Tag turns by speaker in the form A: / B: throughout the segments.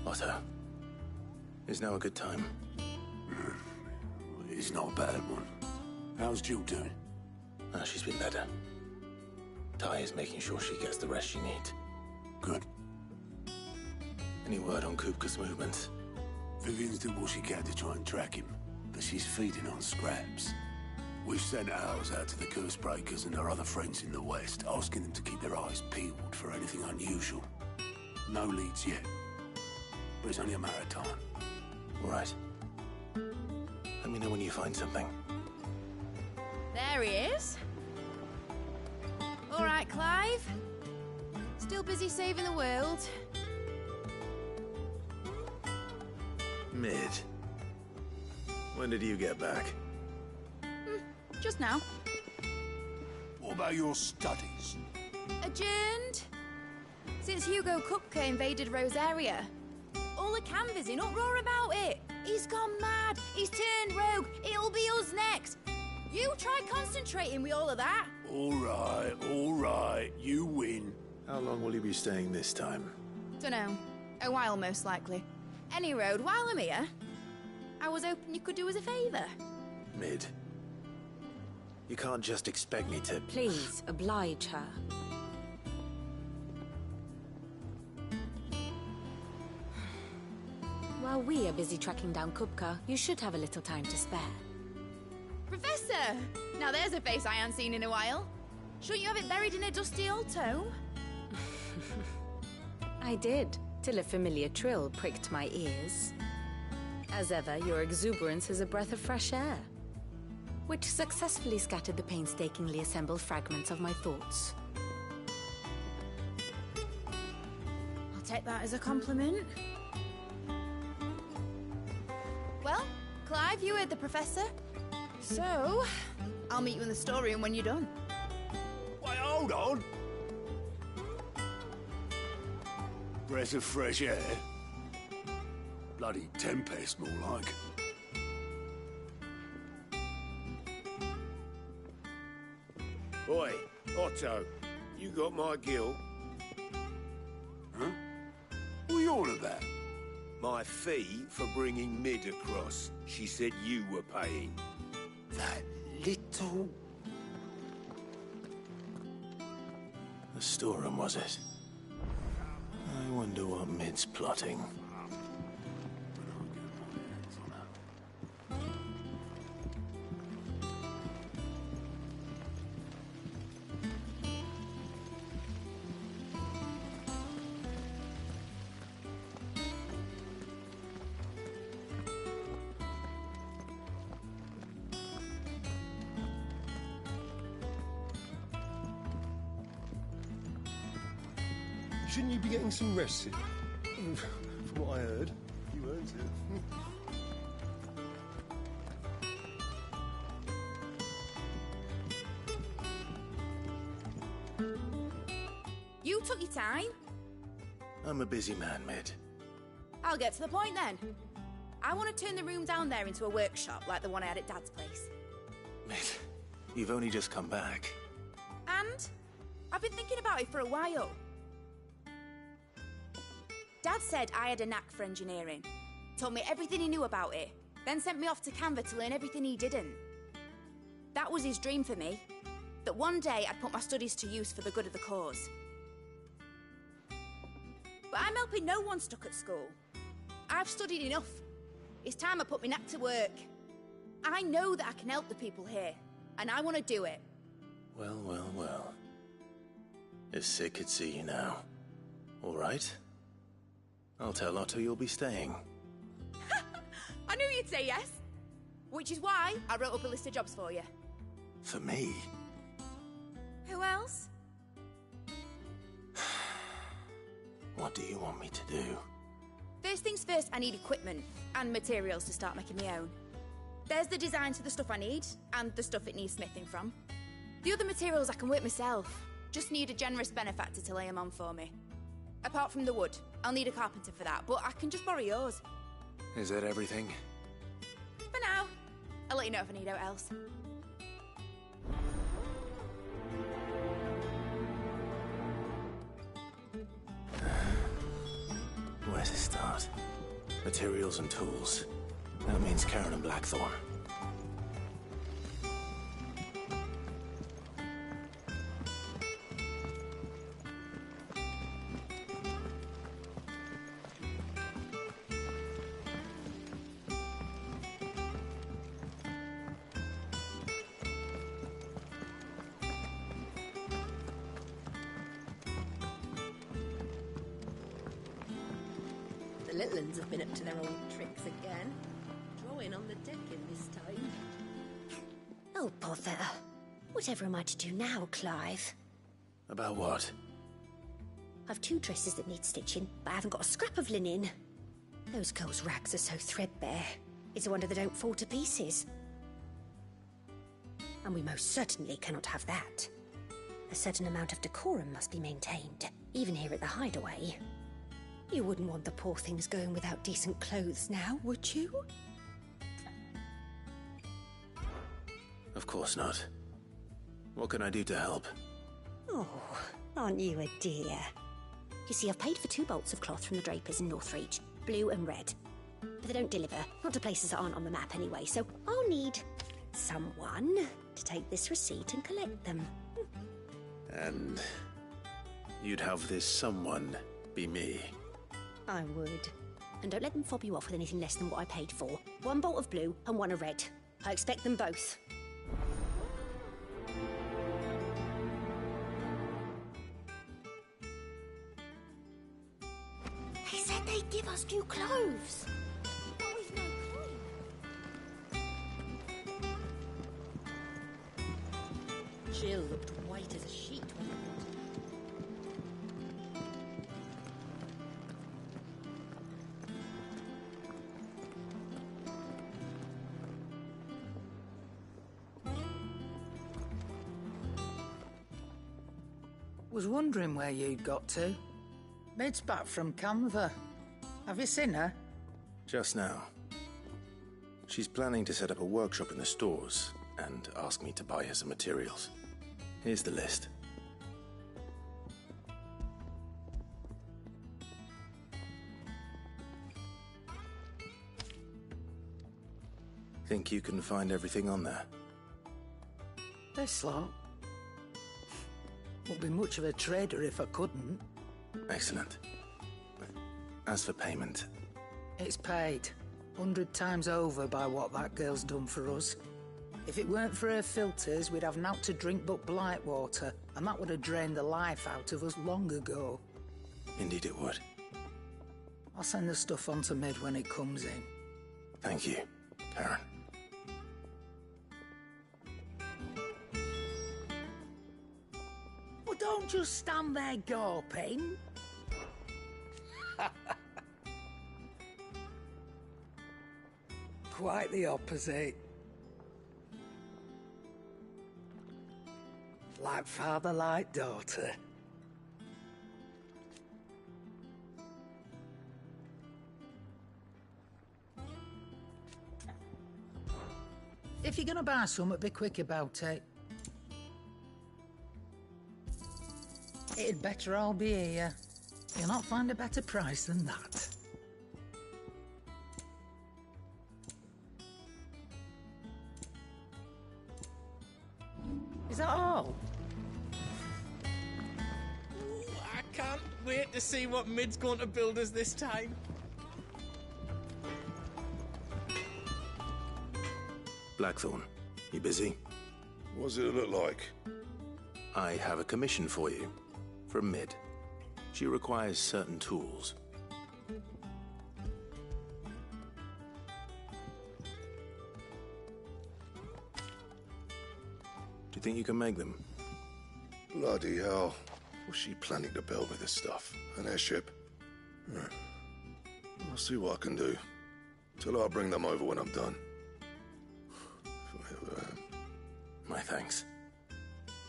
A: Otto, is now a good time?
B: It's not a bad one. How's Jill doing?
A: She's been better. Ty is making sure she gets the rest she needs.
B: Good.
A: Any word on Kupka's movements?
B: Vivian's doing what she can to try and track him, but she's feeding on scraps. We've sent ours out to the curse breakers and our other friends in the West, asking them to keep their eyes peeled for anything unusual. No leads yet, but it's only a matter of time.
A: All right. Let me know when you find something.
C: There he is. All right, Clive. Still busy saving the world.
A: Mid. When did you get back?
C: Just now.
B: What about your studies?
C: Adjourned. Since Hugo Kupka invaded Rosaria. All the canvassers in uproar about it. He's gone mad. He's turned rogue. It'll be us next. You try concentrating with all of that.
B: All right. You win.
A: How long will you be staying this time?
C: Dunno. A while, most likely. Any road, while I'm here, I was hoping you could do us a favour.
A: Mid. You can't just expect me to...
D: Please, oblige her. While we are busy tracking down Kupka, you should have a little time to spare.
C: Professor! Now there's a face I haven't seen in a while. Shouldn't you have it buried in a dusty old tome?
D: I did, till a familiar trill pricked my ears. As ever, your exuberance is a breath of fresh air, which successfully scattered the painstakingly assembled fragments of my thoughts.
C: I'll take that as a compliment. Well, Clive, you heard the professor. So, I'll meet you in the storeroom when you're done.
B: Wait, hold on. Breath of fresh air. Bloody tempest, more like.
E: Oi, Otto, you got my gill?
B: Huh? What are you on about?
E: My fee for bringing Mid across. She said you were paying.
B: That little...
A: The storeroom, was it? I wonder what Mid's plotting.
F: Shouldn't you be getting some rest soon? From what I heard, you earned it.
C: You took your time.
A: I'm a busy man, Mid.
C: I'll get to the point then. I want to turn the room down there into a workshop like the one I had at Dad's place.
A: Mid, you've only just come back.
C: And I've been thinking about it for a while. Dad said I had a knack for engineering, told me everything he knew about it, then sent me off to Canva to learn everything he didn't. That was his dream for me, that one day I'd put my studies to use for the good of the cause. But I'm helping no one stuck at school. I've studied enough. It's time I put my knack to work. I know that I can help the people here, and I want to do it.
A: Well. If Sid could see you now. All right? I'll tell Otto you'll be staying.
C: I knew you'd say yes. Which is why I wrote up a list of jobs for you.
A: For me?
C: Who else?
A: What do you want me to do?
C: First things first, I need equipment and materials to start making my own. There's the designs for the stuff I need, and the stuff it needs smithing from. The other materials I can work myself. Just need a generous benefactor to lay them on for me. Apart from the wood, I'll need a carpenter for that, but I can just borrow yours.
A: Is that everything?
C: For now. I'll let you know if I need out else.
A: Where to start? Materials and tools. That means Karen and Blackthorn.
G: The little uns have been up to their old tricks again. Drawing on the decking this time.
H: Oh, bother. Whatever am I to do now, Clive?
A: About what?
H: I've 2 dresses that need stitching, but I haven't got a scrap of linen. Those girls' rags are so threadbare. It's a wonder they don't fall to pieces. And we most certainly cannot have that. A certain amount of decorum must be maintained, even here at the Hideaway. You wouldn't want the poor things going without decent clothes now, would you?
A: Of course not. What can I do to help?
H: Oh, aren't you a dear? You see, I've paid for 2 bolts of cloth from the drapers in Northreach, blue and red. But they don't deliver, not to places that aren't on the map anyway, so I'll need someone to take this receipt and collect them.
A: And you'd have this someone be me.
H: I would. And don't let them fob you off with anything less than what I paid for. 1 bolt of blue and 1 of red. I expect them both. They said they'd give us new clothes. But we've no clue.
G: Jill looked white as a sheet when I got her.
I: Was wondering where you'd got to. Mid's back from Canva. Have you seen her?
A: Just now. She's planning to set up a workshop in the stores and ask me to buy her some materials. Here's the list. Think you can find everything on there?
I: This lot. Wouldn't be much of a trader if I couldn't.
A: Excellent. As for payment...
I: It's paid. 100 times over by what that girl's done for us. If it weren't for her filters, we'd have naught to drink but blight water, and that would have drained the life out of us long ago.
A: Indeed it would.
I: I'll send the stuff on to Mid when it comes in.
A: Thank you, Karen.
I: Well, don't just stand there gawping. Quite the opposite. Like father, like daughter. If you're gonna buy something, be quick about it. It'd better all be here. You'll not find a better price than that. Is that all?
J: I can't wait to see what Mid's going to build us this time.
A: Blackthorn, you busy?
B: What does it look like?
A: I have a commission for you. From Mid. She requires certain tools. Do you think you can make them?
B: Bloody hell. What's she planning to build with this stuff? An airship? I'll see what I can do. Tell her I'll bring them over when I'm done. If I ever am.
A: My thanks.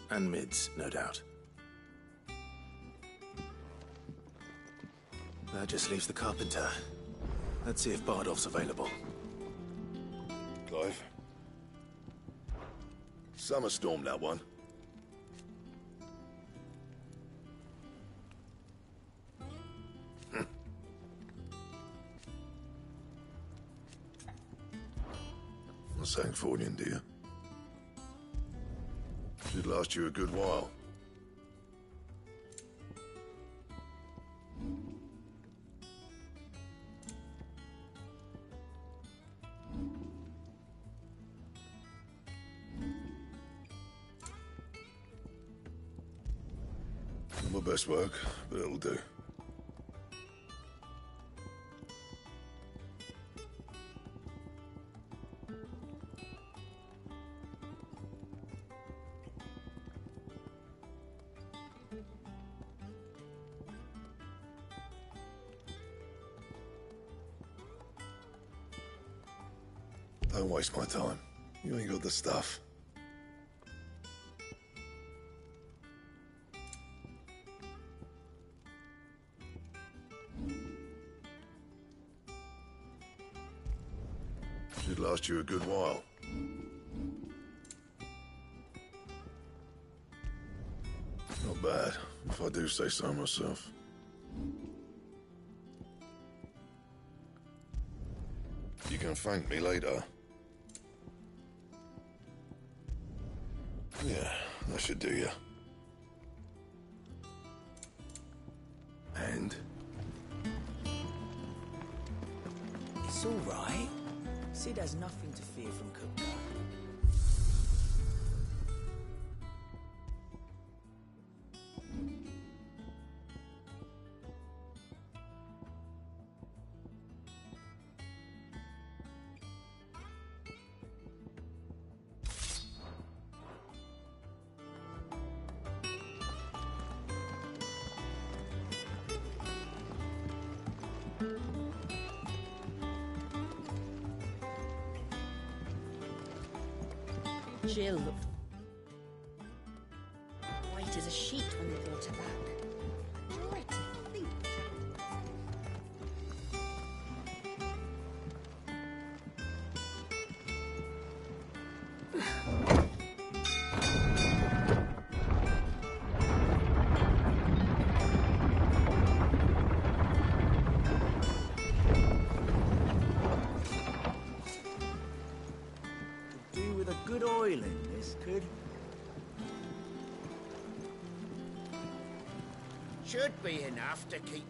A: And Mid's, no doubt. That just leaves the carpenter. Let's see if Bardolph's available.
B: Clive? Summer storm, that one.
K: Sangfornian, do you? Should last you a good while. Not my best work, but it'll do. Don't waste my time. You ain't got the stuff. Should last you a good while. Not bad, if I do say so myself. You can thank me later. Yeah, that should do you. And?
E: It's all right. Sid has nothing to fear from Kupka.
G: Jill looked white as a sheet when they brought her back. Joy to think.
E: Do with a good oil in this, could?
L: Should be enough to keep...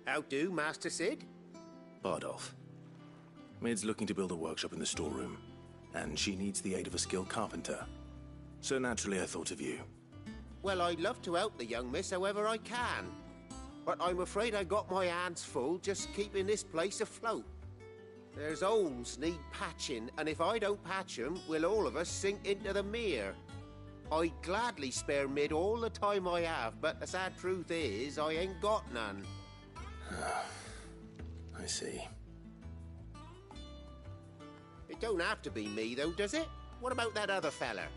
L: How do, Master Sid?
A: Bardolph. Mid's looking to build a workshop in the storeroom, and she needs the aid of a skilled carpenter. So naturally I thought of you.
L: Well, I'd love to help the young miss however I can. But I'm afraid I got my hands full just keeping this place afloat. There's holes need patching, and if I don't patch 'em, we'll all of us sink into the mere. I'd gladly spare Mid all the time I have, but the sad truth is, I ain't got none.
A: I see.
L: It don't have to be me, though, does it? What about that other fella?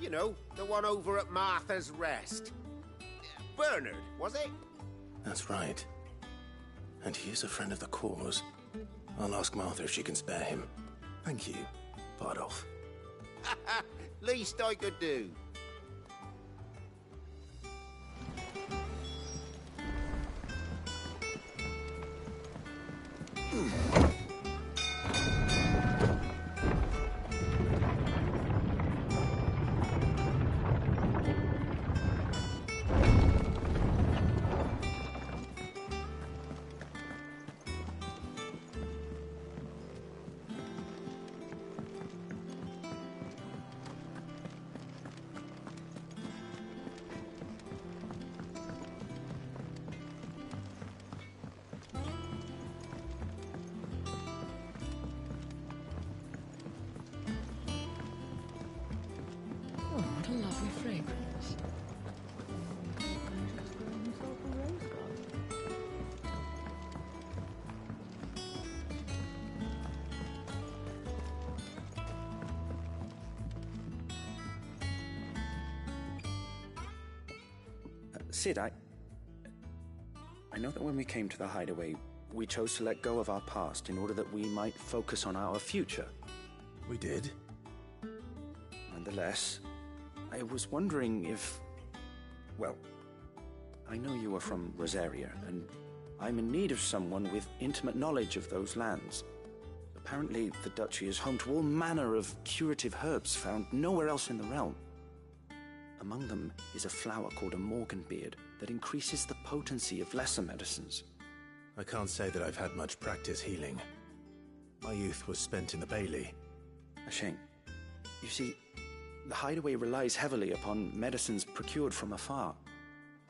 L: You know, the one over at Martha's Rest. Bernard, was it?
A: That's right. And he is a friend of the cause. I'll ask Martha if she can spare him. Thank you, Bardolph.
L: Least I could do.
M: Oh, what a lovely fragrance.
N: Sid, I know that when we came to the hideaway, we chose to let go of our past in order that we might focus on our future.
A: We did?
N: Nonetheless, I was wondering if... Well, I know you are from Rosaria, and I'm in need of someone with intimate knowledge of those lands. Apparently, the duchy is home to all manner of curative herbs found nowhere else in the realm. Among them is a flower called a morganbeard that increases the potency of lesser medicines.
A: I can't say that I've had much practice healing. My youth was spent in the Bailey.
N: A shame. You see, the hideaway relies heavily upon medicines procured from afar.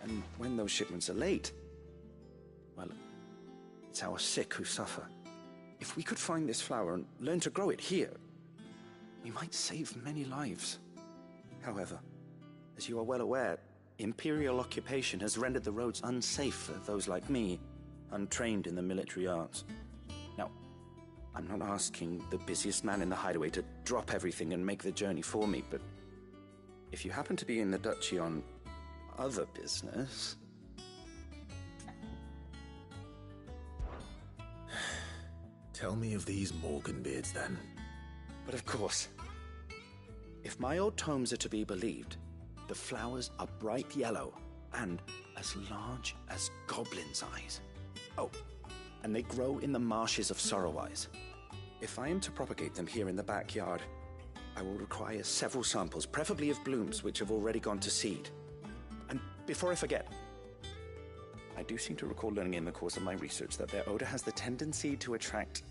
N: And when those shipments are late, well, it's our sick who suffer. If we could find this flower and learn to grow it here, we might save many lives. However, as you are well aware, Imperial occupation has rendered the roads unsafe for those like me, untrained in the military arts. Now, I'm not asking the busiest man in the hideaway to drop everything and make the journey for me, but if you happen to be in the duchy on other business...
A: Tell me of these morganbeards, then.
N: But of course. If my old tomes are to be believed, the flowers are bright yellow and as large as goblins' eyes. Oh, and they grow in the marshes of Sorrowwise. If I am to propagate them here in the backyard, I will require several samples, preferably of blooms which have already gone to seed. And before I forget, I do seem to recall learning in the course of my research that their odor has the tendency to attract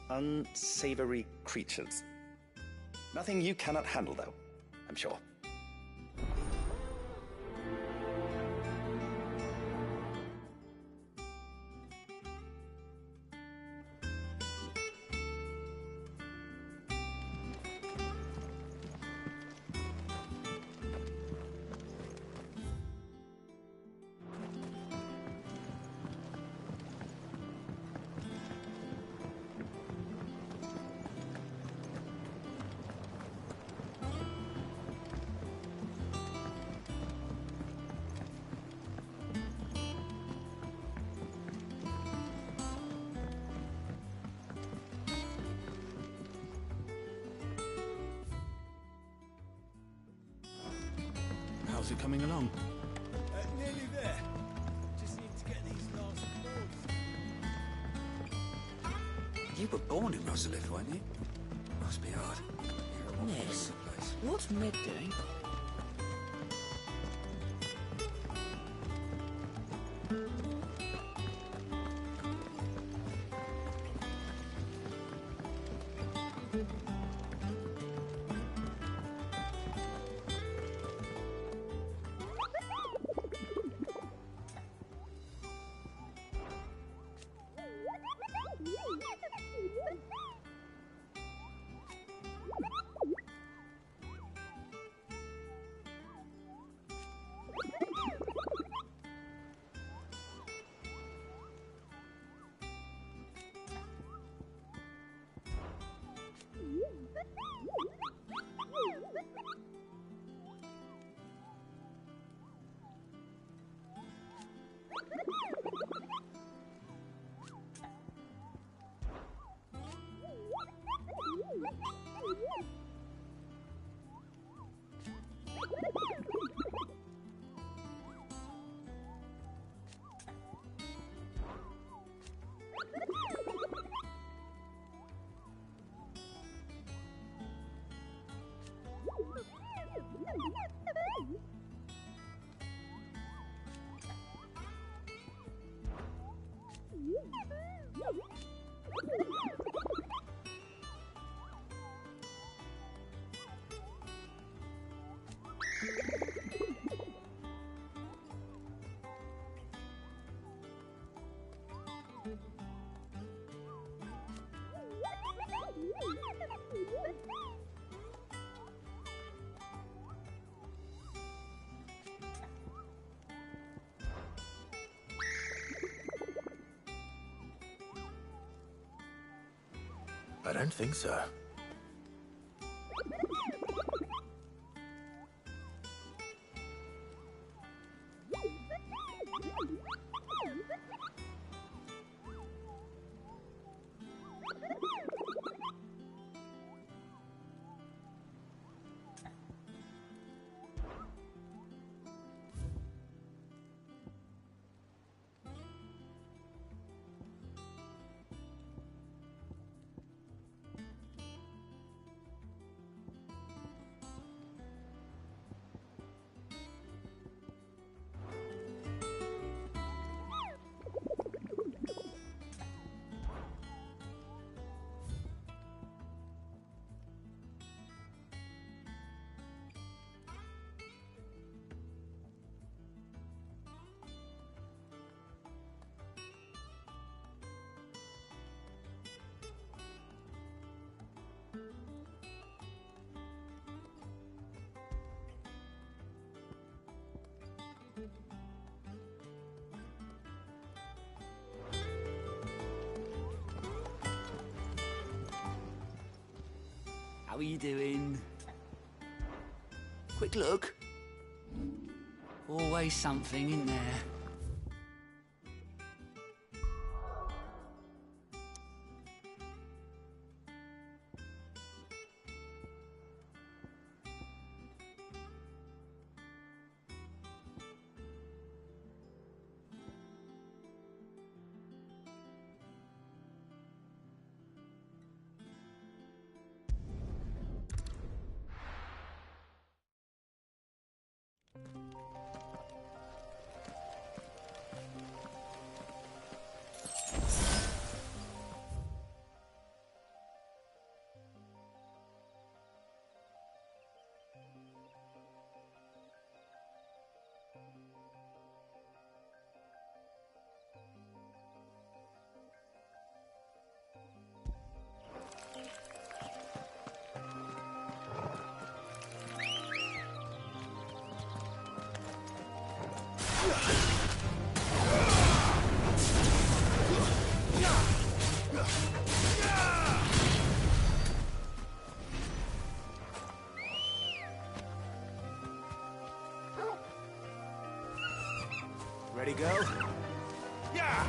N: unsavory creatures. Nothing you cannot handle, though, I'm sure.
A: How's it coming along?
F: Nearly there. Just need to get these last balls.
O: You were born in Rosalith, weren't you? Must be hard.
M: Yes. What's Meg doing?
A: I don't think so.
M: are you doing? Quick look. Always something in there.
L: Ready, go? Yeah!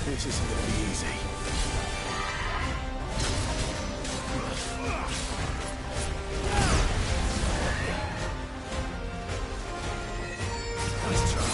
A: This isn't gonna be easy. Nice try.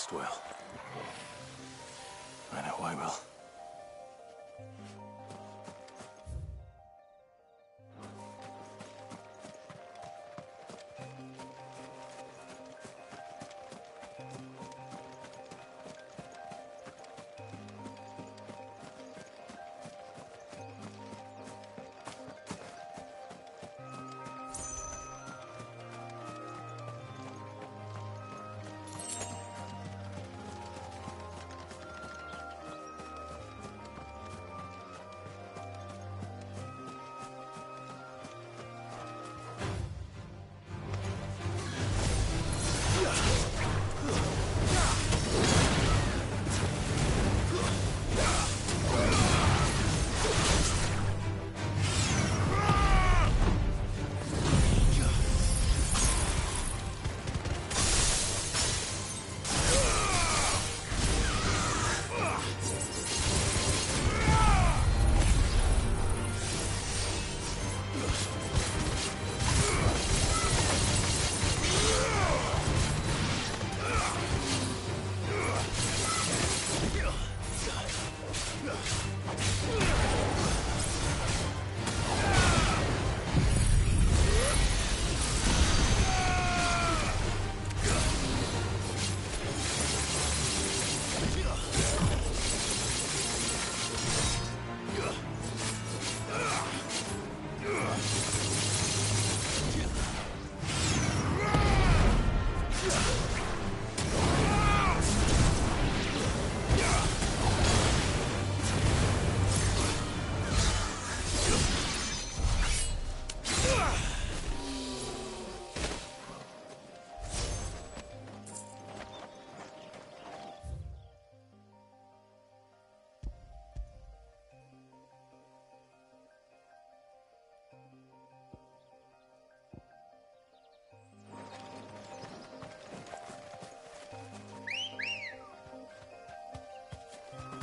A: trust will. I know I will.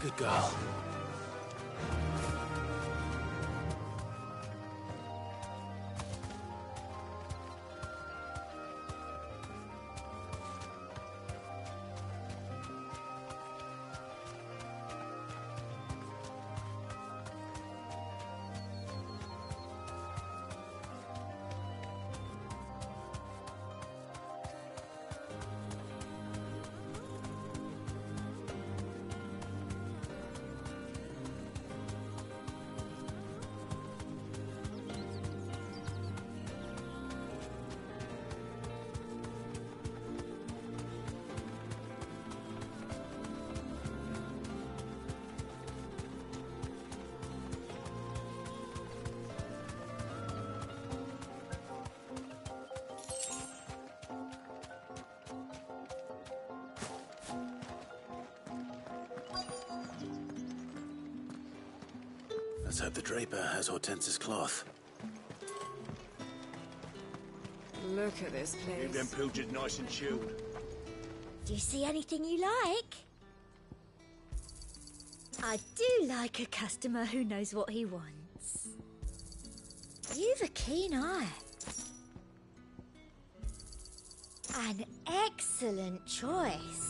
A: Good girl. Let's hope the draper has Hortense's cloth.
P: Look at this place.
E: Keep them pilgers nice and chilled.
H: Do you see anything you like? I do like a customer who knows what he wants. You've a keen eye. An excellent choice.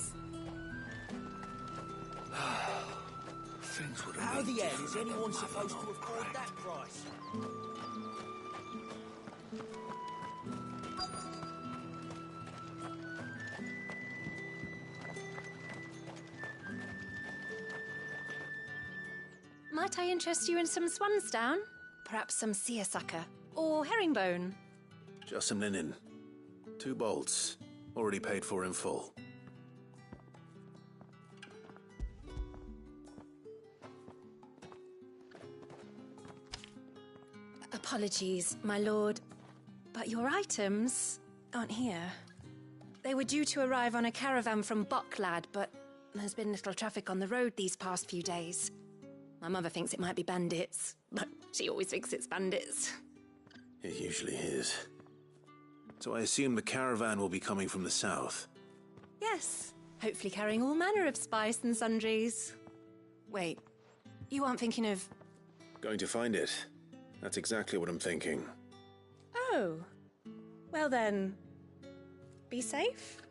O: Things would have
Q: How
O: been
Q: the hell
O: different
Q: is anyone
O: if
Q: supposed to
O: Mother
Q: afford
O: not
Q: that price?
D: Might I interest you in some swansdown? Perhaps some seersucker or herringbone?
A: Just some linen. 2 bolts. Already paid for in full.
D: Apologies, my lord, but your items aren't here. They were due to arrive on a caravan from Bocklad, but there's been little traffic on the road these past few days. My mother thinks it might be bandits, but she always thinks it's bandits.
A: It usually is. So I assume the caravan will be coming from the south.
D: Yes, hopefully carrying all manner of spice and sundries. Wait, you aren't thinking of...
A: Going to find it. That's exactly what I'm thinking.
D: Oh, well then, be safe.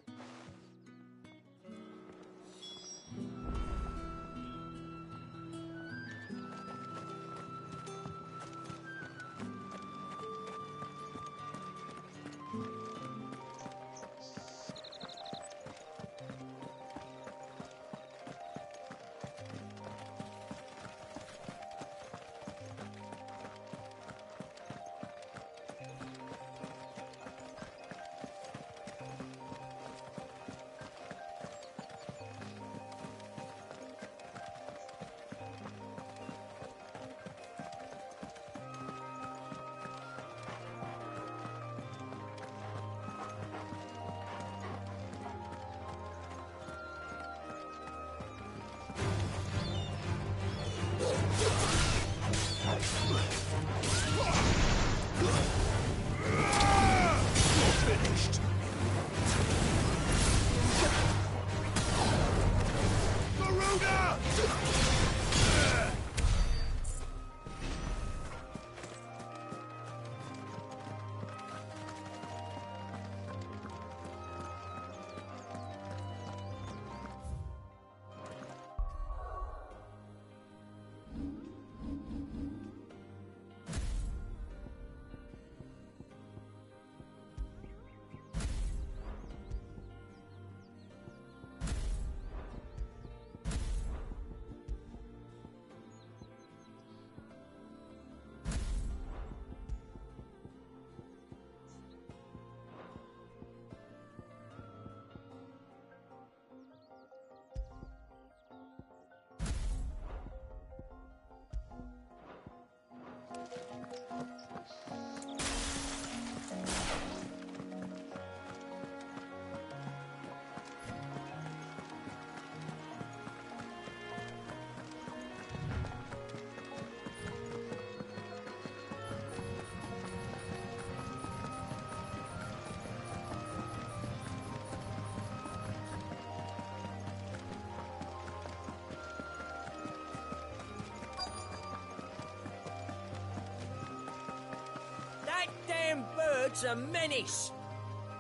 Q: Them birds are menace.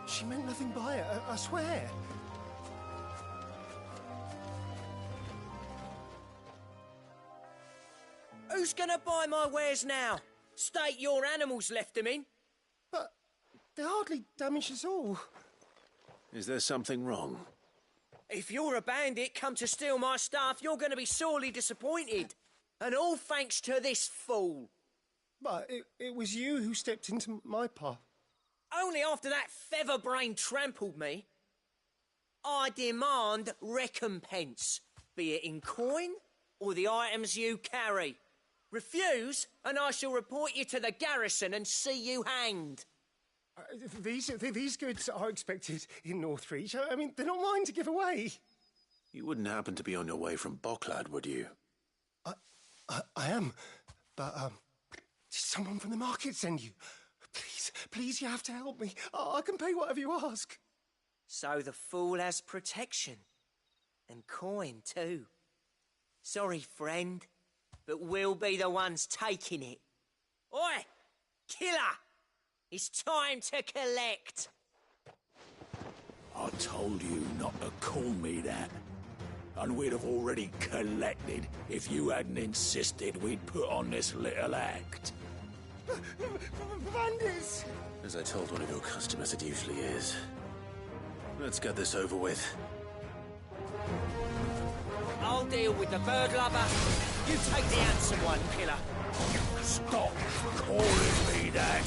F: She meant nothing by it, I swear.
Q: Who's gonna buy my wares now? State your animals left them in.
F: But they hardly damaged us all.
A: Is there something wrong?
Q: If you're a bandit come to steal my stuff, you're gonna be sorely disappointed. And all thanks to this fool.
F: But it was you who stepped into my path.
Q: Only after that feather-brain trampled me. I demand recompense, be it in coin or the items you carry. Refuse, and I shall report you to the garrison and see you hanged.
F: These goods are expected in Northreach. I mean, they're not mine to give away.
A: You wouldn't happen to be on your way from Bocklad, would you?
F: I am, but did someone from the market send you? Please, you have to help me. I can pay whatever you ask.
Q: So the fool has protection. And coin, too. Sorry, friend, but we'll be the ones taking it. Oi! Killer! It's time to collect.
E: I told you not to call me that. And we'd have already collected if you hadn't insisted we'd put on this little act.
F: Bandits!
A: As I told one of your customers, it usually is. Let's get this over with.
Q: I'll deal with the bird lover. You take the handsome one, killer.
E: Stop calling me that.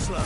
A: Slow.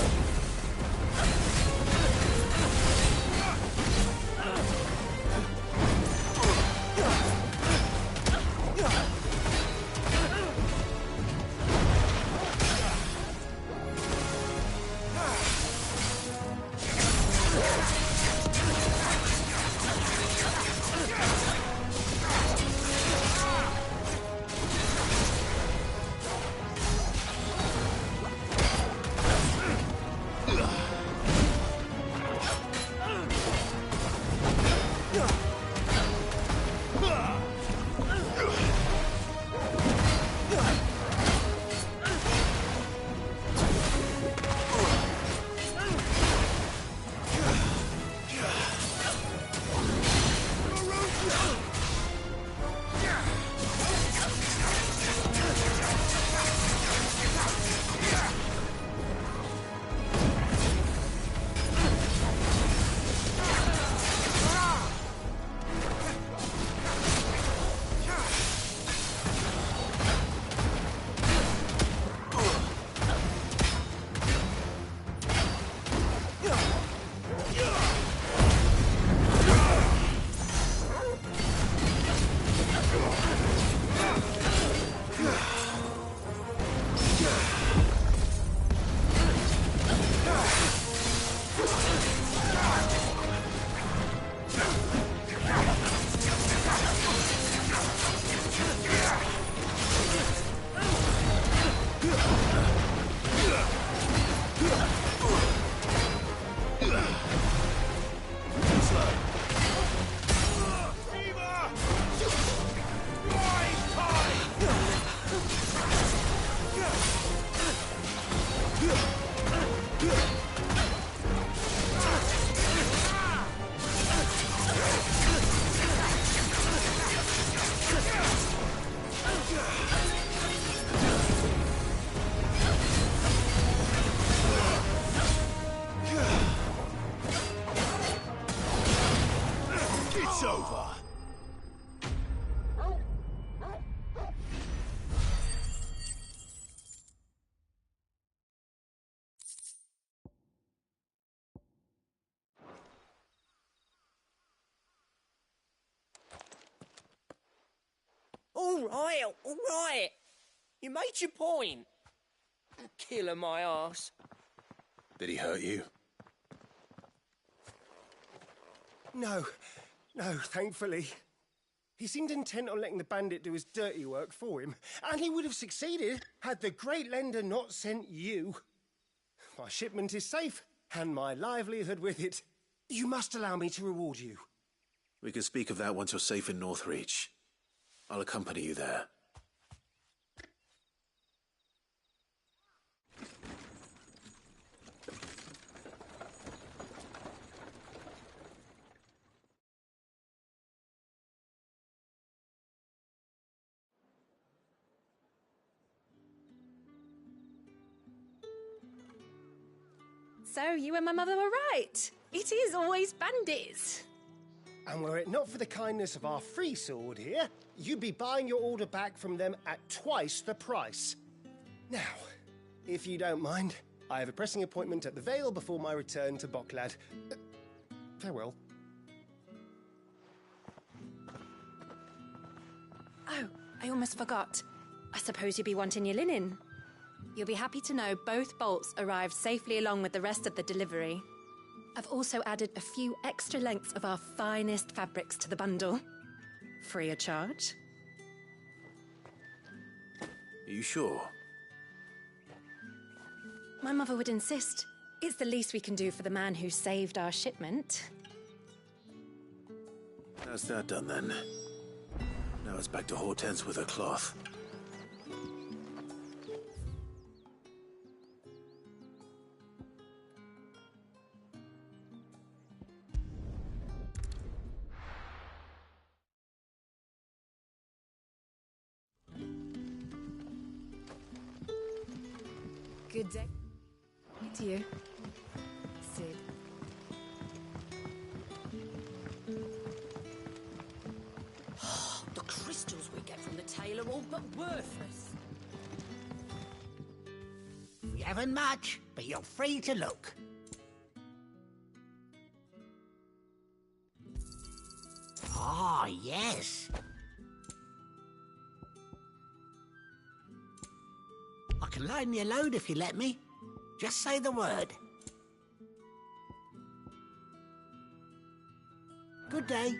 E: It's over.
Q: All right. You made your point. Killer my arse.
A: Did he hurt you?
F: No, thankfully. He seemed intent on letting the bandit do his dirty work for him, and he would have succeeded had the great lender not sent you. My shipment is safe, and my livelihood with it. You must allow me to reward you.
A: We can speak of that once you're safe in Northreach. I'll accompany you there.
H: So you and my mother were right. It is always bandits.
F: And were it not for the kindness of our free sword here, you'd be buying your order back from them at twice the price. Now, if you don't mind, I have a pressing appointment at the Vale before my return to Bocklad. Farewell.
H: Oh, I almost forgot. I suppose you'll be wanting your linen. You'll be happy to know both bolts arrived safely along with the rest of the delivery. I've also added a few extra lengths of our finest fabrics to the bundle. Free of charge.
A: Are you sure?
H: My mother would insist. It's the least we can do for the man who saved our shipment.
A: That's that done then. Now it's back to Hortense with her cloth.
P: Good day. To you. Sid.
R: The crystals we get from the tail are all but worthless.
S: We haven't much, but you're free to look. Ah, yes. I can loan you a load if you let me. Just say the word. Good day.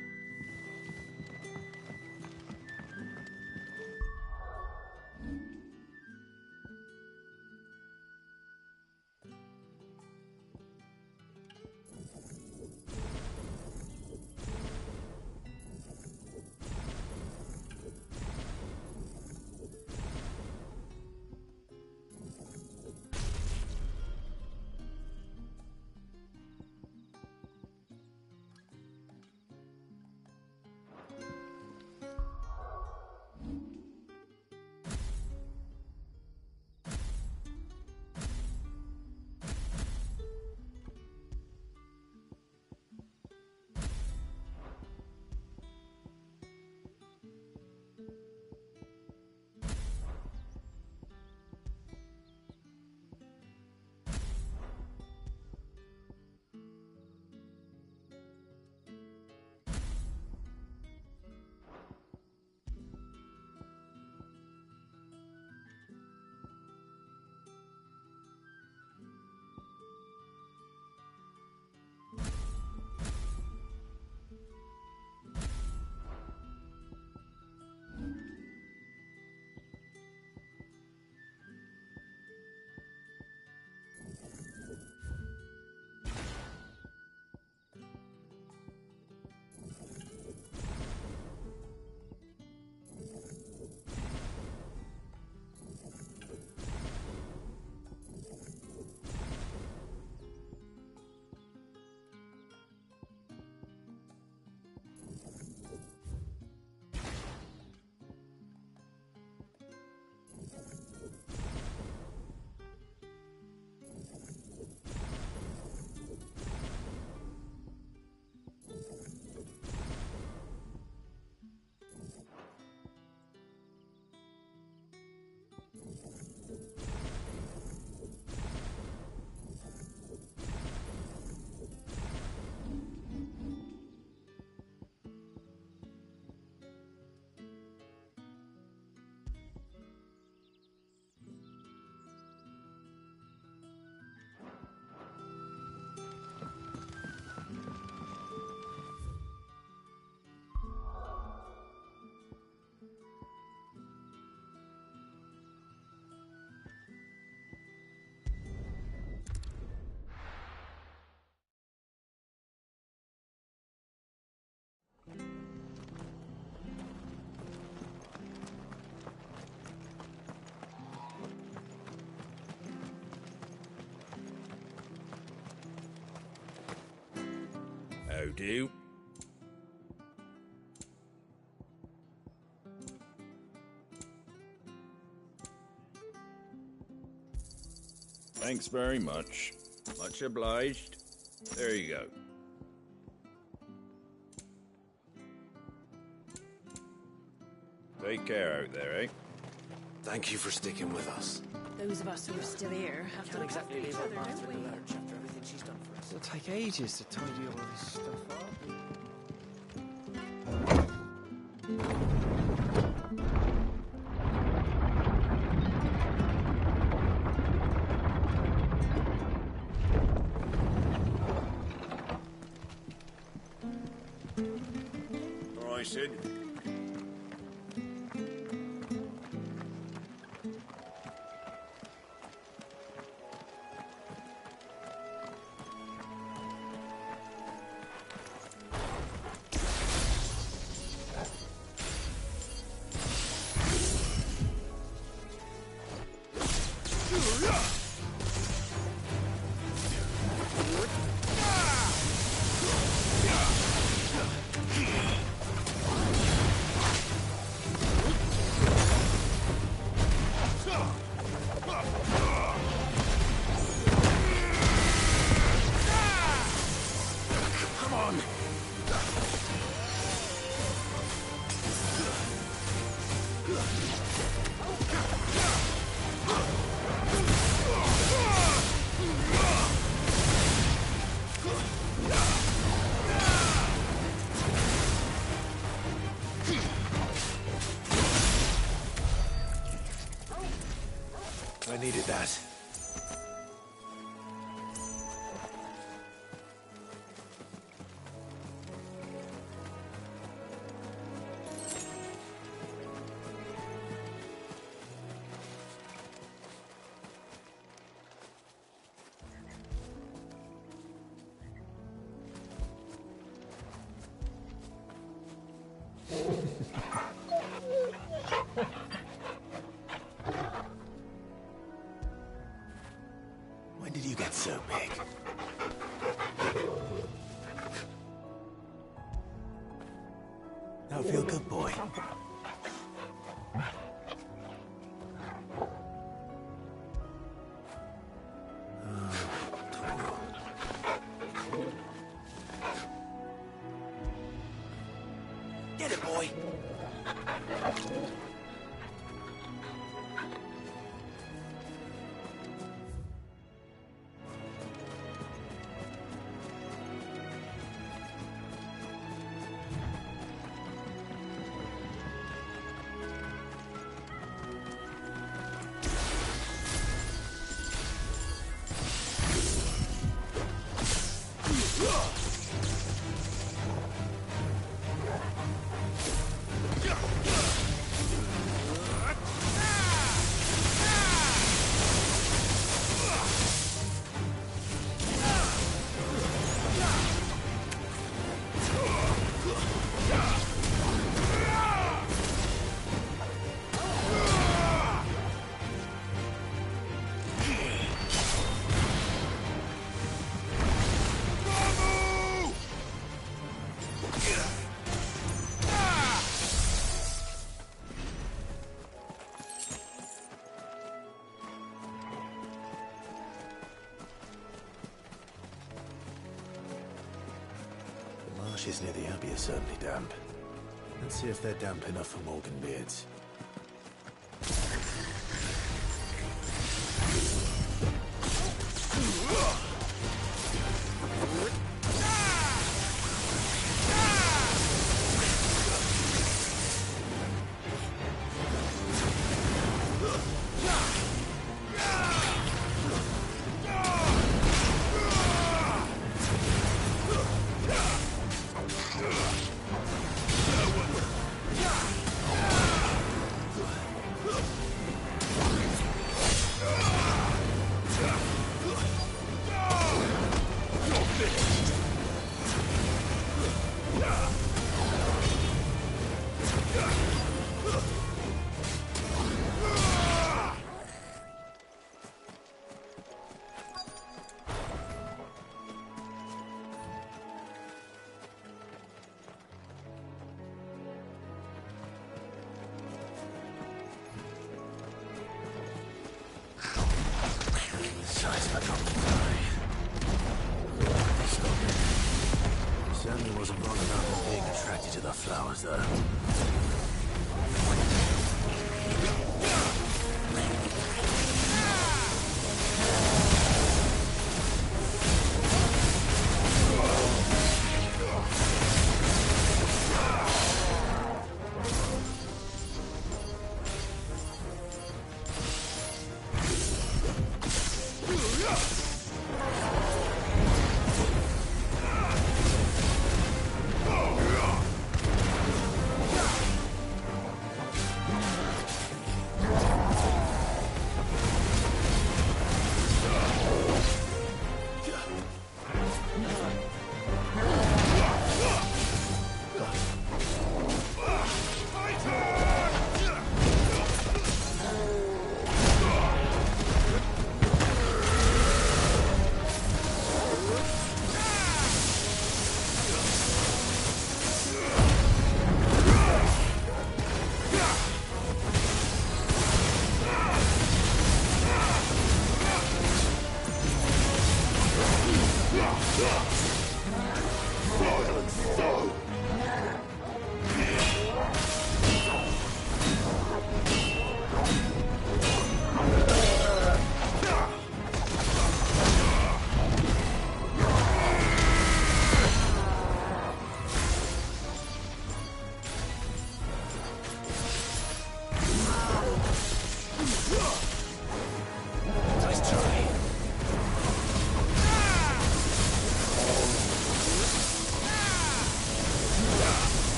E: That'll do. Thanks very much. Much obliged. There you go. Take care out there, eh?
B: Thank you for sticking with us.
R: Those of us who are still here have to look after each other, don't we?
N: After everything she's done for us. It'll take ages to tidy all this stuff up.
B: All right, Sid.
A: I needed that. When did you get so big? Now feel good, boy. Get it, boy. The marshes near the Abbey are certainly damp. Let's see if they're damp enough for Morgan Beards. size of a drop of fly. Stop it. Certainly wasn't long enough for being attracted to the flowers, though.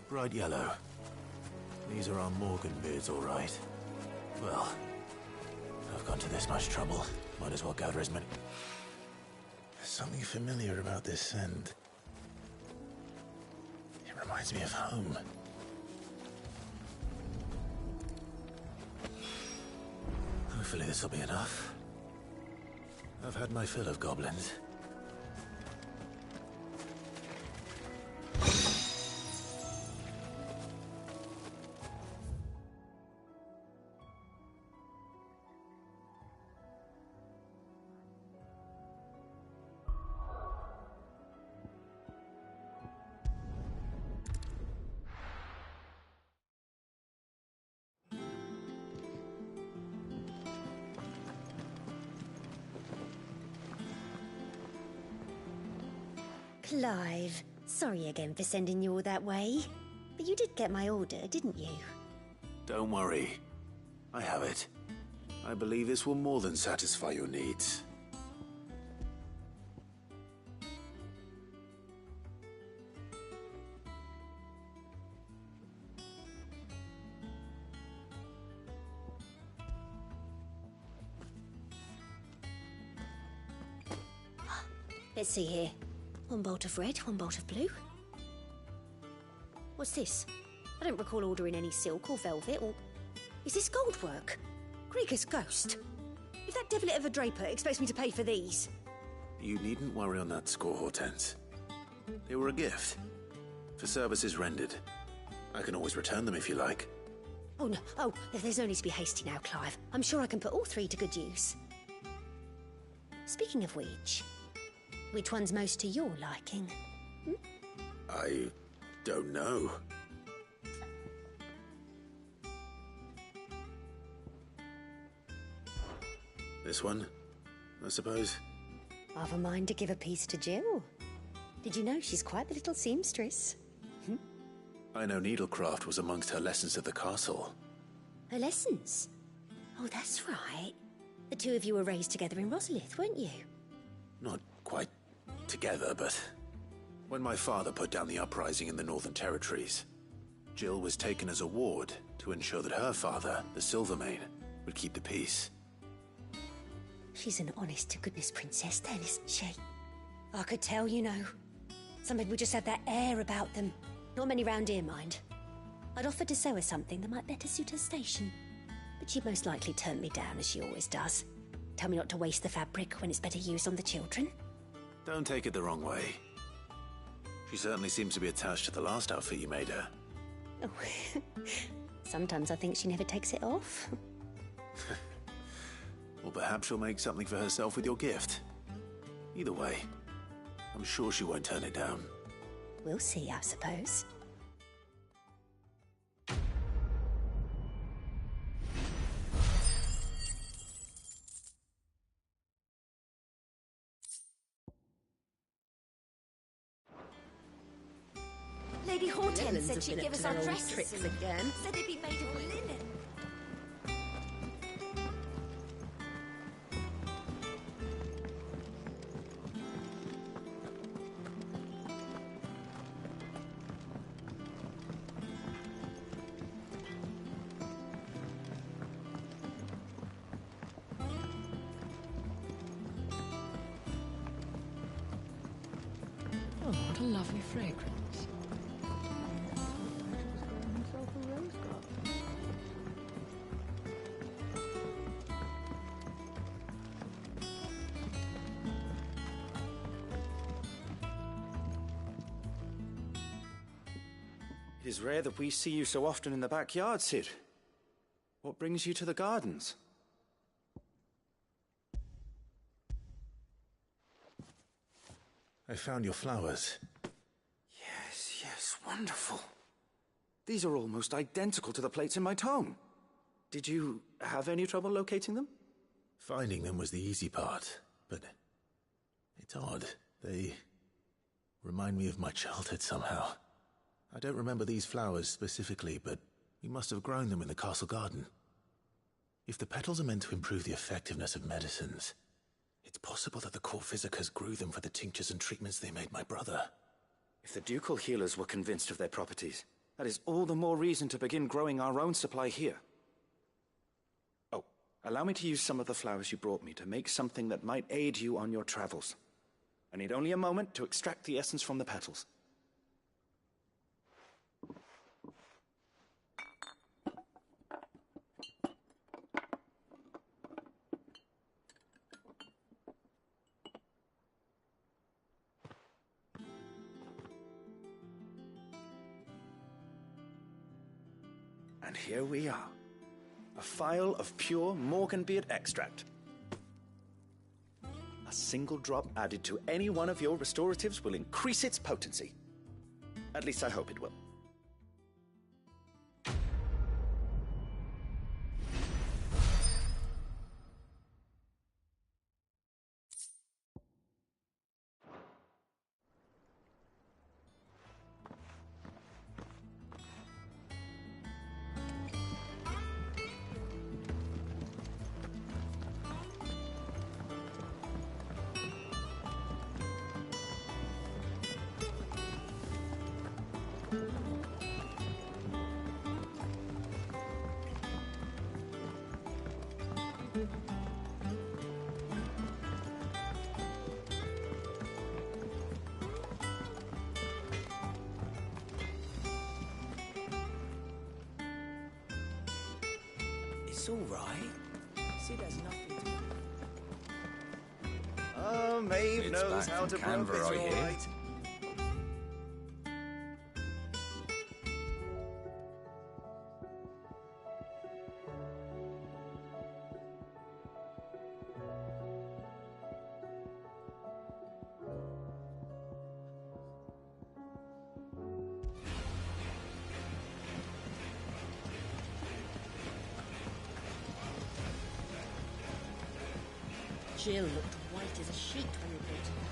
A: Bright yellow. These are our Morgan beards, all right. Well, I've gone to this much trouble. Might as well gather as many... There's something familiar about this scent. It reminds me of home. Hopefully this will be enough. I've had my fill of goblins.
H: Clive, sorry again for sending you all that way. But you did get my order, didn't you?
A: Don't worry. I have it. I believe this will more than satisfy your needs.
H: Let's see here. One bolt of red, one bolt of blue. What's this? I don't recall ordering any silk or velvet or... Is this gold work? Gregor's ghost. If that devilet of a draper expects me to pay for these...
A: You needn't worry on that score, Hortense. They were a gift. For services rendered. I can always return them if you like.
H: Oh, no. Oh, there's no need to be hasty now, Clive. I'm sure I can put all three to good use. Speaking of which one's most to your liking? Hmm?
A: I don't know. This one, I suppose.
H: I've a mind to give a piece to Jill. Did you know she's quite the little seamstress?
A: I know needlecraft was amongst her lessons at the castle.
H: Her lessons? Oh, that's right. The two of you were raised together in Rosalith, weren't you?
A: Not quite together, but when my father put down the uprising in the Northern Territories, Jill was taken as a ward to ensure that her father, the Silvermane, would keep the peace.
H: She's an honest-to-goodness princess then, isn't she? I could tell, you know. Some people just have that air about them. Not many round here, mind. I'd offered to sew her something that might better suit her station. But she'd most likely turn me down, as she always does. Tell me not to waste the fabric when it's better used on the children.
A: Don't take it the wrong way. She certainly seems to be attached to the last outfit you made her.
H: Oh, sometimes I think she never takes it off.
A: Or perhaps she'll make something for herself with your gift. Either way, I'm sure she won't turn it down.
H: We'll see, I suppose.
C: Lady Hortense
G: Littlen's
C: said
G: have
C: she'd
G: been
C: give
G: up
C: us
G: to
C: our
G: their old
C: dresses
G: tricks
C: and
G: again.
C: said they'd be made of linen.
P: Oh, what a lovely fragrance.
N: It is rare that we see you so often in the backyard, Cid. What brings you to the gardens?
A: I found your flowers.
N: Yes, wonderful. These are almost identical to the plates in my tome. Did you have any trouble locating them?
A: Finding them was the easy part, but it's odd. They remind me of my childhood somehow. I don't remember these flowers specifically, but we must have grown them in the castle garden. If the petals are meant to improve the effectiveness of medicines, it's possible that the court physicers grew them for the tinctures and treatments they made my brother.
N: If the ducal healers were convinced of their properties, that is all the more reason to begin growing our own supply here. Oh, allow me to use some of the flowers you brought me to make something that might aid you on your travels. I need only a moment to extract the essence from the petals. And here we are. A phial of pure Morganbeard extract. A single drop added to any one of your restoratives will increase its potency. At least I hope it will.
Q: It's all right. Sid has nothing to...
N: Oh, Maeve
O: It's
N: knows
O: back
N: how
O: from
N: to
O: Canberra,
N: brook, it's
O: I
N: all
O: hear.
N: right.
G: Jill looked white as a sheet when we brought her.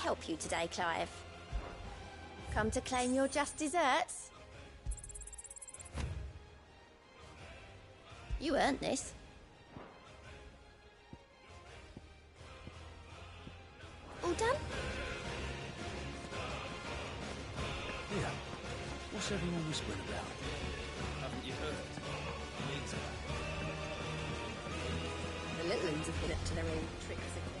H: help you today, Clive?
C: Come to claim your just desserts?
H: You earned this. All done?
O: Yeah. What's everyone whispering about?
J: Haven't you heard? Mid's
G: The little ones have been up to their old tricks again.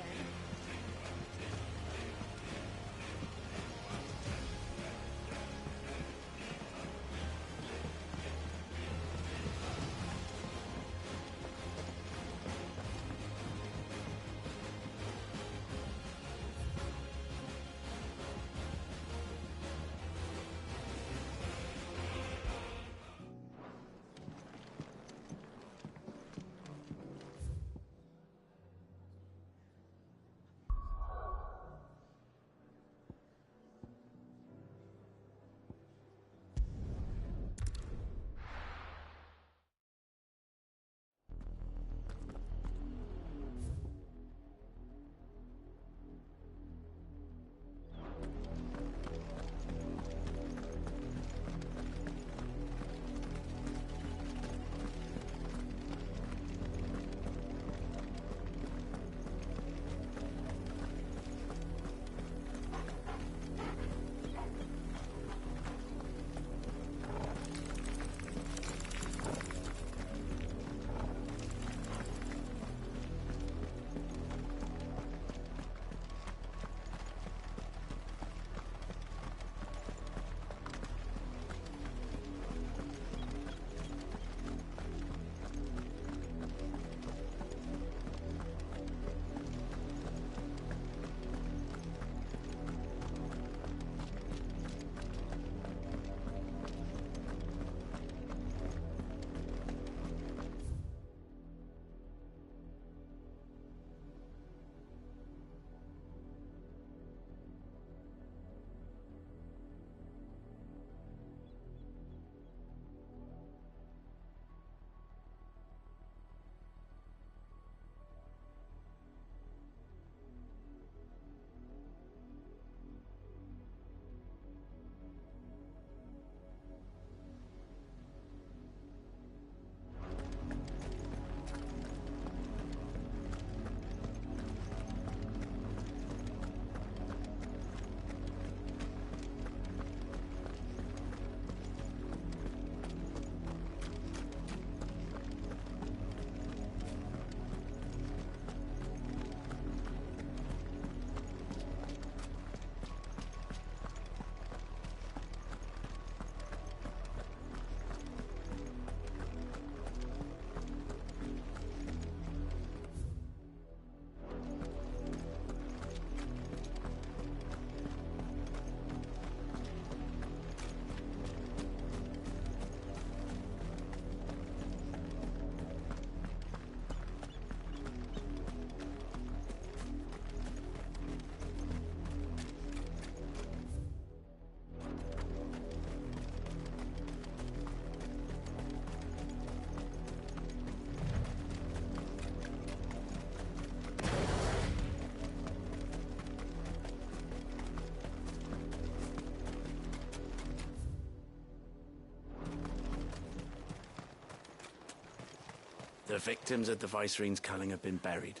E: The victims at the Viceroy's culling have been buried,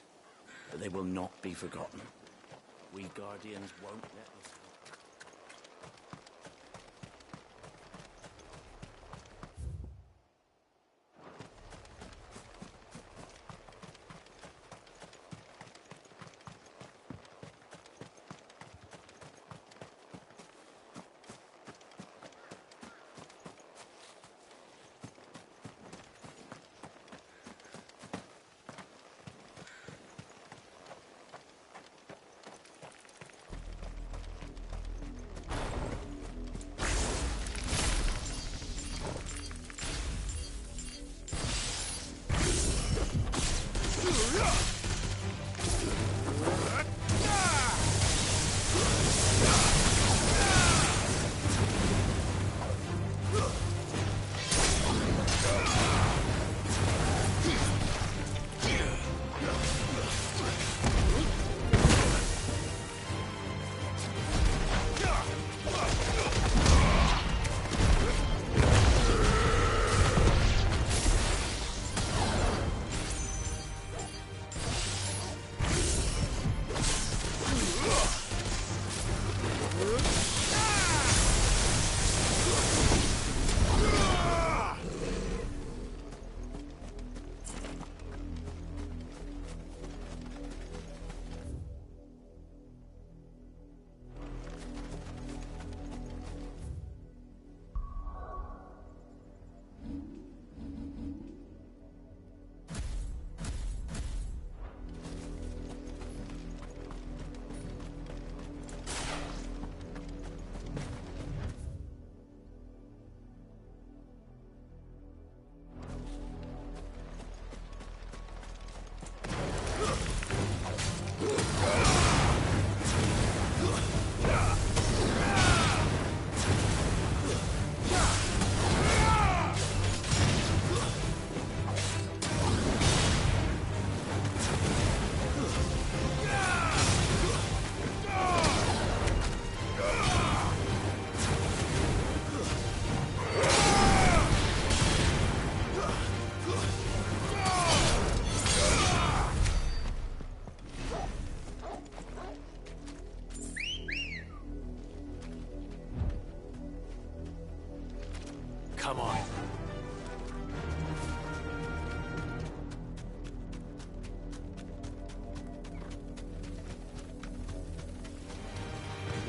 E: but they will not be forgotten. We Guardians won't let us...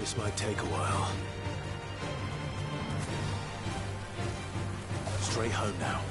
A: This might take a while. Straight home now.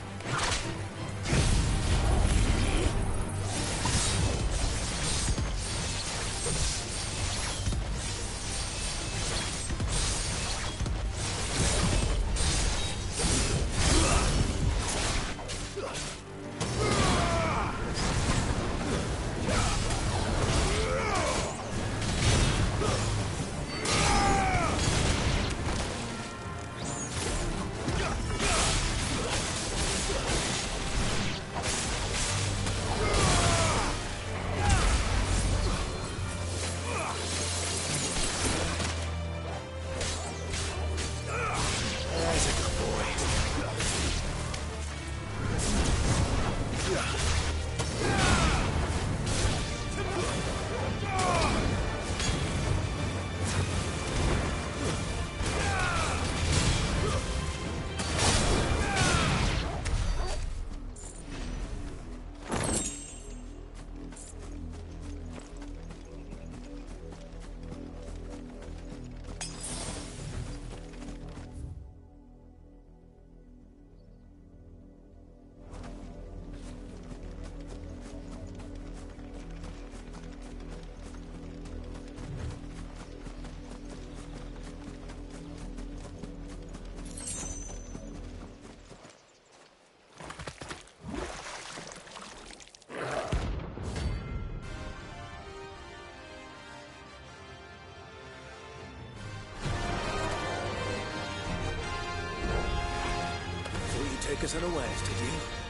A: Take us unawares, did you?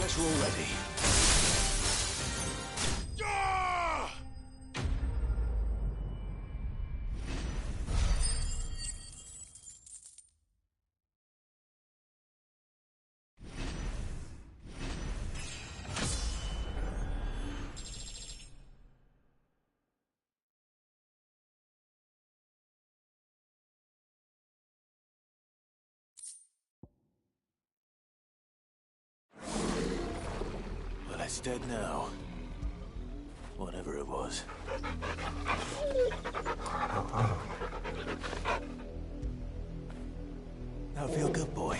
A: pressure already. Well, it's dead now. Whatever it was. Now feel good, boy.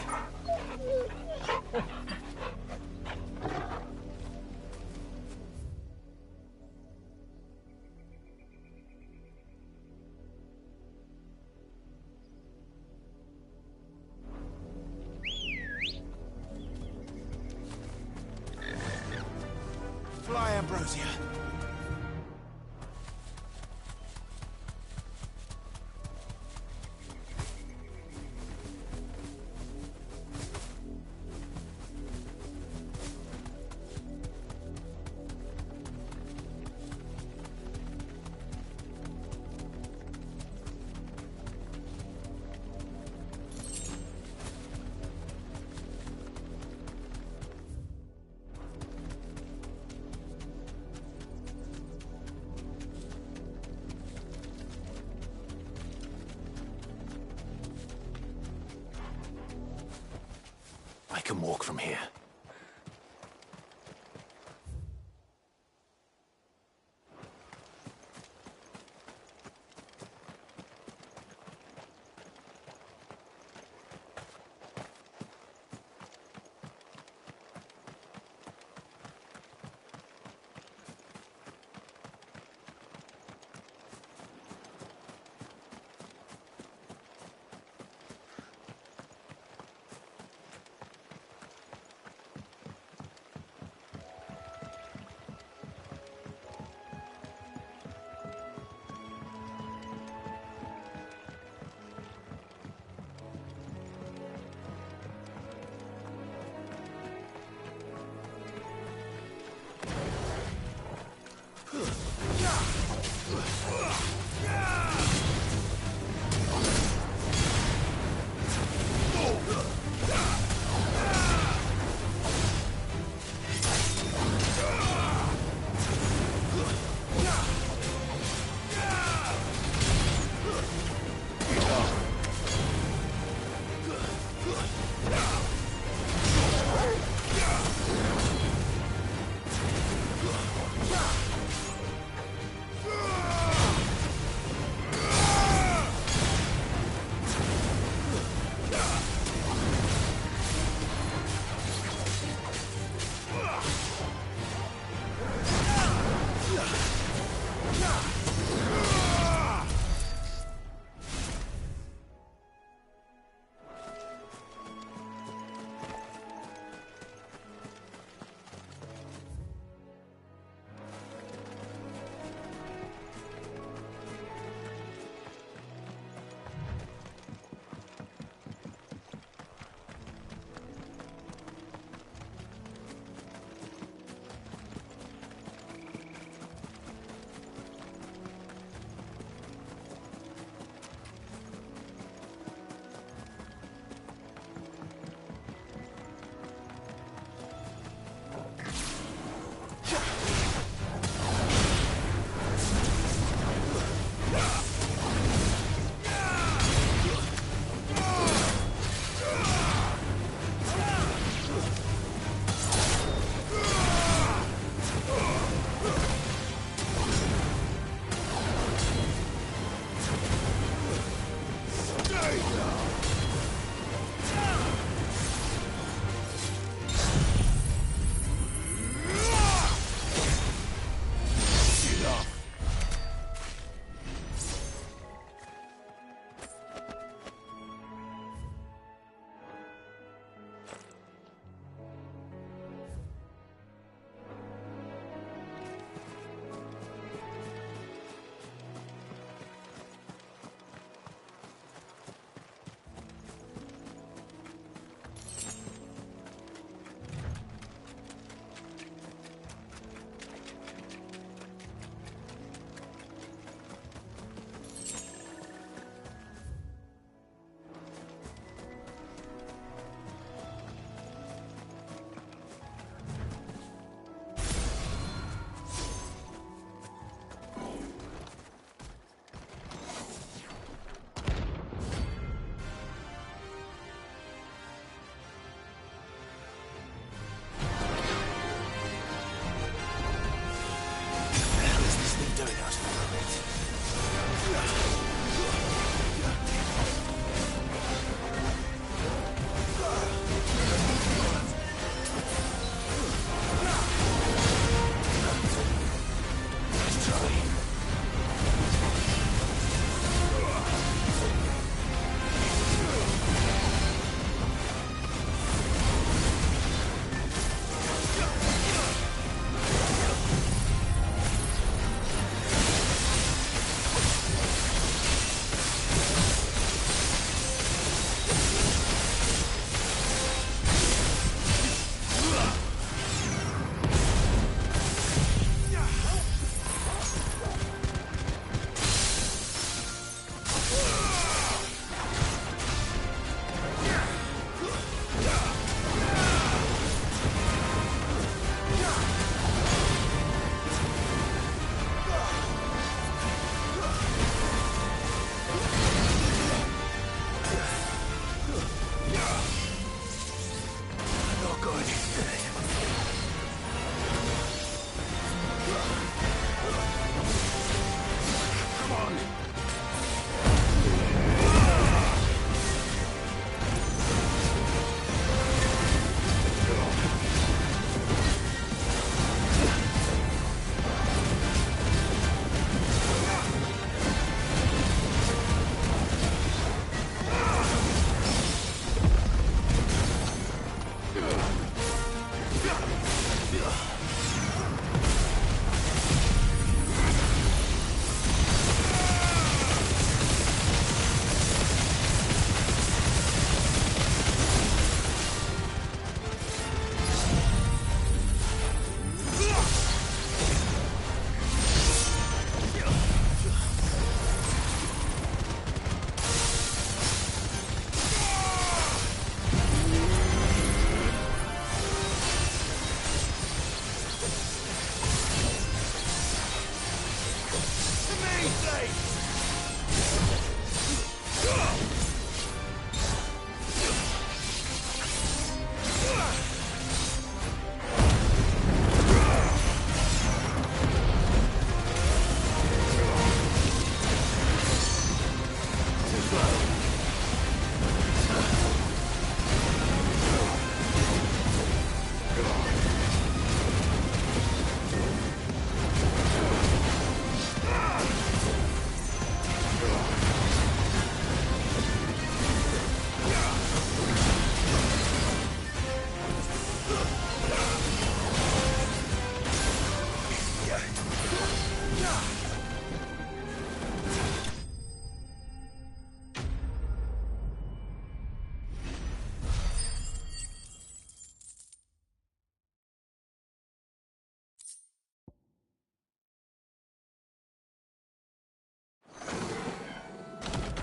A: Fly, Ambrosia. I can walk from here.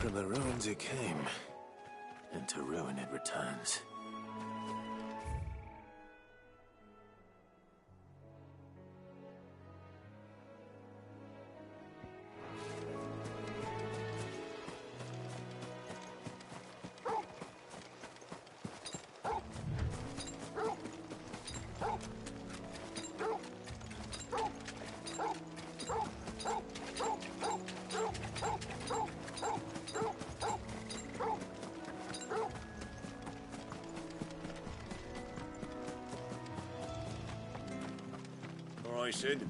A: From the ruins it came, and to ruin it returns.
B: All right, Sid.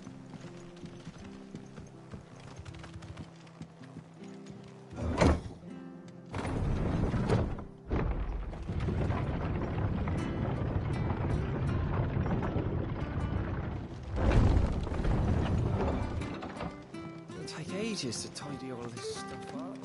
N: It'll take ages to tidy all this stuff up.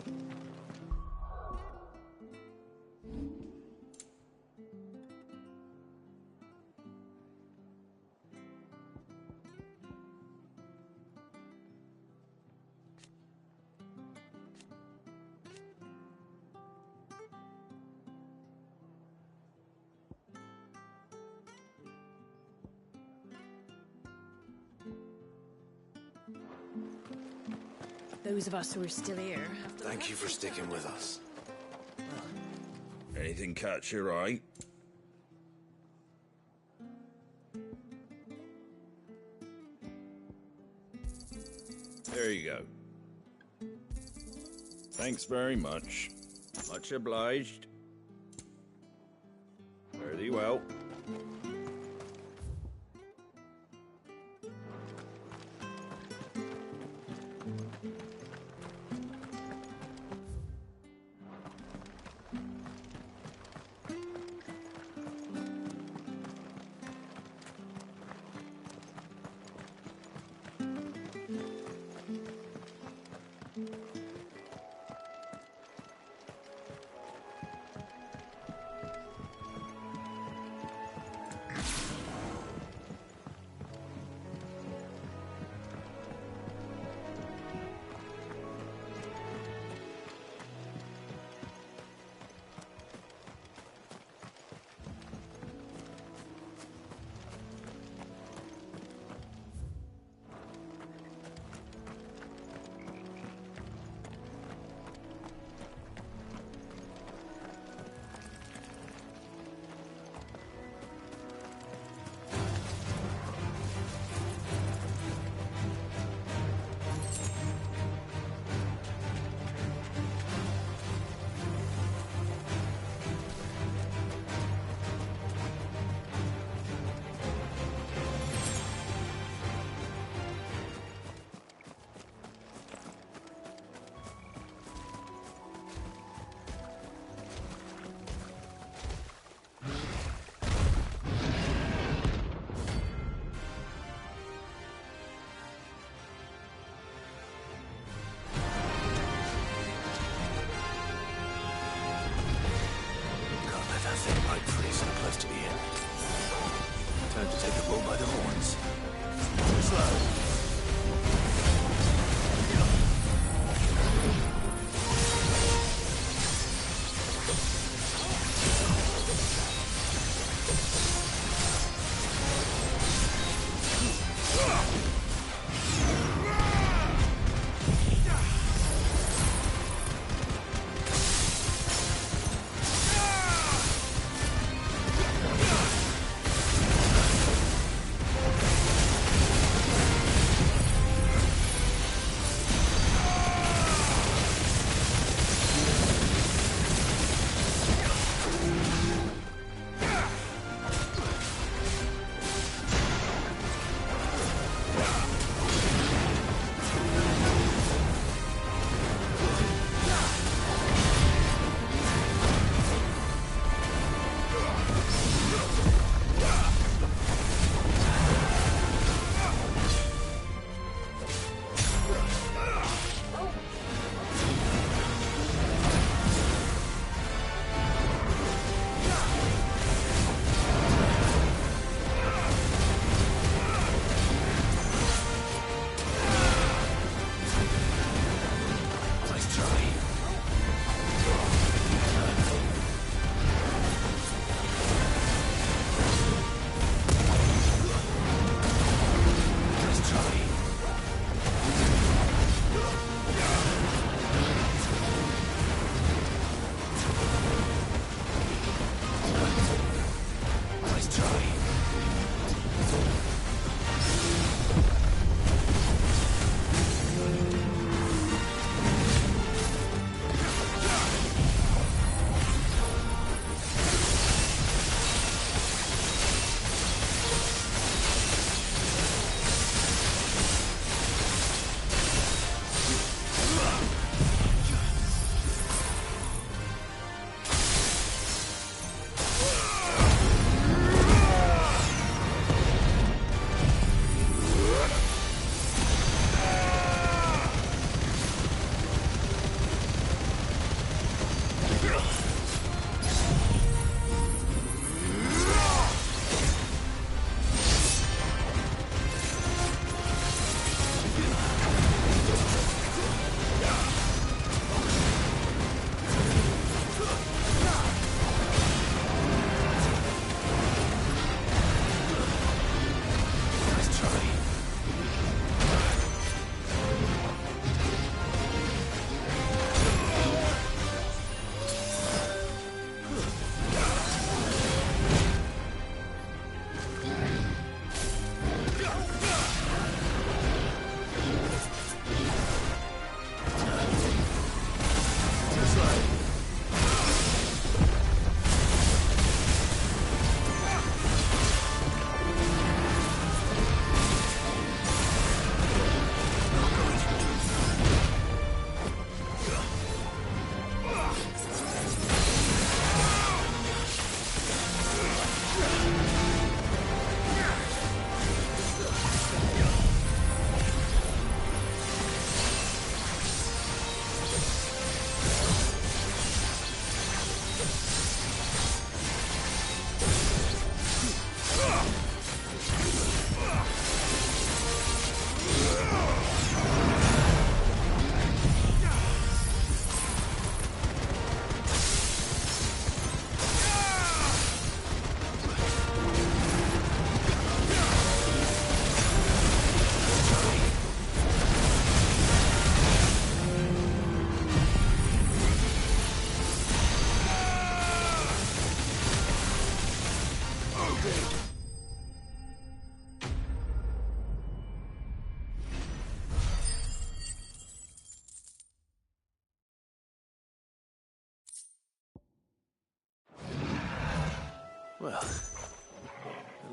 R: Those of us who are still here have to...
A: Thank you for sticking with us.
E: Anything catch your eye? There you go. Thanks very much. Much obliged. Fare thee well.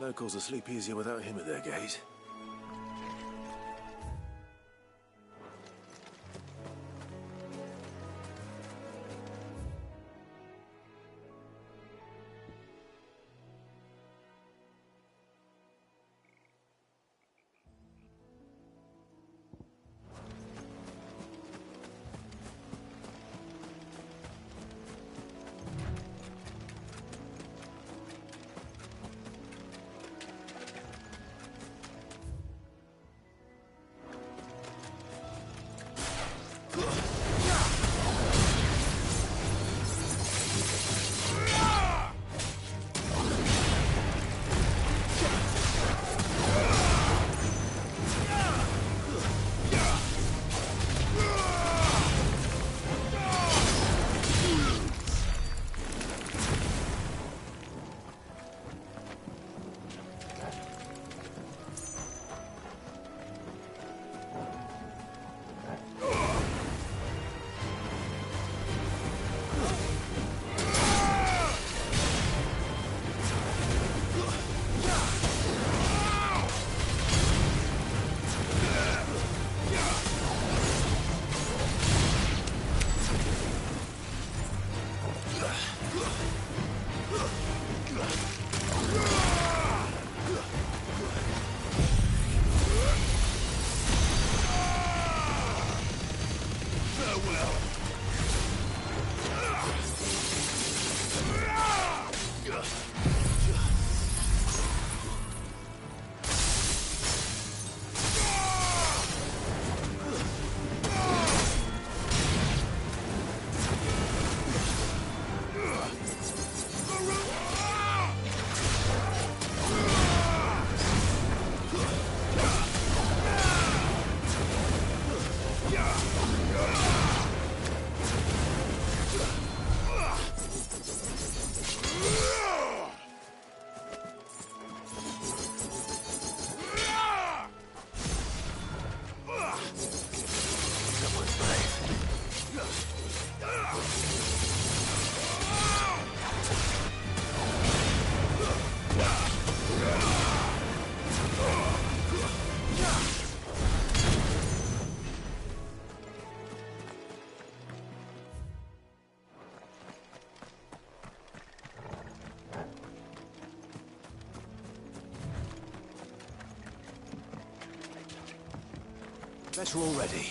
A: Locals will sleep easier without him at their gate. Better already.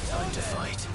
A: Time to fight.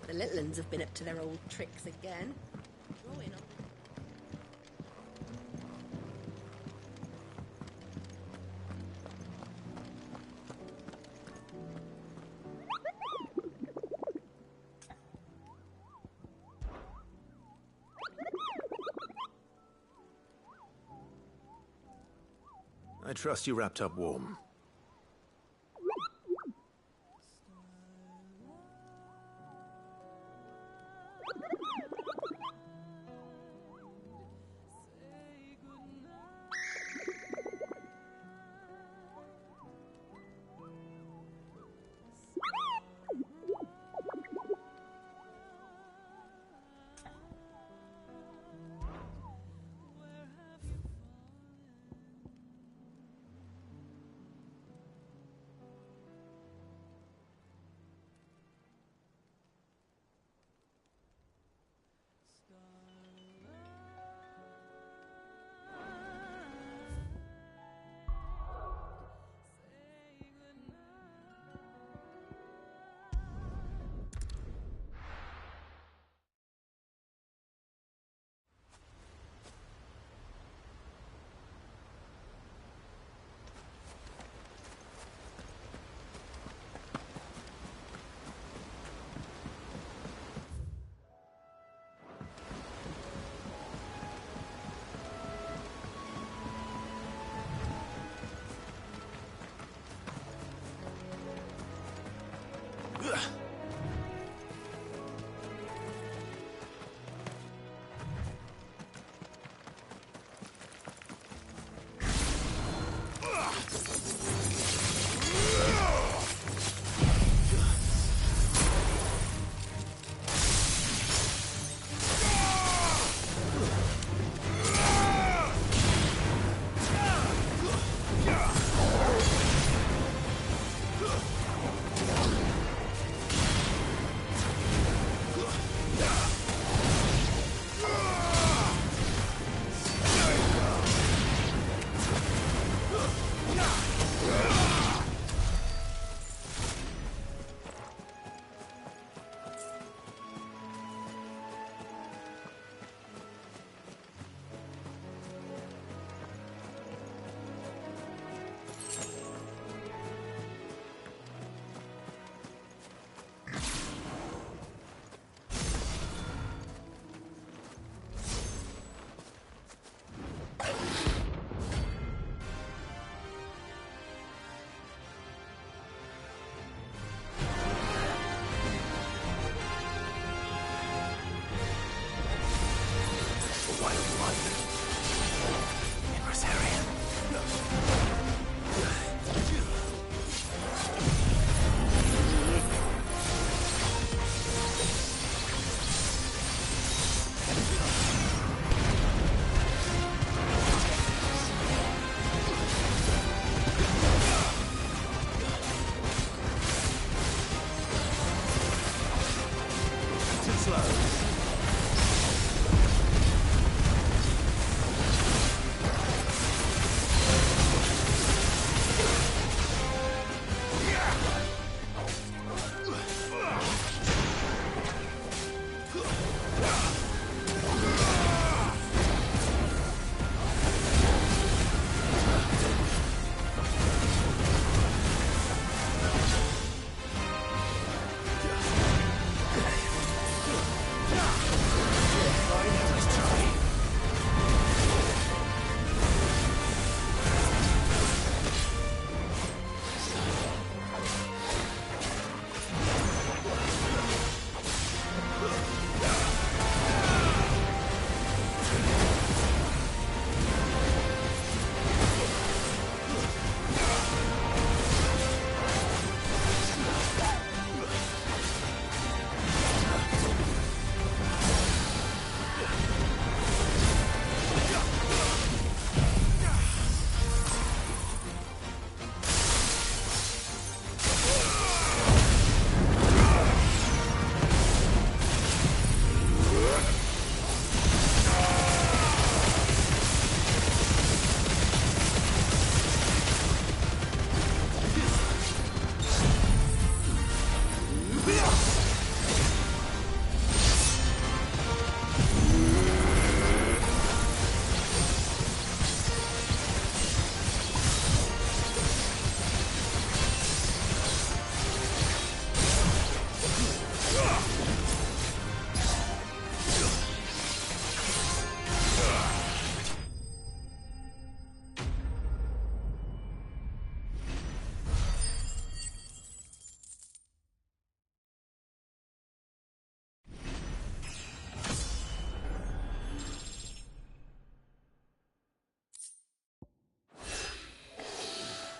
G: The little uns have been up to their old tricks again. Drawing on.
A: I trust you wrapped up warm. slow.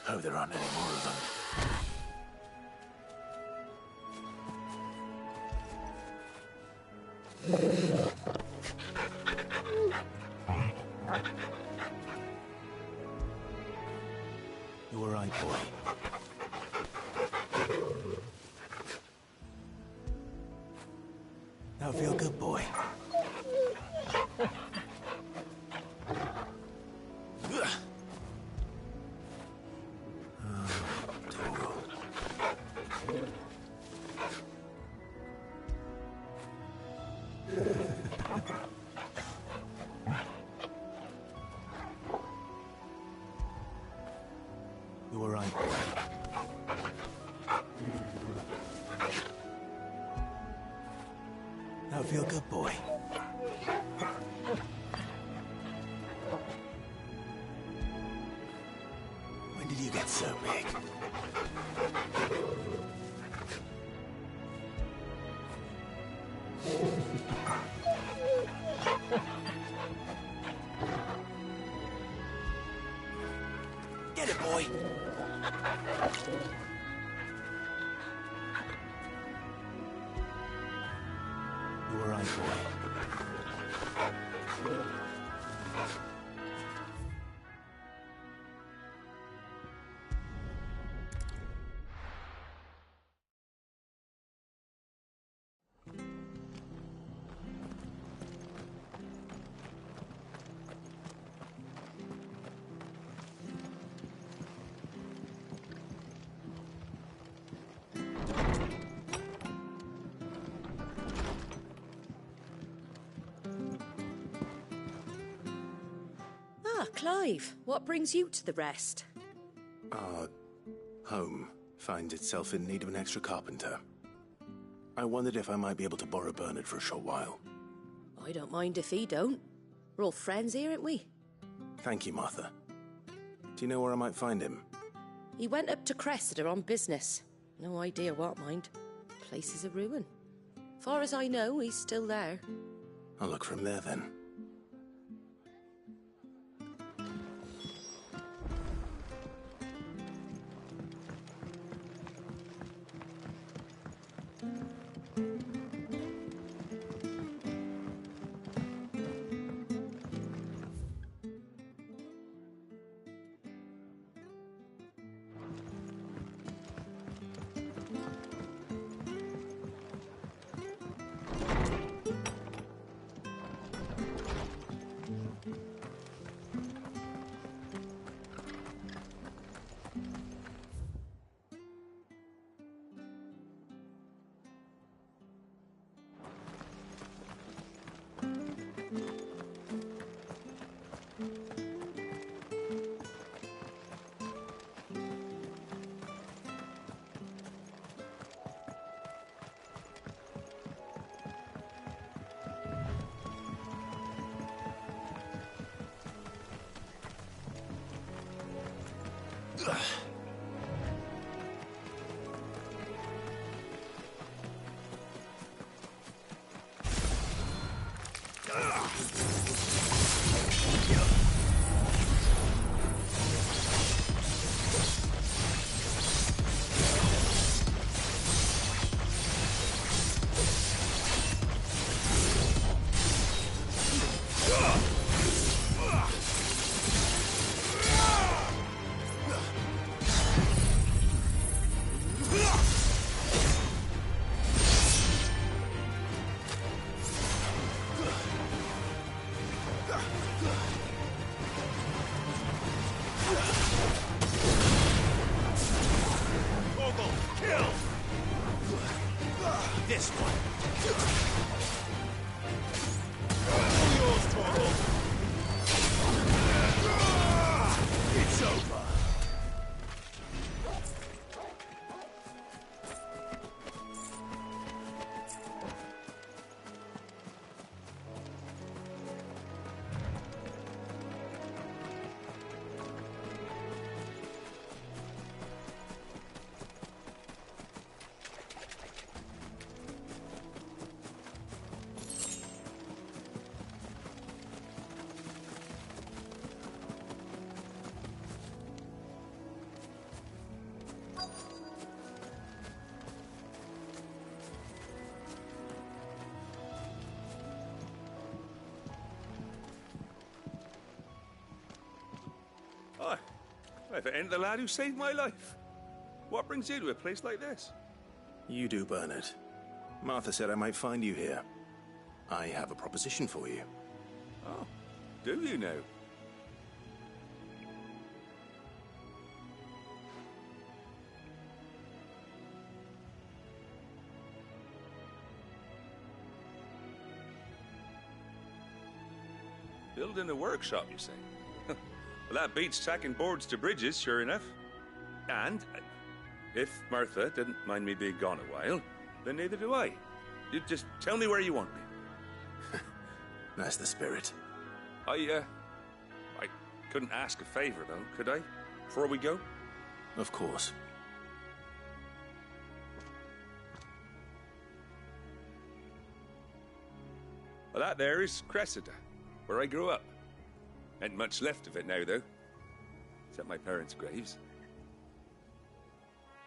A: Hope there aren't any more of them. You all right, boy? Now feel good, boy. You all right, boy? Now feel good, boy. When did you get so big? Get it, boy! You all right, boy?
R: Clive, what brings you to the rest?
B: Our home finds itself in need of an extra carpenter. I wondered if I might be able to borrow Bernard for a short while.
R: I don't mind if he don't. We're all friends here, aren't we?
B: Thank you, Martha. Do you know where I might find him?
R: He went up to Cressida on business. No idea what, mind. Place is a ruin. Far as I know, he's still there.
B: I'll look for him there, then.
A: This one.
B: It's over.
T: Hi. If it ain't the lad who saved my life. What brings you to a place like this?
A: You do, Bernard. Martha said I might find you here. I have a proposition for you.
T: Oh, do you now? Building a workshop, you say? Well, that beats tacking boards to bridges, sure enough. And if Martha didn't mind me being gone a while, then neither do I. You just tell me where you want me.
A: That's the spirit.
T: I couldn't ask a favor, though, could I? Before we go?
A: Of course.
T: Well, that there is Cressida, where I grew up. Ain't much left of it now, though. Except my parents' graves.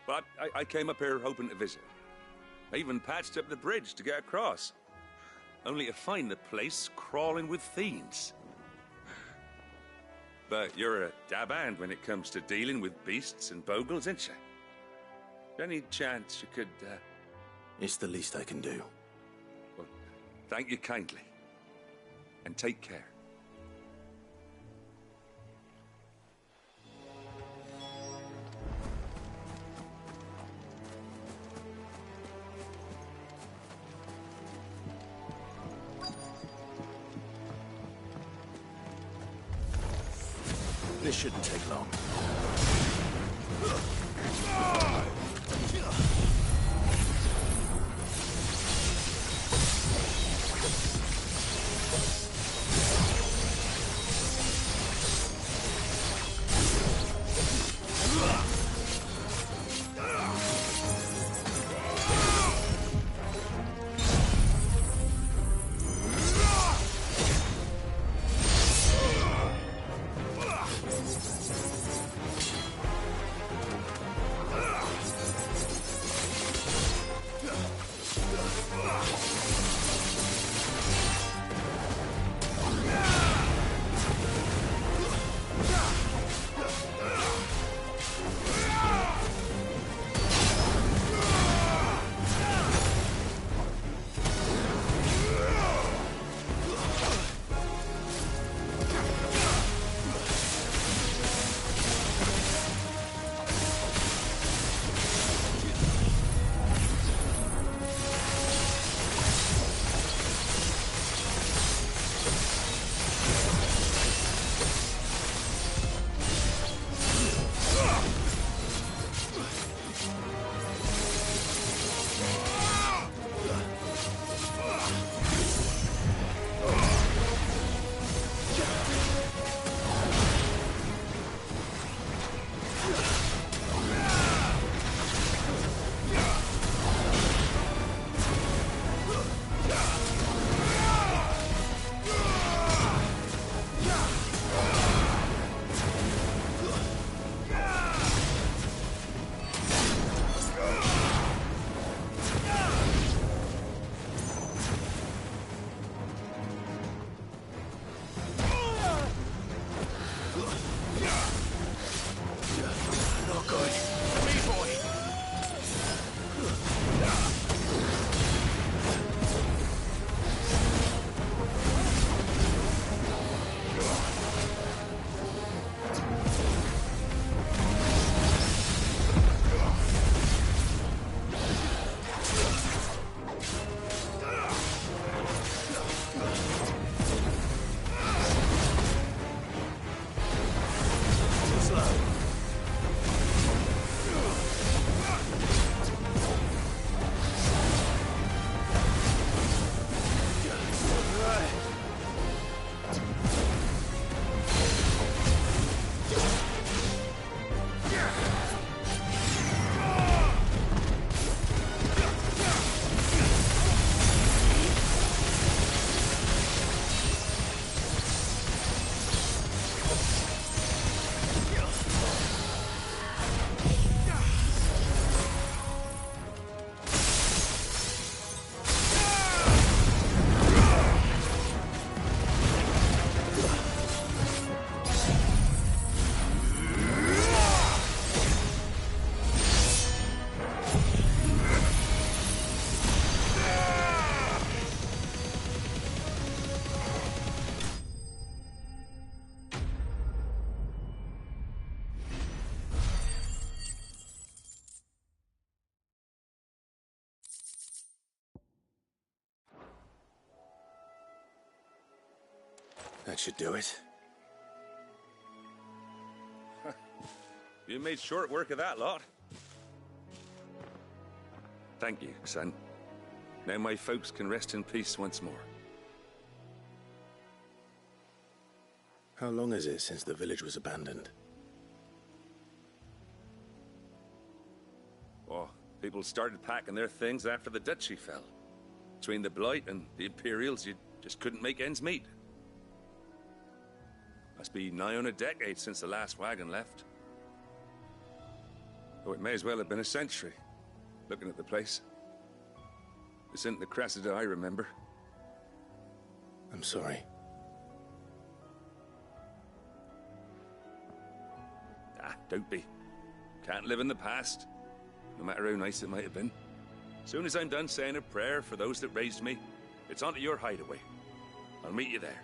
T: But I came up here hoping to visit. I even patched up the bridge to get across. Only to find the place crawling with fiends. But you're a dab hand when it comes to dealing with beasts and bogles, ain't you? Any chance you could,
A: It's the least I can do.
T: Well, thank you kindly. And take care.
A: This shouldn't take long. That should do it.
T: You made short work of that lot. Thank you, son. Now my folks can rest in peace once more.
A: How long is it since the village was abandoned?
T: Oh, people started packing their things after the duchy fell. Between the Blight and the Imperials, you just couldn't make ends meet. Must be nigh on a decade since the last wagon left. Oh, it may as well have been a century, looking at the place. This isn't the Cressida I remember.
A: I'm sorry.
T: Ah, don't be. Can't live in the past, no matter how nice it might have been. Soon as I'm done saying a prayer for those that raised me, it's onto your hideaway. I'll meet you there.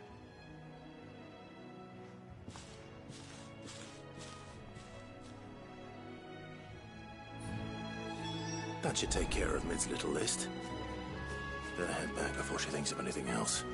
A: That should take care of Mid's little list. Better head back before she thinks of anything else.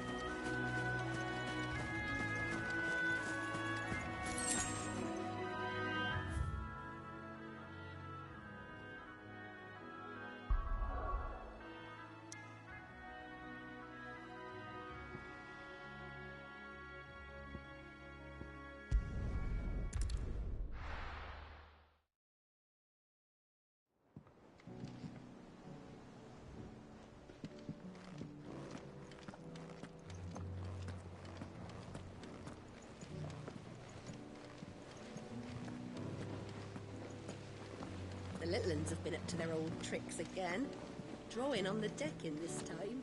G: The little uns have been up to their old tricks again. Drawing on the decking this time.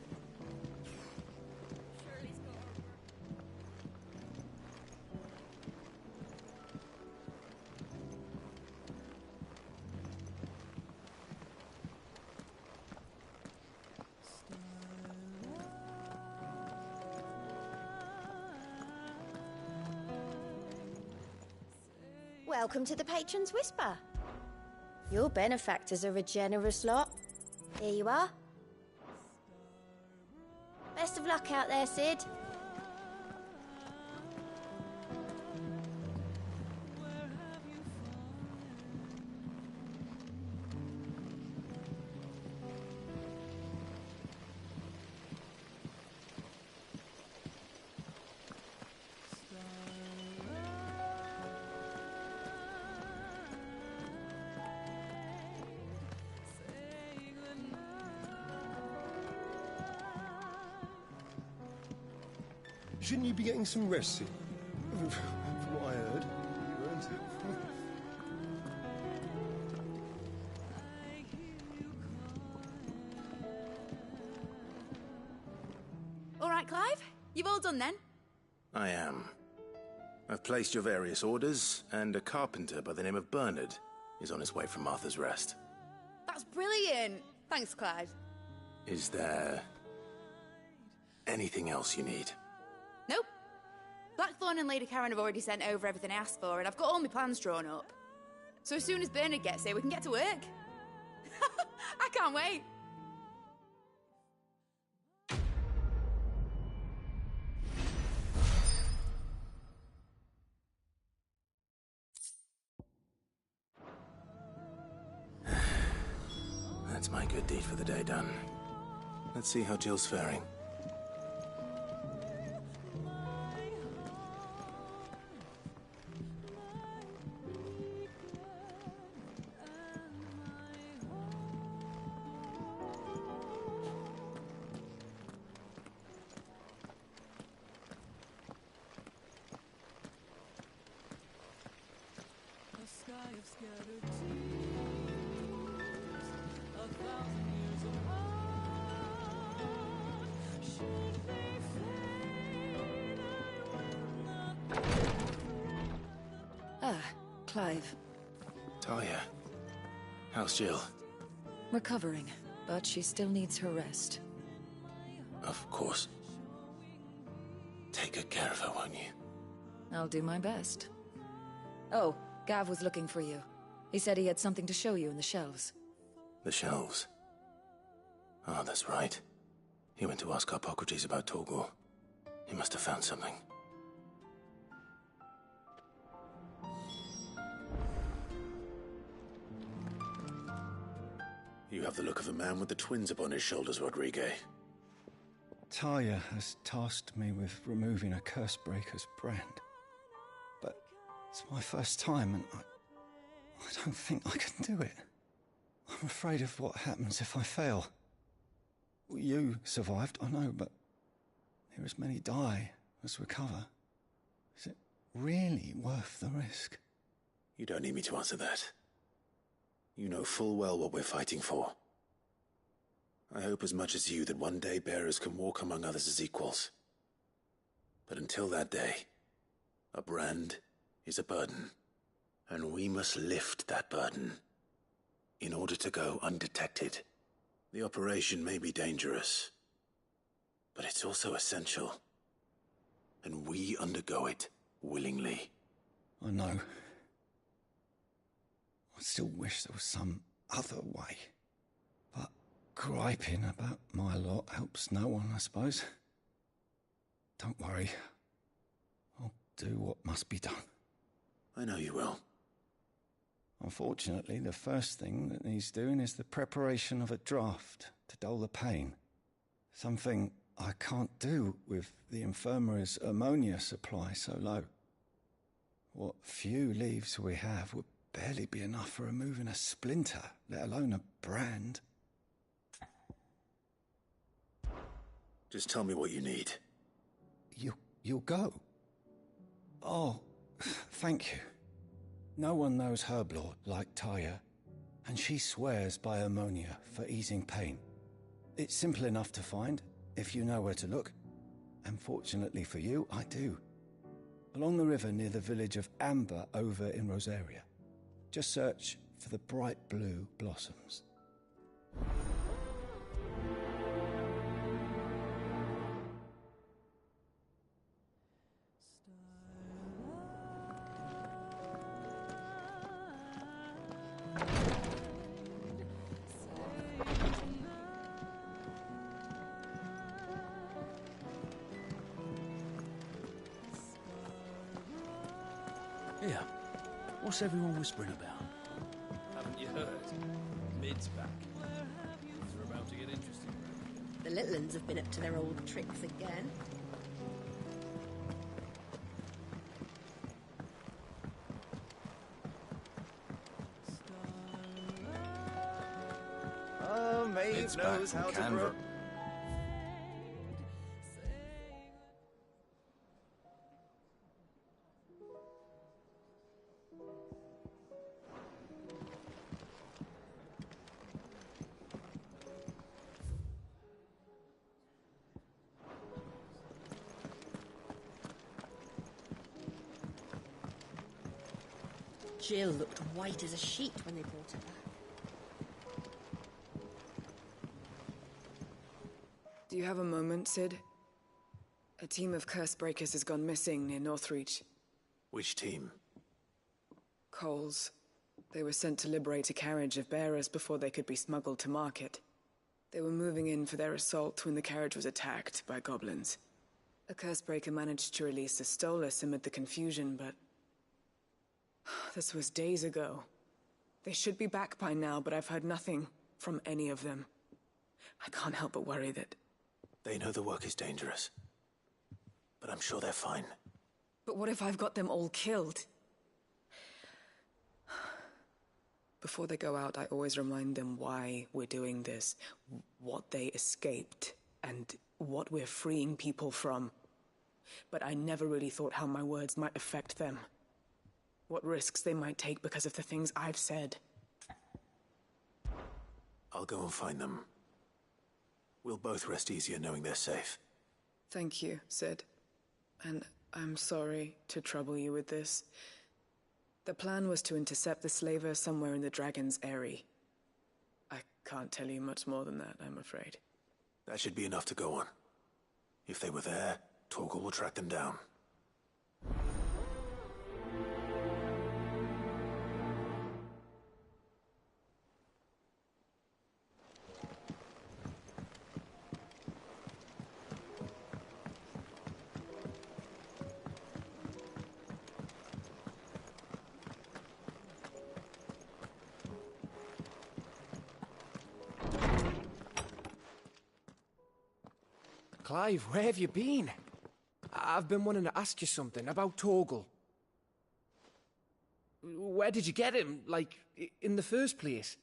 H: Welcome to the Patron's Whisper. Your benefactors are a generous lot. Here you are. Best of luck out there, Sid.
F: Shouldn't you be getting some rest soon? From what I heard, you weren't.
C: All right, Clive? You've all done then?
A: I am. I've placed your various orders, and a carpenter by the name of Bernard is on his way from Martha's Rest.
C: That's brilliant. Thanks, Clive.
A: Is there anything else you need?
C: Nope. Blackthorn and Lady Karen have already sent over everything I asked for, and I've got all my plans drawn up. So as soon as Bernard gets here, we can get to work. I can't wait.
A: That's my good deed for the day done. Let's see how Jill's faring.
P: Clive.
A: Talia, how's Jill?
P: Recovering, but she still needs her rest.
A: Of course. Take good care of her, won't you?
P: I'll do my best. Oh, Gav was looking for you. He said he had something to show you in the shelves.
A: The shelves? Ah, that's right. He went to ask Harpocrates about Torgor. He must have found something. You have the look of a man with the twins upon his shoulders, Rodrigue.
U: Talia has tasked me with removing a Cursebreaker's brand. But it's my first time, and I don't think I can do it. I'm afraid of what happens if I fail. You survived, I know, but there as many die as recover. Is it really worth the risk?
A: You don't need me to answer that. You know full well what we're fighting for. I hope as much as you that one day bearers can walk among others as equals. But until that day, a brand is a burden, and we must lift that burden in order to go undetected. The operation may be dangerous, but it's also essential, and we undergo it willingly.
U: I know. I still wish there was some other way. But griping about my lot helps no one, I suppose. Don't worry. I'll do what must be done.
A: I know you will.
U: Unfortunately, the first thing that needs doing is the preparation of a draft to dull the pain. Something I can't do with the infirmary's ammonia supply so low. What few leaves we have would barely be enough for removing a splinter, let alone a brand.
A: Just tell me what you need.
U: You'll go? Oh, thank you. No one knows Herblord like Taya, and she swears by ammonia for easing pain. It's simple enough to find, if you know where to look. And fortunately for you, I do. Along the river near the village of Amber over in Rosaria. Just search for the bright blue blossoms.
O: Yeah. What's everyone whispering about?
J: Haven't you heard? Mid's back. Things are about to get interesting.
G: The little uns have been up to their old tricks again.
N: Oh, Maeve knows how to grow.
G: Jill looked white as a sheet when they brought her back.
V: Do you have a moment, Sid? A team of Cursebreakers has gone missing near Northreach.
A: Which team?
V: Coles. They were sent to liberate a carriage of bearers before they could be smuggled to market. They were moving in for their assault when the carriage was attacked by goblins. A Cursebreaker managed to release a Stolas amid the confusion, but this was days ago. They should be back by now, but I've heard nothing from any of them. I can't help but worry that...
A: They know the work is dangerous, but I'm sure they're fine.
V: But what if I've got them all killed? Before they go out, I always remind them why we're doing this, what they escaped, and what we're freeing people from. But I never really thought how my words might affect them. What risks they might take because of the things I've said.
A: I'll go and find them. We'll both rest easier knowing they're safe.
V: Thank you, Sid. And I'm sorry to trouble you with this. The plan was to intercept the slaver somewhere in the Dragon's Eyrie. I can't tell you much more than that, I'm afraid.
A: That should be enough to go on. If they were there, Torgal will track them down.
I: Clive, where have you been? I've been wanting to ask you something about Torgal. Where did you get him, like, in the first place?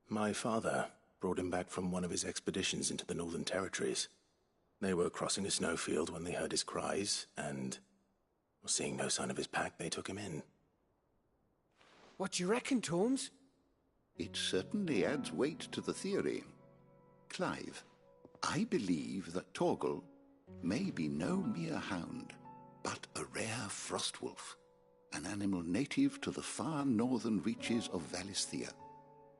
A: My father brought him back from one of his expeditions into the Northern Territories. They were crossing a snowfield when they heard his cries, and, seeing no sign of his pack, they took him in.
I: What do you reckon, Tomes?
K: It certainly adds weight to the theory. Clive, I believe that Torgal may be no mere hound, but a rare frostwolf, an animal native to the far northern reaches of Valisthea.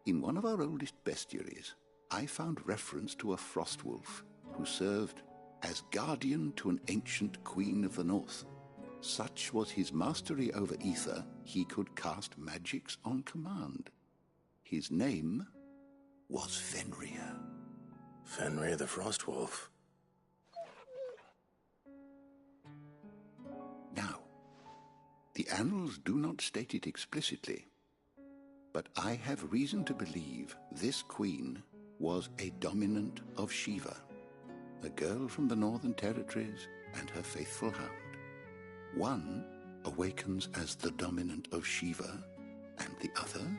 K: In one of our oldest bestiaries, I found reference to a frostwolf who served as guardian to an ancient queen of the north. Such was his mastery over ether, he could cast magics on command. His name was Fenrir.
A: Fenrir the Frostwolf.
K: Now, the annals do not state it explicitly, but I have reason to believe this queen was a dominant of Shiva, a girl from the Northern Territories and her faithful hound. One awakens as the dominant of Shiva, and the other...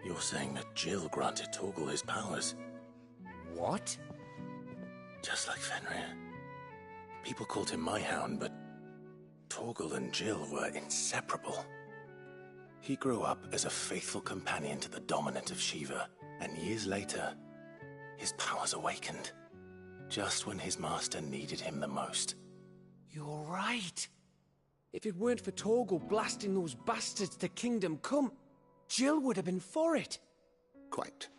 A: You're saying that Jill granted Torgal his powers?
I: What?
A: Just like Fenrir. People called him my hound, but Torgal and Jill were inseparable. He grew up as a faithful companion to the dominant of Shiva, and years later, his powers awakened. Just when his master needed him the most.
I: You're right. If it weren't for Torgal blasting those bastards to Kingdom Come, Jill would have been for it.
K: Quite.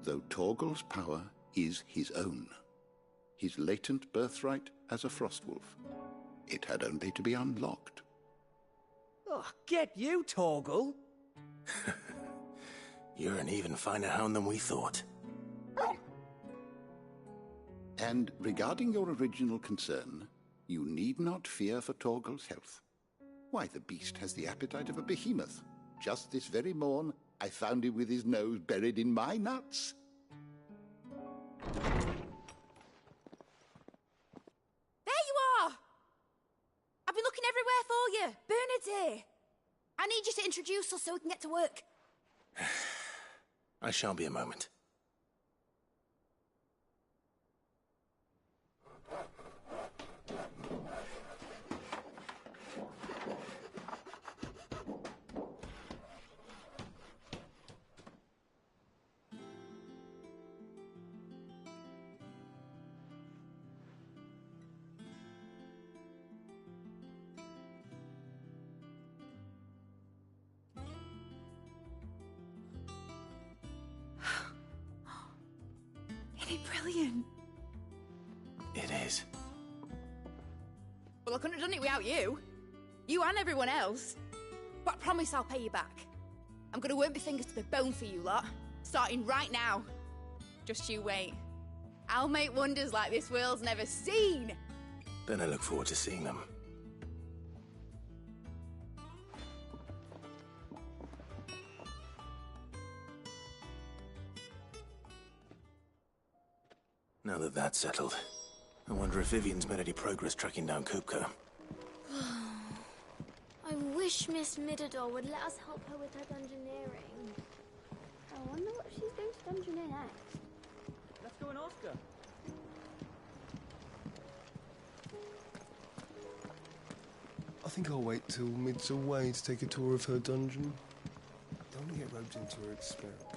K: Though Torgal's power is his own, his latent birthright as a Frostwolf, it had only to be unlocked.
I: Oh, get you, Torgal!
A: You're an even finer hound than we thought.
K: And regarding your original concern, you need not fear for Torgal's health. Why, the beast has the appetite of a behemoth. Just this very morn, I found him with his nose buried in my nuts.
C: There you are! I've been looking everywhere for you. Bernard's here. I need you to introduce us so we can get to work.
A: I shall be a moment.
C: Isn't it brilliant?
A: It is.
C: Well, I couldn't have done it without you. You and everyone else. But I promise I'll pay you back. I'm gonna work my fingers to the bone for you lot, starting right now. Just you wait. I'll make wonders like this world's never seen.
A: Then I look forward to seeing them. Now that that's settled, I wonder if Vivian's made any progress tracking down Kupka.
W: I wish Miss Midador would let us help her with her dungeoneering. I wonder what she's going to dungeoneer next.
Q: Let's go and ask her.
F: I think I'll wait till Mid's away to take a tour of her dungeon. Don't want to get roped into her experiments.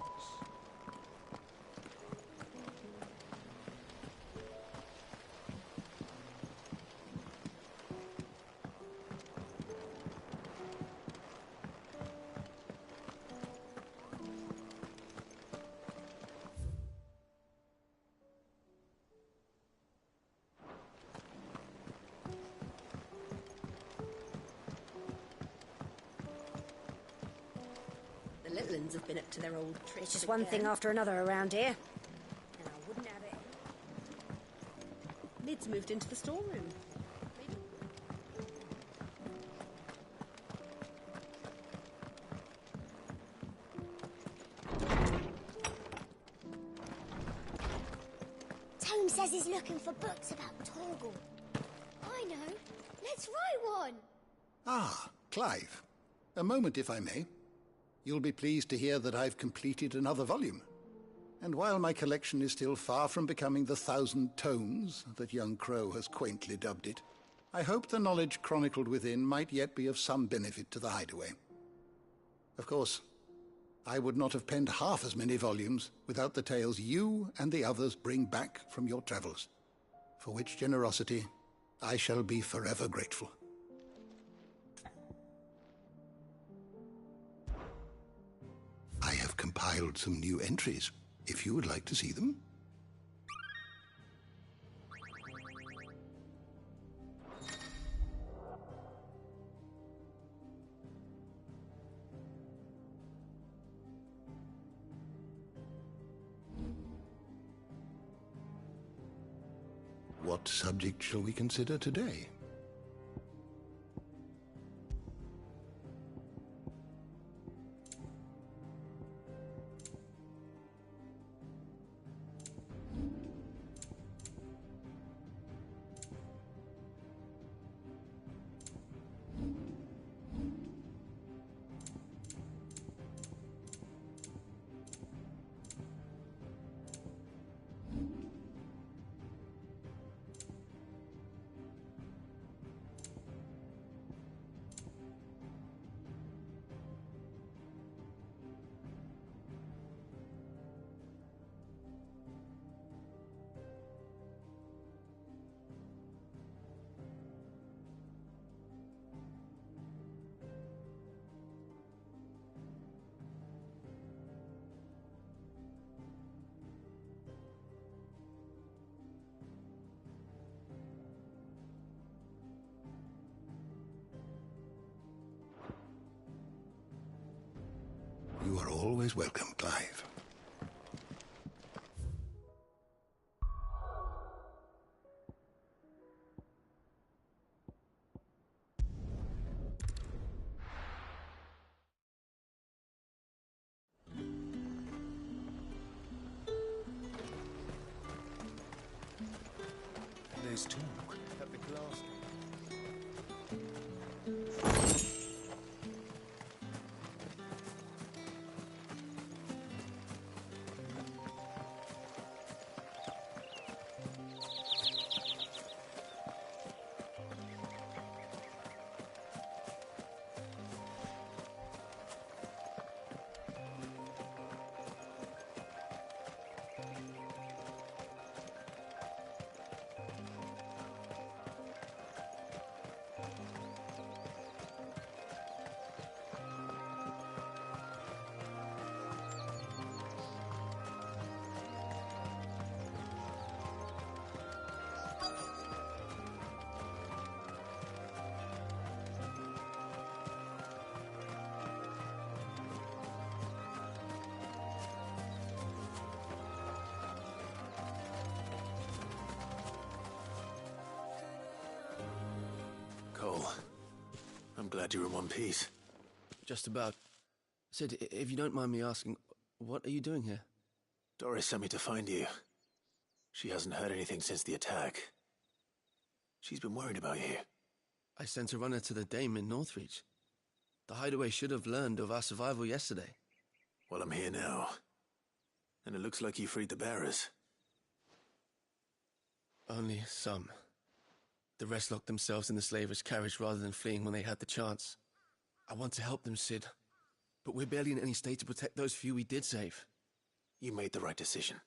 G: The Litlins have been up to their old tricks.
H: It's just one thing after another around here.
G: And I wouldn't have it. Mid's moved into the storeroom.
W: Tome says he's looking for books about Torgal. I know. Let's write one.
K: Ah, Clive. A moment, if I may. You'll be pleased to hear that I've completed another volume. And while my collection is still far from becoming the 1,000 tomes that young Crow has quaintly dubbed it, I hope the knowledge chronicled within might yet be of some benefit to the Hideaway. Of course, I would not have penned half as many volumes without the tales you and the others bring back from your travels, for which generosity I shall be forever grateful. I have compiled some new entries, if you would like to see them. What subject shall we consider today? You are always welcome, Clive.
A: There's two
F: At the glass.
A: Cole, I'm glad you're in one piece.
I: Just about. Sid, if you don't mind me asking, what are you doing here?
A: Doris sent me to find you. She hasn't heard anything since the attack. She's been worried about you.
I: I sent a runner to the Dame in Northreach. The Hideaway should have learned of our survival yesterday.
A: Well, I'm here now. And it looks like you freed the bearers.
I: Only some. The rest locked themselves in the slavers' carriage rather than fleeing when they had the chance. I want to help them, Sid. But we're barely in any state to protect those few we did save.
A: You made the right decision.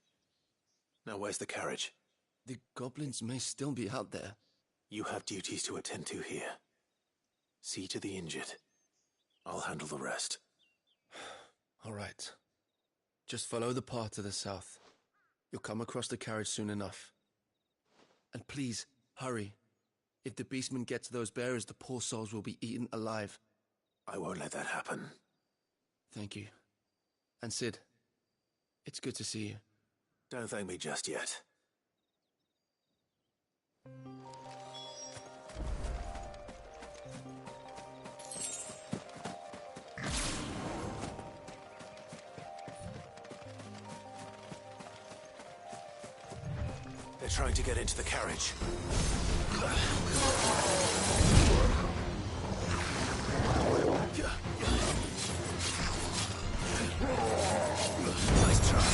A: Now where's the carriage?
I: The goblins may still be out there.
A: You have duties to attend to here. See to the injured. I'll handle the rest.
I: All right. Just follow the path to the south. You'll come across the carriage soon enough. And please, hurry. If the beastmen get to those bearers, the poor souls will be eaten alive.
A: I won't let that happen.
I: Thank you. And Sid, it's good to see you.
A: Don't thank me just yet. trying to get into the carriage. Nice try.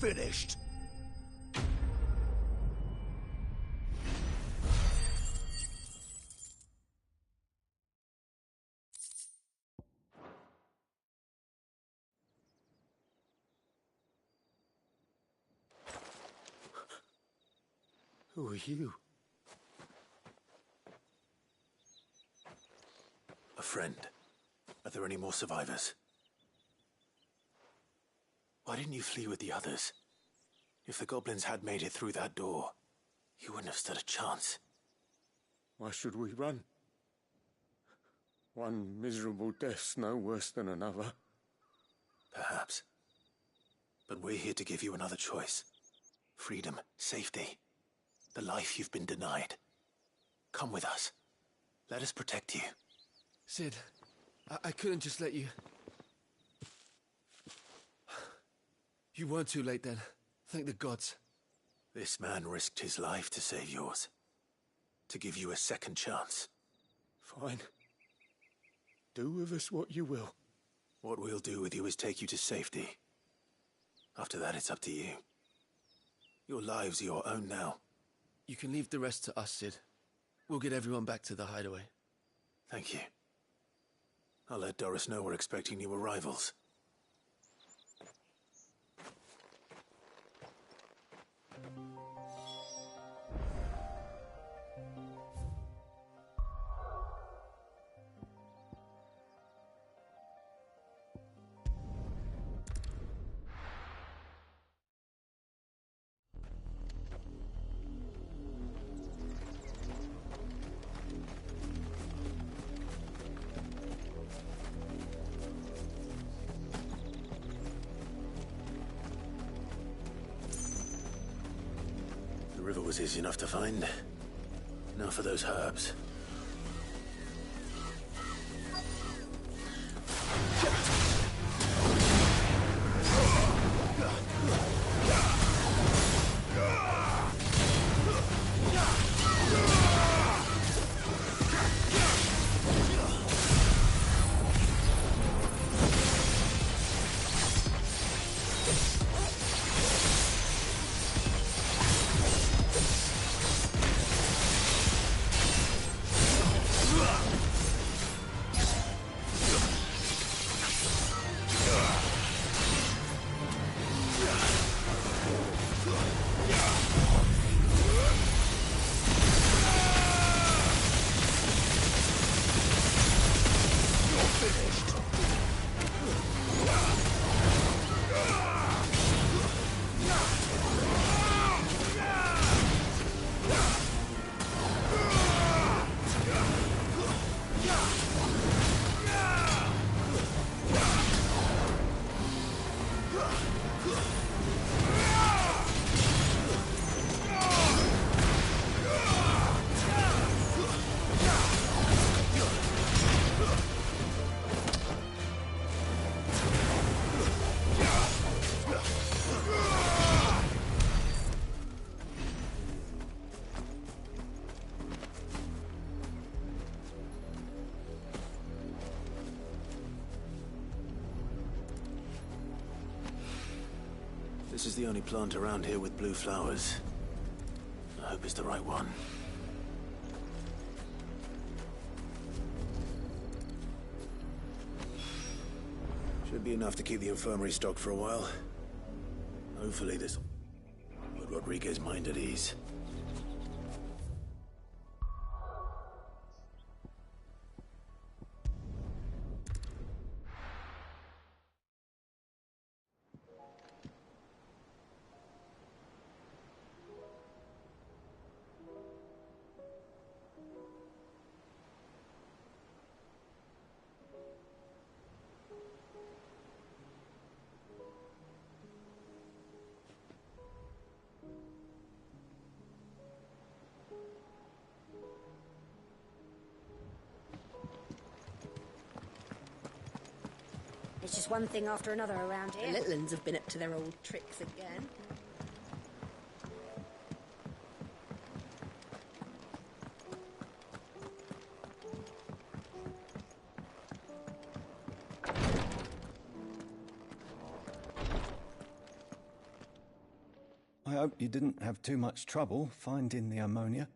E: Finished.
B: Who are you?
A: A friend. Are there any more survivors? Why didn't you flee with the others? If the goblins had made it through that door, you wouldn't have stood a chance.
B: Why should we run? One miserable death's no worse than another.
A: Perhaps. But we're here to give you another choice. Freedom, safety, the life you've been denied. Come with us. Let us protect you.
I: Sid, I couldn't just let you... You weren't too late then. Thank the gods.
A: This man risked his life to save yours. To give you a second chance.
B: Fine. Do with us what you will.
A: What we'll do with you is take you to safety. After that, it's up to you. Your lives are your own now.
I: You can leave the rest to us, Sid. We'll get everyone back to the hideaway.
A: Thank you. I'll let Doris know we're expecting new arrivals. The river was easy enough to find. Now for those herbs. This is the only plant around here with blue flowers. I hope it's the right one. Should be enough to keep the infirmary stocked for a while. Hopefully this will put Rodriguez's mind at ease.
H: It's just one thing after another around here.
G: The little ones have been up to their old tricks again.
U: I hope you didn't have too much trouble finding the ammonia.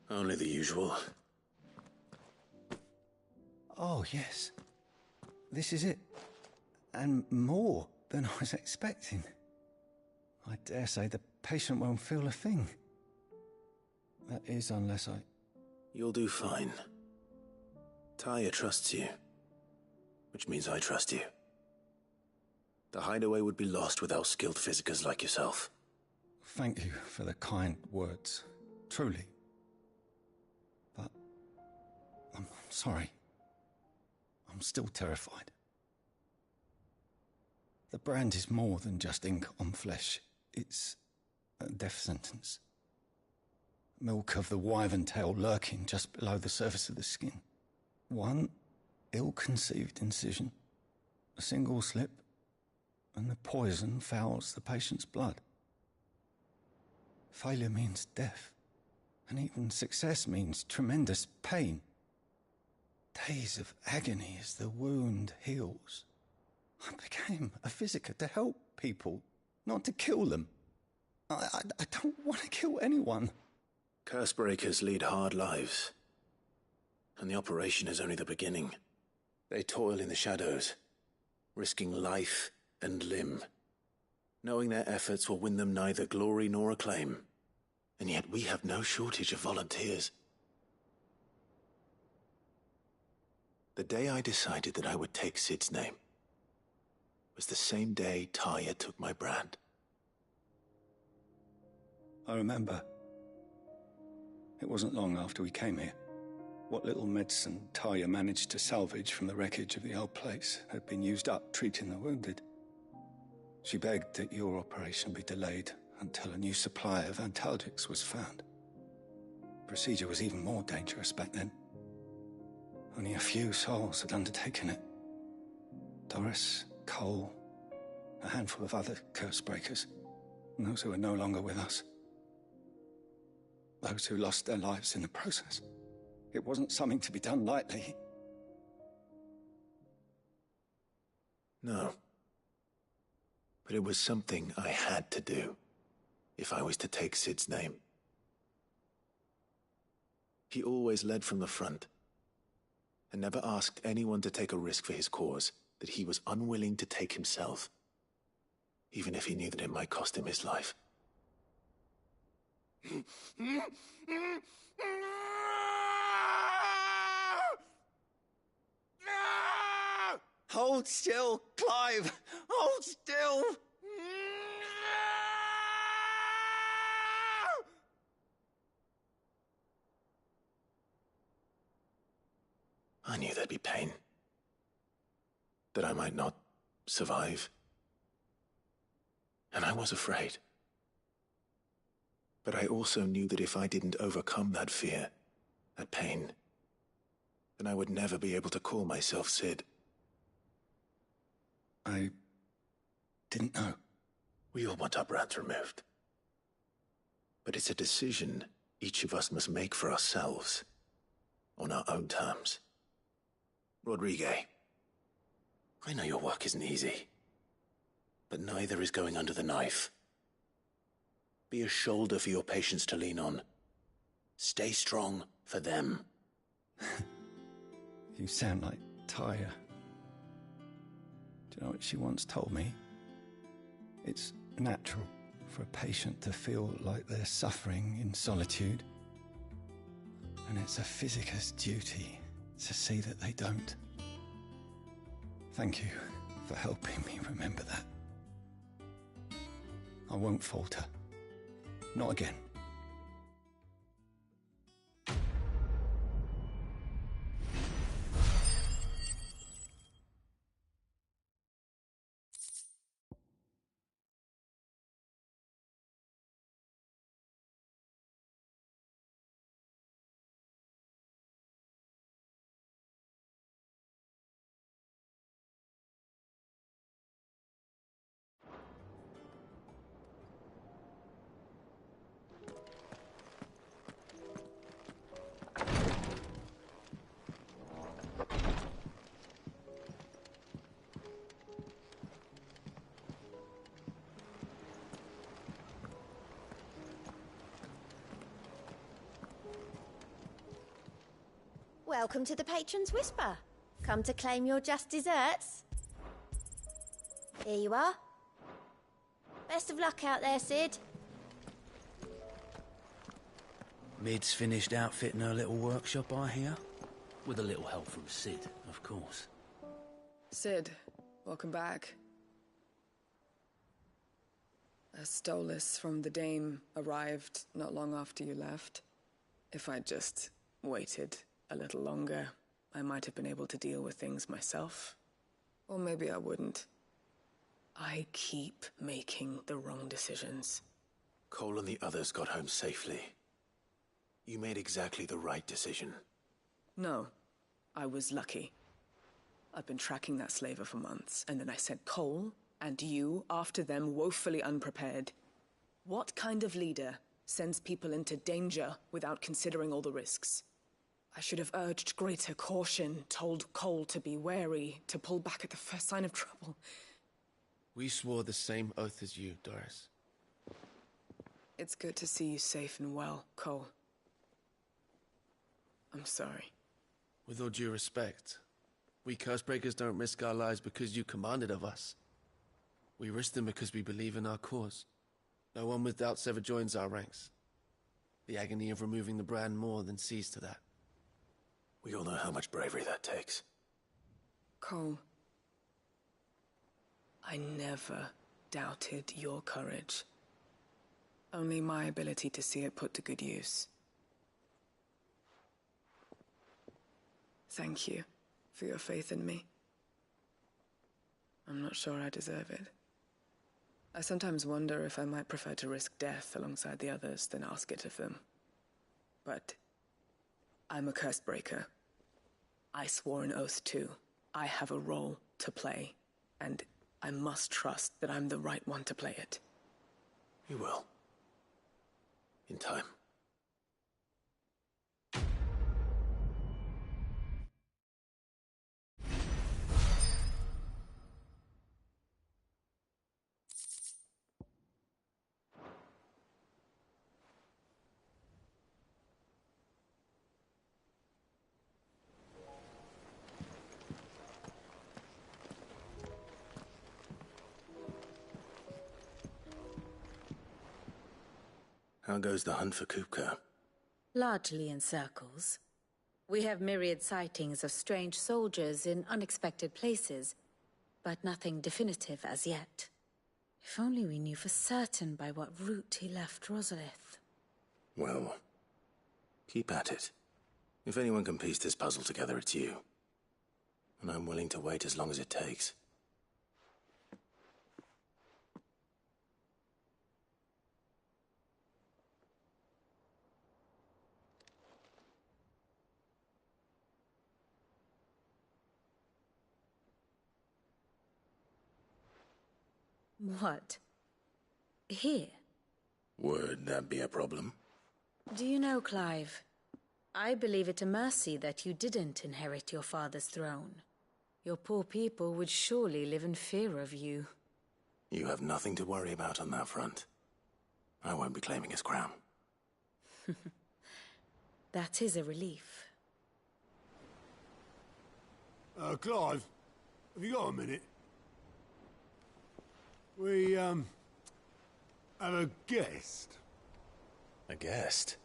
A: Only the usual.
U: Oh, yes. This is it. And more than I was expecting. I dare say the patient won't feel a thing. That is, unless I...
A: You'll do fine. Taya trusts you. Which means I trust you. The hideaway would be lost without skilled physicers like yourself.
U: Thank you for the kind words. Truly. But... I'm sorry. I'm still terrified. The brand is more than just ink on flesh. It's a death sentence. Milk of the wyvern tail lurking just below the surface of the skin. One ill-conceived incision, a single slip, and the poison fouls the patient's blood. Failure means death, and even success means tremendous pain. Days of agony as the wound heals. I became a physiker to help people, not to kill them. I don't want to kill anyone.
A: Cursebreakers lead hard lives. And the operation is only the beginning. They toil in the shadows, risking life and limb, knowing their efforts will win them neither glory nor acclaim. And yet we have no shortage of volunteers. The day I decided that I would take Sid's name was the same day Taya took my brand.
U: I remember. It wasn't long after we came here. What little medicine Taya managed to salvage from the wreckage of the old place had been used up treating the wounded. She begged that your operation be delayed until a new supply of antalgics was found. Procedure was even more dangerous back then. Only a few souls had undertaken it. Doris, Cole, a handful of other curse breakers, and those who are no longer with us. Those who lost their lives in the process. It wasn't something to be done lightly.
A: No. But it was something I had to do, if I was to take Sid's name. He always led from the front, and never asked anyone to take a risk for his cause that he was unwilling to take himself. even if he knew that it might cost him his life.
I: Hold still, Clive! Hold still!
A: I knew there'd be pain. That I might not survive. And I was afraid. But I also knew that if I didn't overcome that fear, that pain, then I would never be able to call myself Sid.
U: I didn't know.
A: We all want our brands removed. But it's a decision each of us must make for ourselves, on our own terms. Rodriguez, I know your work isn't easy, but neither is going under the knife. Be a shoulder for your patients to lean on. Stay strong for them.
U: You sound like Tyre. Do you know what she once told me? It's natural for a patient to feel like they're suffering in solitude. And it's a physicist's duty to see that they don't. Thank you for helping me remember that. I won't falter. Not again.
H: Welcome to the Patron's Whisper. Come to claim your just desserts? Here you are. Best of luck out there, Sid.
O: Mid's finished outfitting her little workshop, I hear. With a little help from Sid, of course.
V: Sid, welcome back. A Stolas from the Dame arrived not long after you left. If I'd just waited a little longer, I might have been able to deal with things myself. Or maybe I wouldn't. I keep making the wrong decisions.
A: Cole and the others got home safely. You made exactly the right decision.
V: No, I was lucky. I've been tracking that slaver for months, and then I sent Cole and you after them woefully unprepared. What kind of leader sends people into danger without considering all the risks? I should have urged greater caution, told Cole to be wary, to pull back at the first sign of trouble.
I: We swore the same oath as you, Doris.
V: It's good to see you safe and well, Cole. I'm sorry.
I: With all due respect, we Cursebreakers don't risk our lives because you commanded of us. We risk them because we believe in our cause. No one with doubts ever joins our ranks. The agony of removing the brand more than sees to that.
A: We all know how much bravery that takes.
V: Cole, I never doubted your courage. Only my ability to see it put to good use. Thank you for your faith in me. I'm not sure I deserve it. I sometimes wonder if I might prefer to risk death alongside the others than ask it of them. But I'm a Cursebreaker. I swore an oath too. I have a role to play, and I must trust that I'm the right one to play it.
A: You will. In time. How goes the hunt for Kupka?
P: Largely in circles. We have myriad sightings of strange soldiers in unexpected places, but nothing definitive as yet. If only we knew for certain by what route he left Rosalith.
A: Well, keep at it. If anyone can piece this puzzle together, it's you. And I'm willing to wait as long as it takes.
P: What? Here?
A: Would that be a problem?
P: Do you know, Clive? I believe it a mercy that you didn't inherit your father's throne. Your poor people would surely live in fear of you.
A: You have nothing to worry about on that front. I won't be claiming his crown.
P: That is a relief.
B: Clive, have you got a minute? We, have a guest.
A: A guest?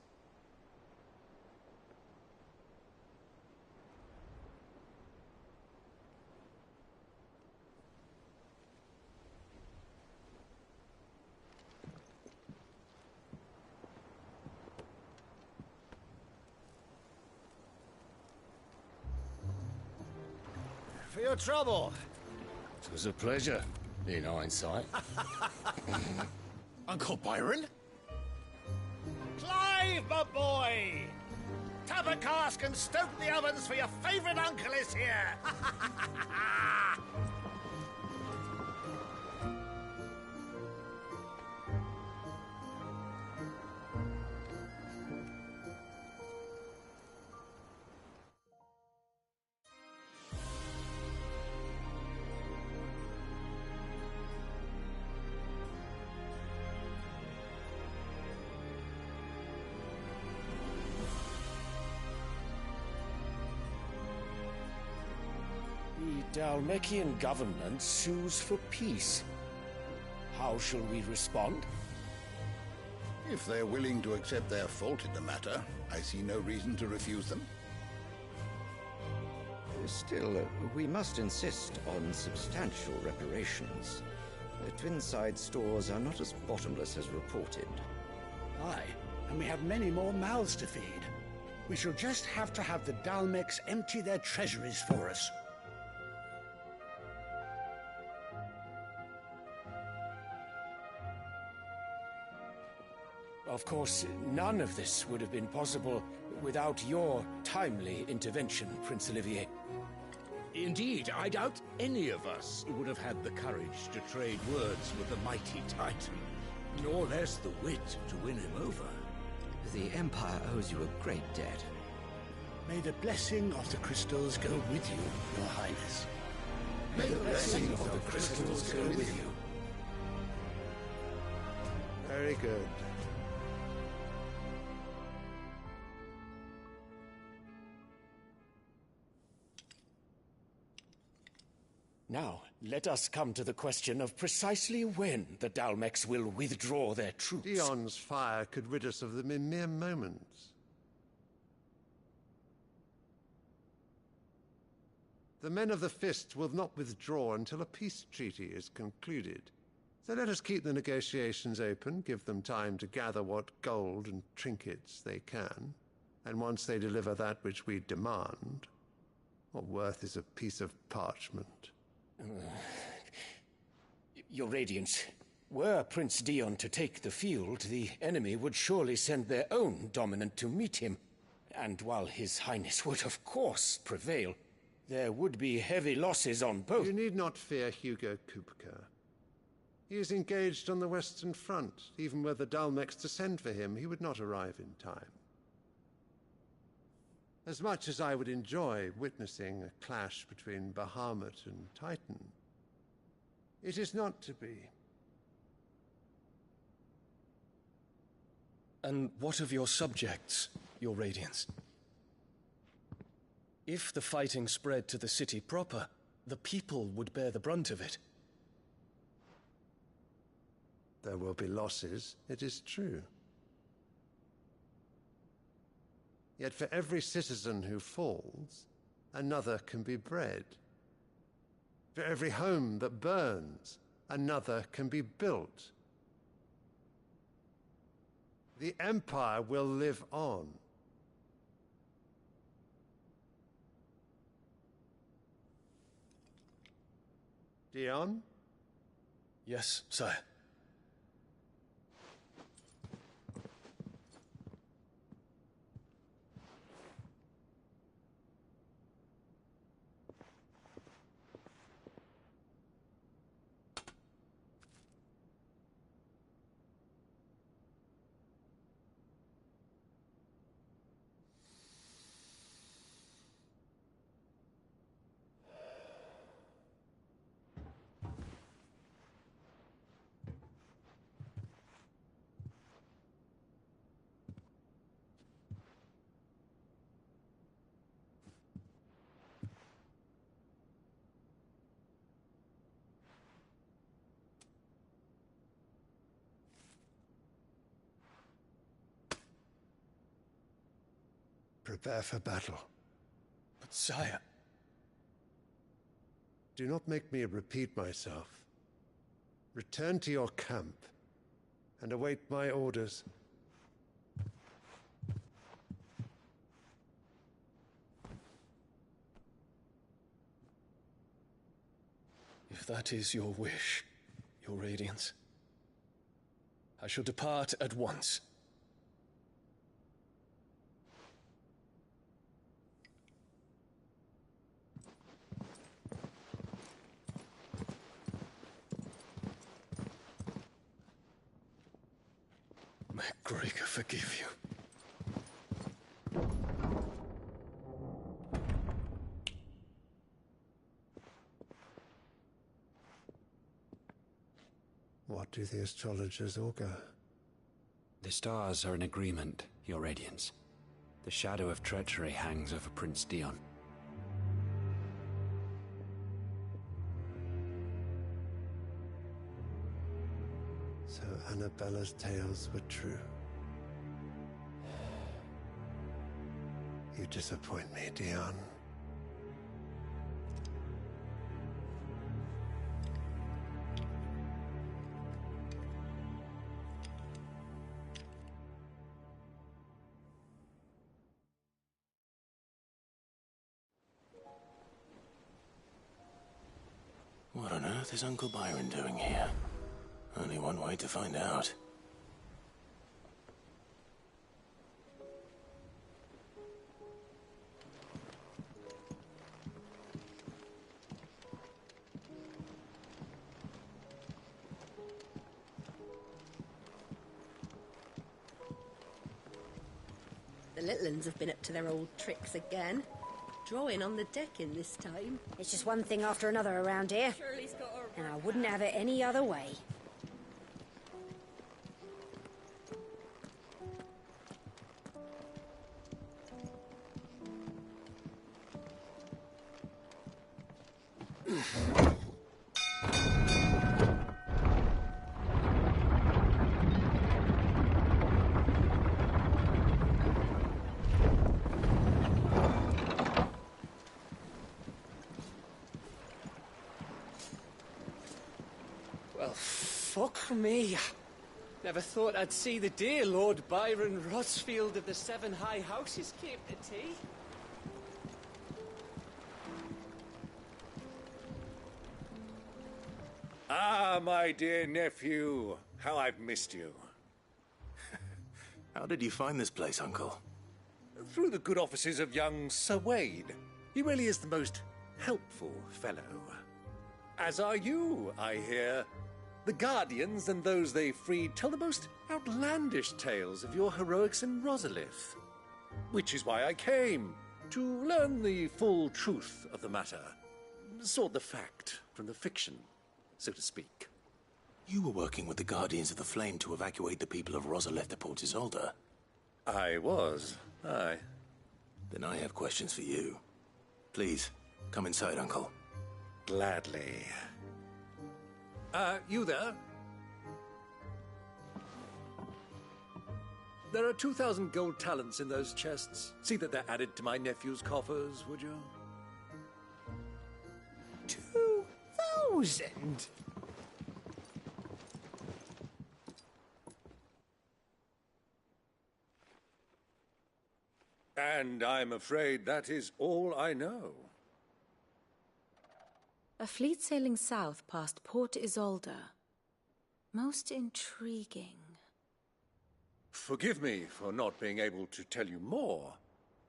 F: For your trouble.
D: It was a pleasure, in hindsight.
A: Uncle Byron?
F: Clive, my boy! Tap a cask and stoke the ovens, for your favourite uncle is here!
U: The Dalmekian government sues for peace. How shall we respond?
K: If they're willing to accept their fault in the matter, I see no reason to refuse them.
N: Still, we must insist on substantial reparations. The Twinside stores are not as bottomless as reported.
E: Aye, and we have many more mouths to feed. We shall just have to have the Dalmecs empty their treasuries for us.
U: Of course, none of this would have been possible without your timely intervention, Prince Olivier.
E: Indeed, I doubt any of us would have had the courage to trade words with the mighty Titan, nor less the wit to win him over.
N: The Empire owes you a great debt.
E: May the blessing of the crystals go with you, Your Highness.
U: May the blessing of the crystals go with you.
F: Very good.
U: Now, let us come to the question of precisely when the Dalmecs will withdraw their troops.
L: Dion's fire could rid us of them in mere moments. The men of the Fist will not withdraw until a peace treaty is concluded. So let us keep the negotiations open, give them time to gather what gold and trinkets they can, and once they deliver that which we demand, what worth is a piece of parchment?
U: Your Radiance, were Prince Dion to take the field, the enemy would surely send their own dominant to meet him. And while His Highness would of course prevail, there would be heavy losses on both.
L: You need not fear Hugo Kupka. He is engaged on the Western Front. Even were the Dalmecs to send for him, he would not arrive in time. As much as I would enjoy witnessing a clash between Bahamut and Titan, it is not to be.
I: And what of your subjects, Your Radiance? If the fighting spread to the city proper, the people would bear the brunt of it.
L: There will be losses, it is true. Yet for every citizen who falls, another can be bred. For every home that burns, another can be built. The Empire will live on. Dion?
I: Yes, sire.
L: Prepare for battle.
I: But sire...
L: Do not make me repeat myself. Return to your camp and await my orders.
I: If that is your wish, your Radiance, I shall depart at once. May Gregor forgive you.
L: What do the astrologers augur?
M: The stars are in agreement, Your Radiance. The shadow of treachery hangs over Prince Dion.
L: So Annabella's tales were true. You disappoint me, Dion.
A: What on earth is Uncle Byron doing here? Only one way to find out.
G: The little uns have been up to their old tricks again. Drawing on the decking this time.
H: It's just one thing after another around here.
G: Shirley's got her...
H: And I wouldn't have it any other way.
Q: Well, fuck me. Never thought I'd see the dear Lord Byron Rosfield of the Seven High Houses came to tea.
E: Ah, my dear nephew. How I've missed you.
A: How did you find this place, Uncle?
E: Through the good offices of young Sir Wade. He really is the most helpful fellow. As are you, I hear. The Guardians and those they freed tell the most outlandish tales of your heroics in Rosalith. Which is why I came, to learn the full truth of the matter. Sort the fact from the fiction, so to speak.
A: You were working with the Guardians of the Flame to evacuate the people of Rosalith to Port Isolde.
E: I was, aye.
A: Then I have questions for you. Please, come inside, Uncle.
E: Gladly. You there? There are 2,000 gold talents in those chests. See that they're added to my nephew's coffers, would you?
F: 2,000?
E: And I'm afraid that is all I know.
P: A fleet sailing south past Port Isolde. Most intriguing.
E: Forgive me for not being able to tell you more.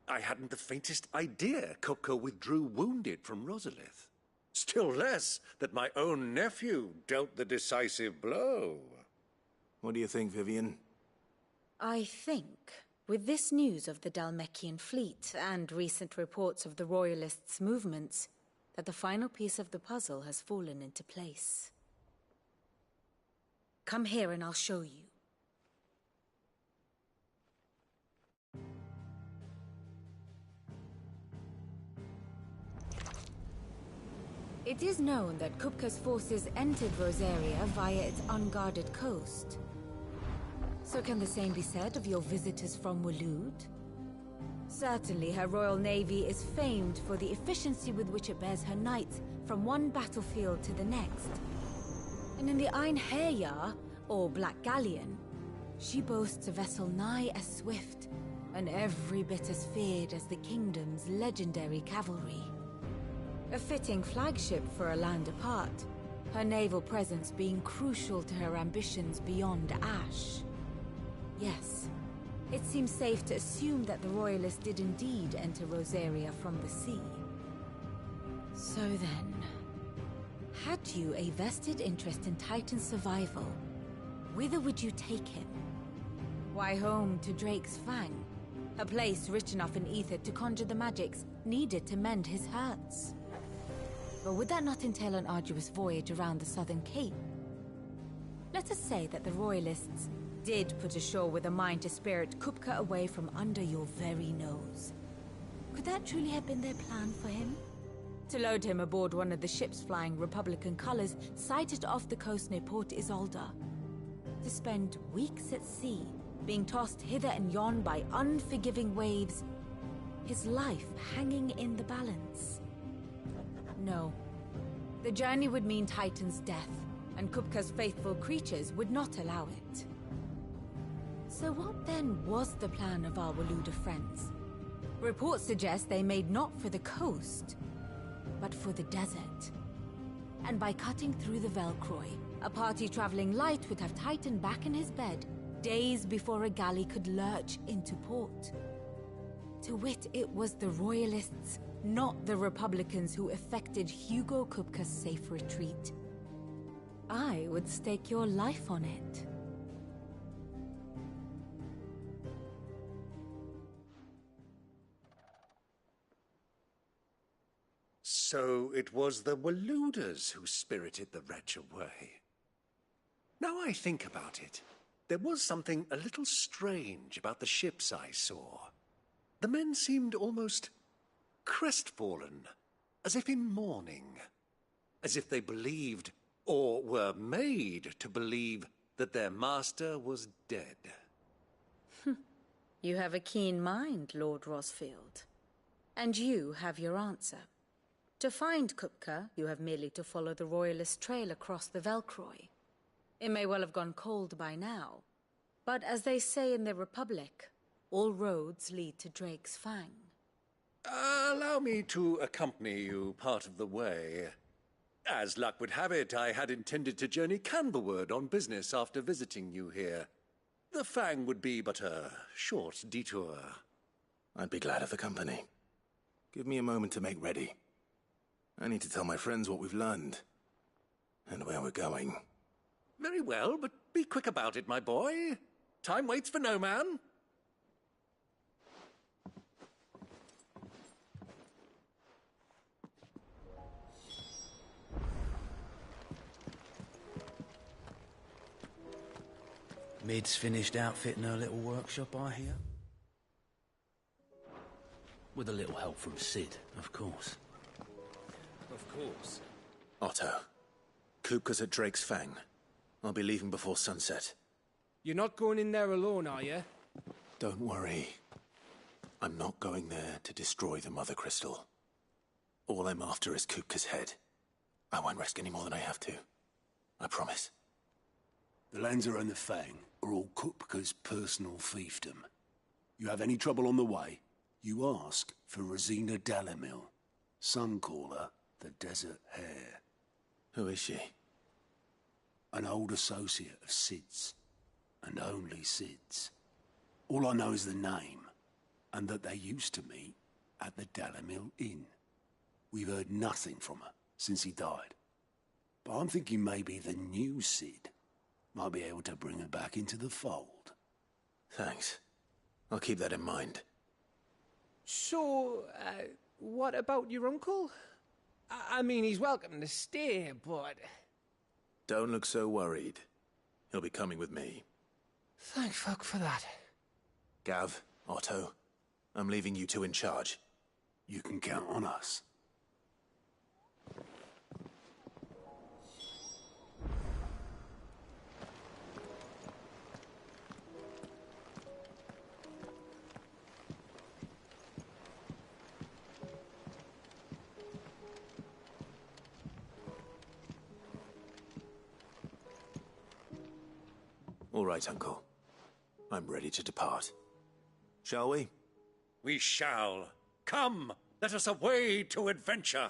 E: I hadn't the faintest idea Kupka withdrew wounded from Rosalith. Still less that my own nephew dealt the decisive blow.
A: What do you think, Vivian?
P: I think, with this news of the Dalmekian fleet and recent reports of the Royalists' movements, that the final piece of the puzzle has fallen into place. Come here and I'll show you. It is known that Kupka's forces entered Rosaria via its unguarded coast. So can the same be said of your visitors from Waloed? Certainly her Royal Navy is famed for the efficiency with which it bears her knights from one battlefield to the next. And in the Einherjar, or Black Galleon, she boasts a vessel nigh as swift and every bit as feared as the kingdom's legendary cavalry. A fitting flagship for a land apart, her naval presence being crucial to her ambitions beyond Ash. Yes, it seems safe to assume that the Royalists did indeed enter Rosaria from the sea. So then, had you a vested interest in Titan's survival, whither would you take him? Why, home to Drake's Fang, a place rich enough in ether to conjure the magics needed to mend his hurts. But would that not entail an arduous voyage around the southern cape? Let us say that the Royalists did put ashore with a mind to spirit Kupka away from under your very nose. Could that truly have been their plan for him? To load him aboard one of the ships flying Republican colors sighted off the coast near Port Isolde. To spend weeks at sea, being tossed hither and yon by unforgiving waves, his life hanging in the balance. No. The journey would mean Titan's death, and Kupka's faithful creatures would not allow it. So what then was the plan of our Waluda friends? Reports suggest they made not for the coast, but for the desert. And by cutting through the Velcroy, a party traveling light would have Titan back in his bed days before a galley could lurch into port. To wit, it was the Royalists, not the Republicans, who effected Hugo Kupka's safe retreat. I would stake your life on it.
E: So it was the Waludas who spirited the wretch away. Now I think about it, there was something a little strange about the ships I saw. The men seemed almost crestfallen, as if in mourning, as if they believed, or were made to believe, that their master was dead.
P: You have a keen mind, Lord Rosfield. And you have your answer. To find Kupka, you have merely to follow the Royalist trail across the Velcroy. It may well have gone cold by now, but as they say in the Republic, all roads lead to Drake's Fang.
E: Allow me to accompany you part of the way. As luck would have it, I had intended to journey Canberward on business after visiting you here. The Fang would be but a short detour.
A: I'd be glad of the company. Give me a moment to make ready. I need to tell my friends what we've learned, and where we're going.
E: Very well, but be quick about it, my boy. Time waits for no man.
O: Mid's finished outfitting her little workshop, I hear. With a little help from Sid, of course.
J: Of course.
A: Otto, Kupka's at Drake's Fang. I'll be leaving before sunset.
R: You're not going in there alone, are you?
A: Don't worry. I'm not going there to destroy the Mother Crystal. All I'm after is Kupka's head. I won't risk any more than I have to. I promise.
B: The Lancer and the Fang are all Kupka's personal fiefdom. You have any trouble on the way, you ask for Rosina Dalamil, Suncaller, the Desert Hare.
A: Who is she?
B: An old associate of Sid's, and only Sid's. All I know is the name, and that they used to meet at the Dalamil Inn. We've heard nothing from her since he died. But I'm thinking maybe the new Sid might be able to bring her back into the fold.
A: Thanks. I'll keep that in mind.
R: So, what about your uncle? I mean, he's welcome to stay, but...
A: Don't look so worried. He'll be coming with me.
R: Thank fuck for that.
A: Gav, Otto, I'm leaving you two in charge.
B: You can count on us.
A: All right, Uncle. I'm ready to depart. Shall we?
E: We shall. Come, let us away to adventure.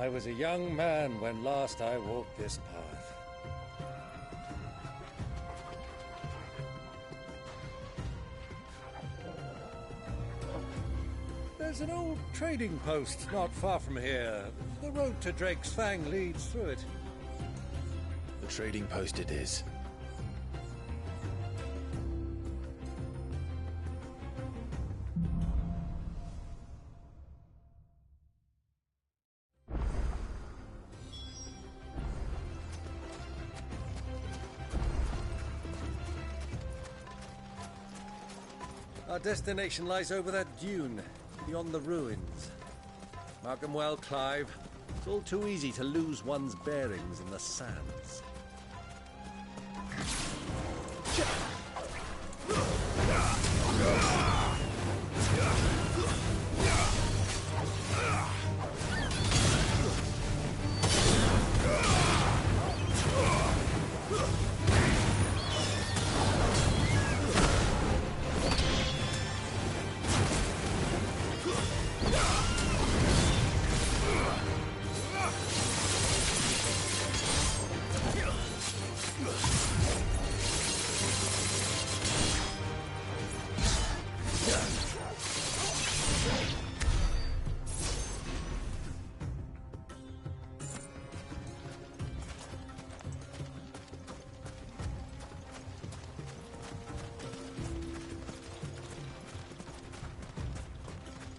E: I was a young man when last I walked this path. There's an old trading post not far from here. The road to Drake's Fang leads through it.
A: The trading post it is.
E: Our destination lies over that dune, beyond the ruins. Mark 'em well, Clive. It's all too easy to lose one's bearings in the sands.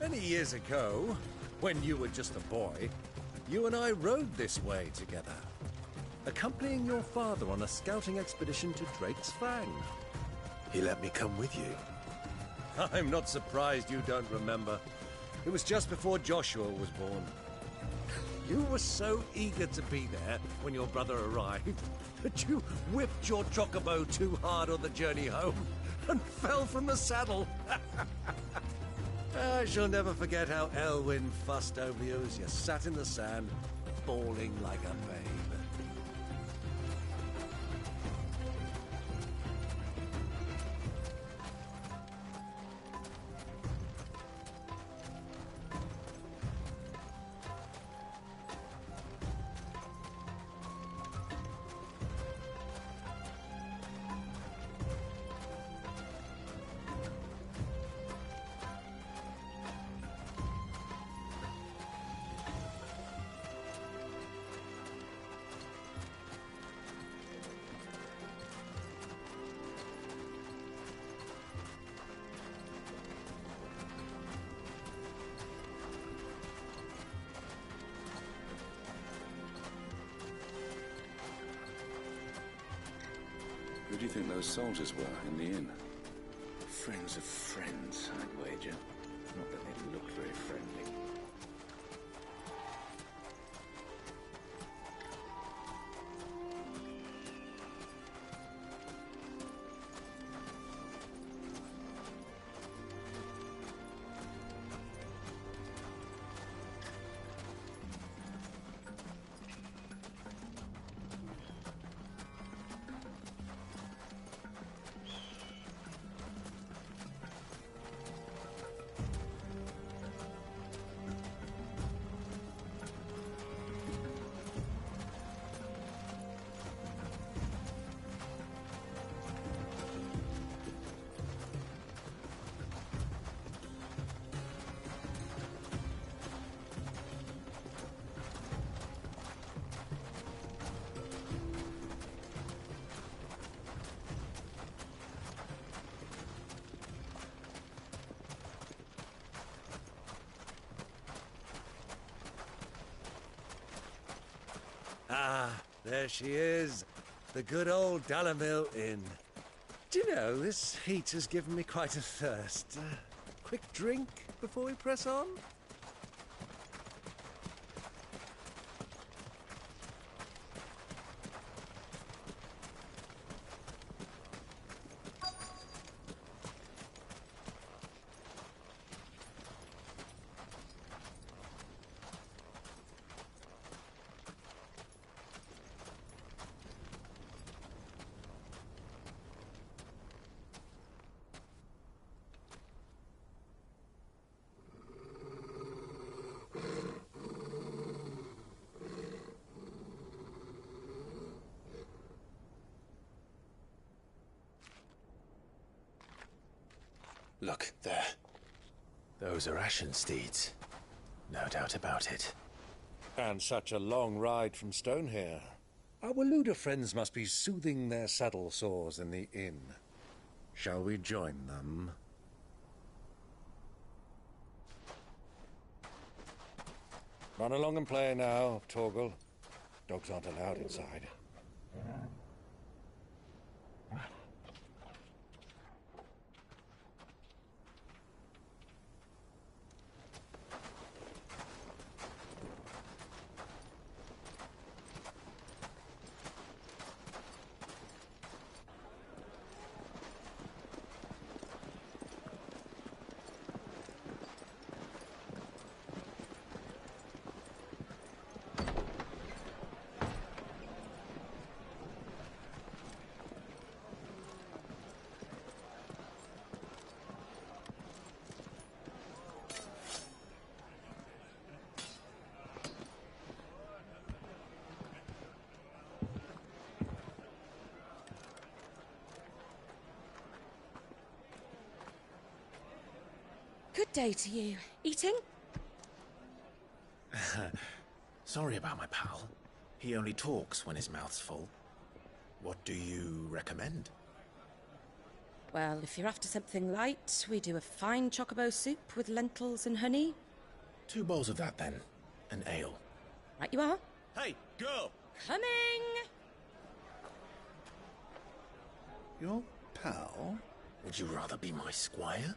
E: Many years ago, when you were just a boy, you and I rode this way together, accompanying your father on a scouting expedition to Drake's Fang.
A: He let me come with you.
E: I'm not surprised you don't remember. It was just before Joshua was born. You were so eager to be there when your brother arrived that you whipped your chocobo too hard on the journey home and fell from the saddle. I shall never forget how Elwyn fussed over you as you sat in the sand, bawling like a babe.
C: do you think those soldiers were in the inn? Friends of friends, I'd wager. Not that they look very friendly.
E: Ah, there she is. The good old Dalamil Inn. Do you know, this heat has given me quite a thirst. Quick drink before we press on?
A: Look, there. Those are Ashen steeds. No doubt about it.
E: And such a long ride from Stonehair. Our Waluda friends must be soothing their saddle sores in the inn. Shall we join them? Run along and play now, Torgal. Dogs aren't allowed inside.
S: Good day to you. Eating?
A: Sorry about my pal. He only talks when his mouth's full. What do you recommend?
S: Well, if you're after something light, we do a fine chocobo soup with lentils and honey.
A: 2 bowls of that, then. An ale.
S: Right you are.
A: Hey, girl!
S: Coming!
A: Your pal? Would you rather be my squire?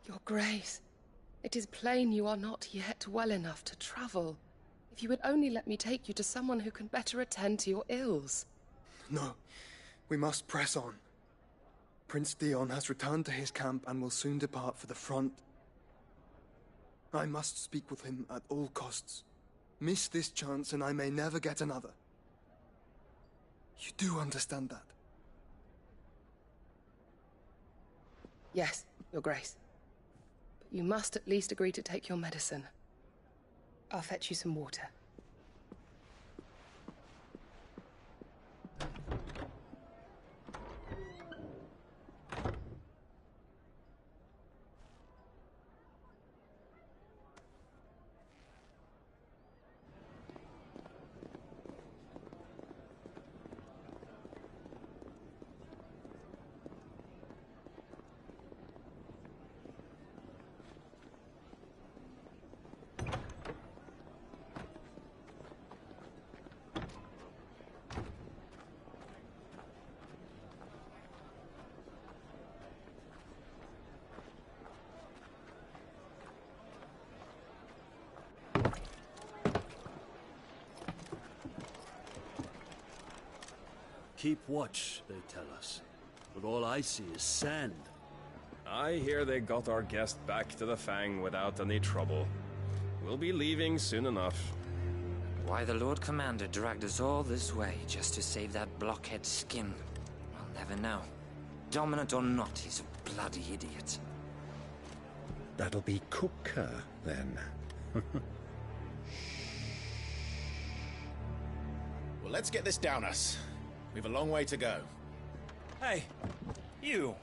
T: Your Grace, it is plain you are not yet well enough to travel. If you would only let me take you to someone who can better attend to your ills.
X: No, we must press on. Prince Dion has returned to his camp and will soon depart for the front. I must speak with him at all costs. Miss this chance and I may never get another. You do understand that?
T: Yes, Your Grace. But you must at least agree to take your medicine. I'll fetch you some water.
J: Keep watch, they tell us. But all I see is sand.
D: I hear they got our guest back to the Fang without any trouble. We'll be leaving soon enough.
K: Why the Lord Commander dragged us all this way just to save that blockhead skin, I'll never know. Dominant or not, he's a bloody idiot.
V: That'll be Cooker, then.
A: Well, let's get this down us. We've a long way to go.
Q: Hey, you.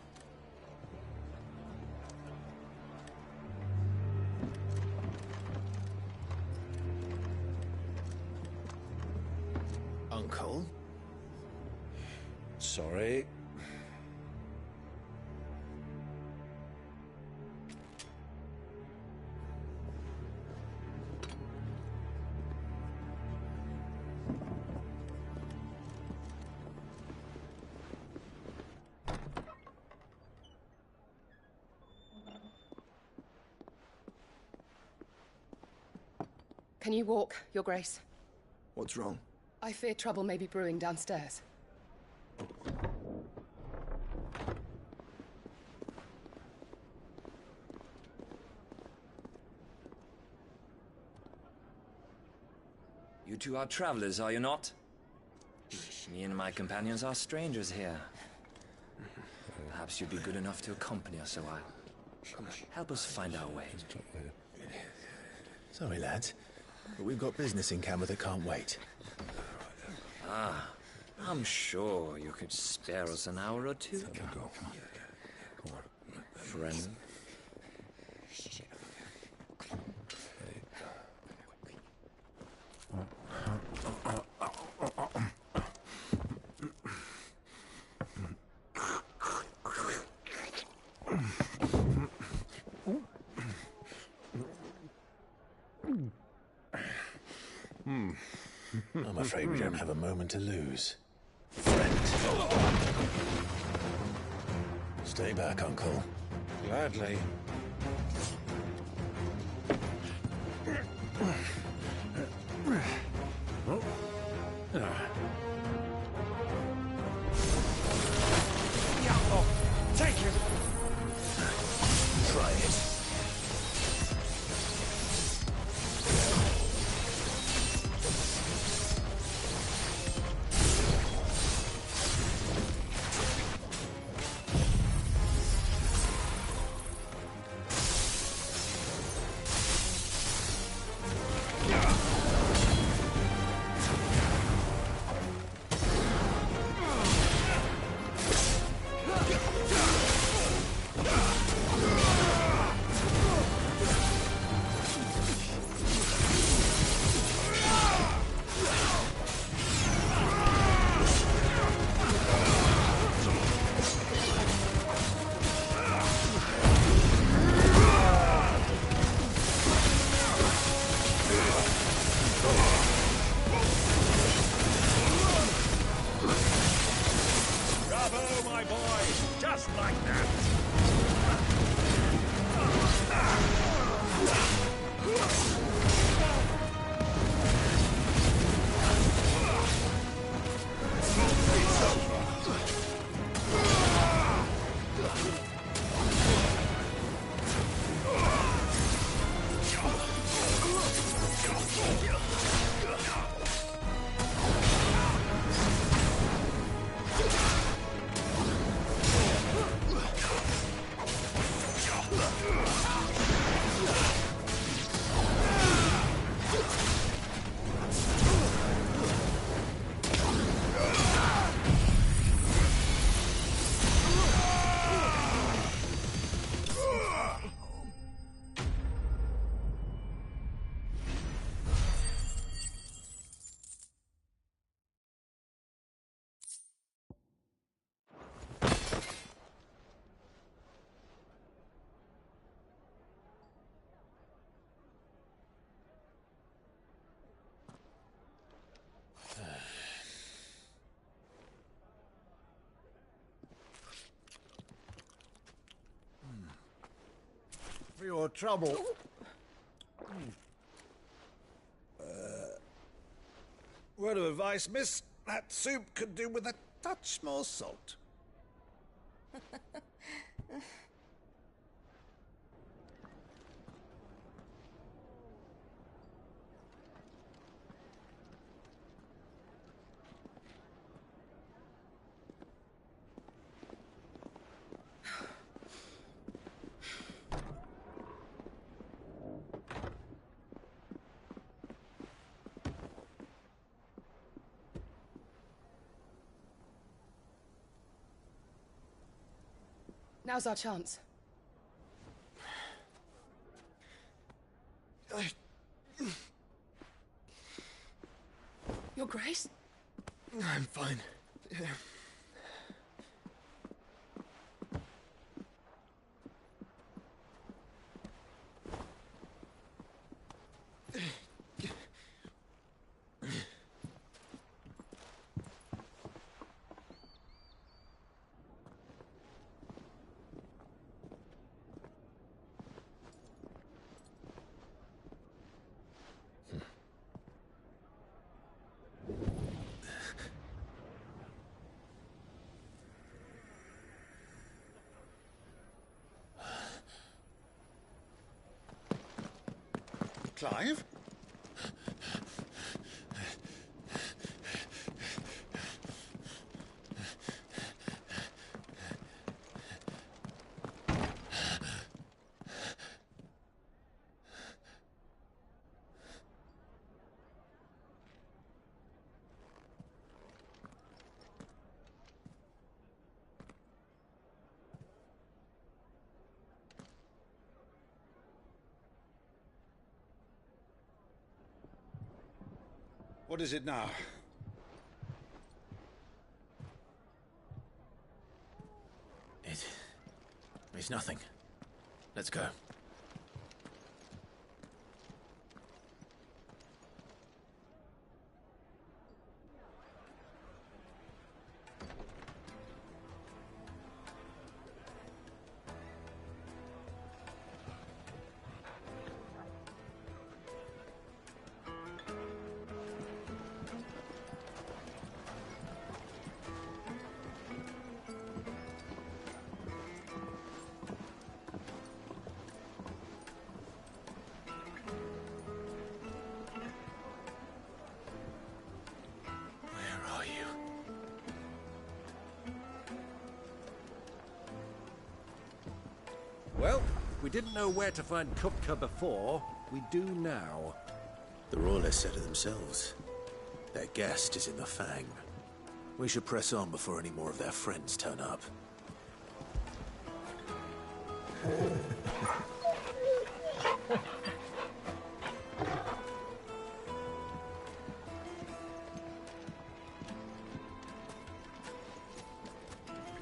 A: Uncle?
V: Sorry.
T: Can you walk, Your Grace?
X: What's wrong?
T: I fear trouble may be brewing downstairs.
K: You two are travelers, are you not? Me and my companions are strangers here. Perhaps you'd be good enough to accompany us a while. Help us find our way.
A: Sorry, lads, but we've got business in camera that can't wait.
K: Ah, I'm sure you could spare us an hour or two. Friend.
A: I'm afraid we don't have a moment to lose. Friend. Stay back, Uncle.
V: Gladly.
Q: Take it!
A: Try it.
Q: Bravo, my boy! Just like that!
V: your trouble. Word of advice, miss. That soup could do with a touch more salt.
T: Now's our chance. Your Grace?
X: I'm fine.
V: Clive? What is it now?
A: It's nothing. Let's go.
V: Well, we didn't know where to find Kupka before. We do now.
A: The Royalists said it themselves. Their guest is in the Fang. We should press on before any more of their friends turn up.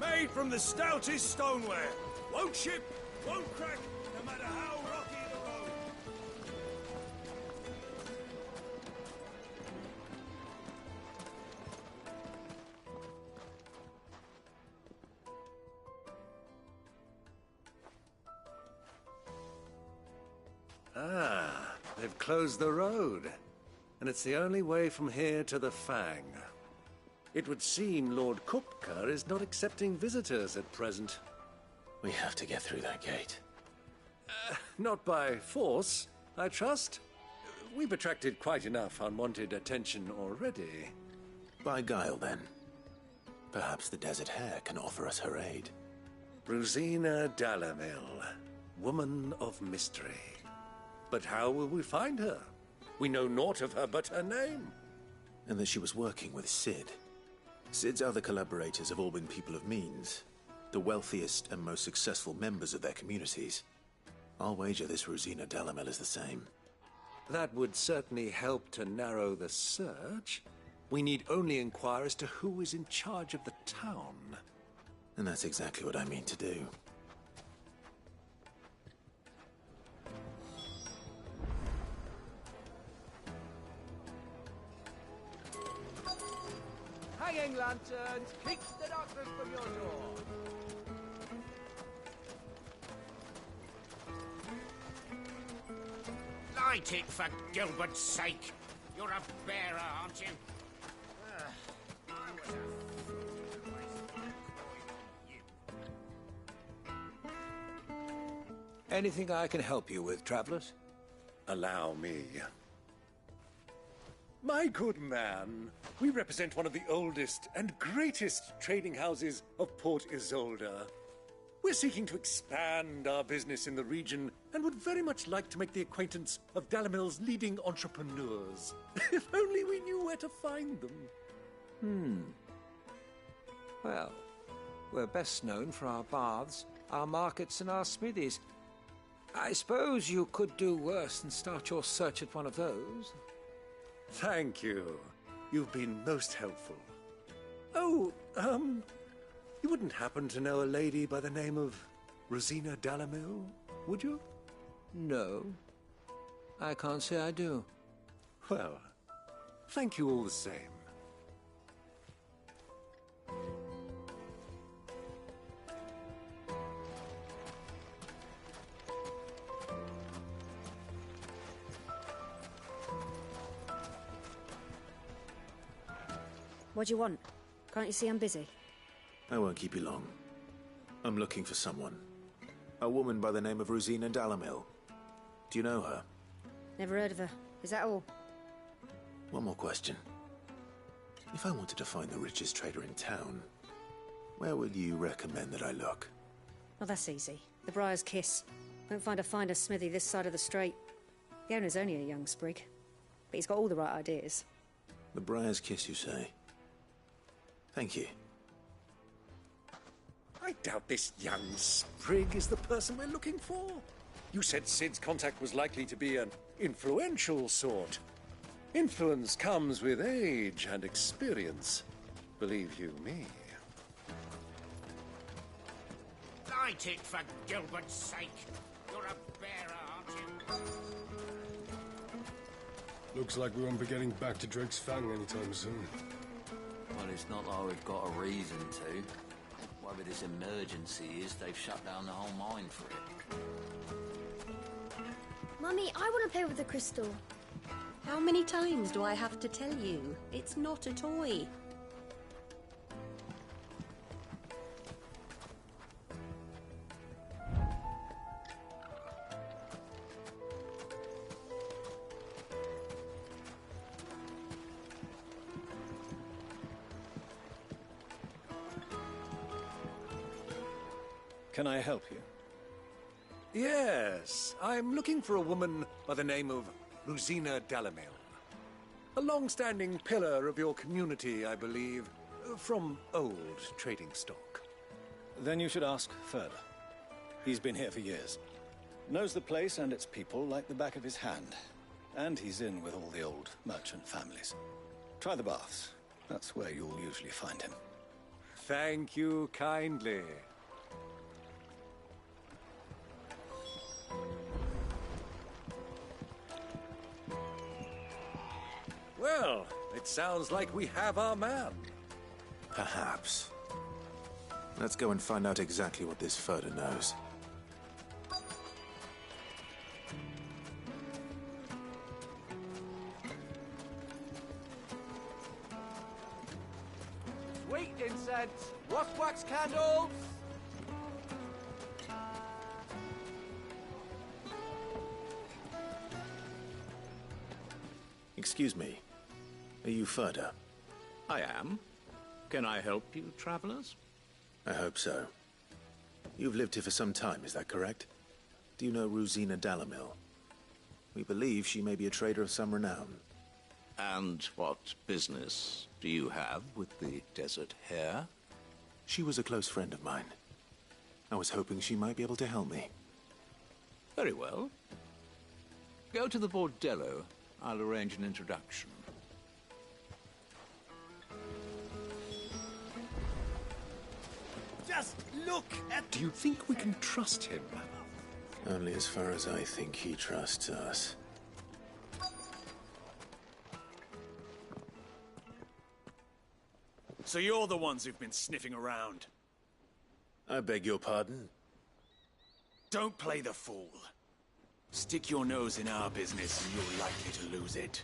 V: Made from the stoutest stoneware. Won't ship, won't crack, no matter how rocky the road.
B: Ah, they've closed the road. And it's the only way from here to the Fang. It would seem Lord Kupka is not accepting visitors at present.
A: We have to get through that gate.
B: Not by force, I trust. We've attracted quite enough unwanted attention already.
A: By guile, then. Perhaps the Desert Hare can offer us her aid.
B: Rosina Dalamil, woman of mystery. But how will we find her? We know naught of her but her name.
A: And that she was working with Sid. Sid's other collaborators have all been people of means. The wealthiest and most successful members of their communities. I'll wager this Rosina Dalamel is the same.
B: That would certainly help to narrow the search. We need only inquire as to who is in charge of the town.
A: And that's exactly what I mean to do.
R: Hanging lanterns, keep the darkness from your door.
I: Light it, for Gilbert's sake! You're a bearer, aren't you? I was a fool to waste my coin on you.
E: Anything I can help you with, travelers? Allow me. My good man, we represent one of the oldest and greatest trading houses of Port Isolde. We're seeking to expand our business in the region and would very much like to make the acquaintance of Dalamil's leading entrepreneurs. If only we knew where to find them.
N: Well, we're best known for our baths, our markets, and our smithies. I suppose you could do worse than start your search at one of those.
E: Thank you. You've been most helpful. Oh, you wouldn't happen to know a lady by the name of Rosina Dalamil, would you?
N: No. I can't say I do.
E: Well, thank you all the same.
H: What do you want? Can't you see I'm busy?
A: I won't keep you long. I'm looking for someone. A woman by the name of Rosina Dalamil. Do you know her?
H: Never heard of her. Is that all?
A: One more question. If I wanted to find the richest trader in town, where would you recommend that I look?
H: Oh, that's easy. The Briar's Kiss. Won't find a finer smithy this side of the strait. The owner's only a young sprig, but he's got all the right ideas.
A: The Briar's Kiss, you say? Thank you.
E: I doubt this young sprig is the person we're looking for. You said Sid's contact was likely to be an influential sort. Influence comes with age and experience. Believe you me.
I: Light it, for Gilbert's sake! You're a bearer, aren't you?
U: Looks like we won't be getting back to Drake's Fang anytime soon.
O: Well, it's not like we've got a reason to. Whatever this emergency is, they've shut down the whole mine for it.
H: Mummy, I want to play with the crystal.
G: How many times do I have to tell you? It's not a toy.
E: Can I help you? Yes, I'm looking for a woman by the name of Rosina Dalamil. A long-standing pillar of your community, I believe, from old trading stock.
W: Then you should ask further. He's been here for years. Knows the place and its people like the back of his hand. And he's in with all the old merchant families. Try the baths. That's where you'll usually find him.
E: Thank you kindly. Well, it sounds like we have our man.
A: Perhaps. Let's go and find out exactly what this Furter knows.
R: Sweet incense, wax candles.
A: Excuse me. Are you Furter?
Y: I am. Can I help you, travelers?
A: I hope so. You've lived here for some time, is that correct? Do you know Rosina Dalamil? We believe she may be a trader of some renown.
Y: And what business do you have with the Desert Hare?
A: She was a close friend of mine. I was hoping she might be able to help me.
Y: Very well. Go to the Bordello. I'll arrange an introduction.
E: Just look at... Do you think we can trust him?
A: Only as far as I think he trusts us.
V: So you're the ones who've been sniffing around.
A: I beg your pardon?
V: Don't play the fool. Stick your nose in our business and you're likely to lose it.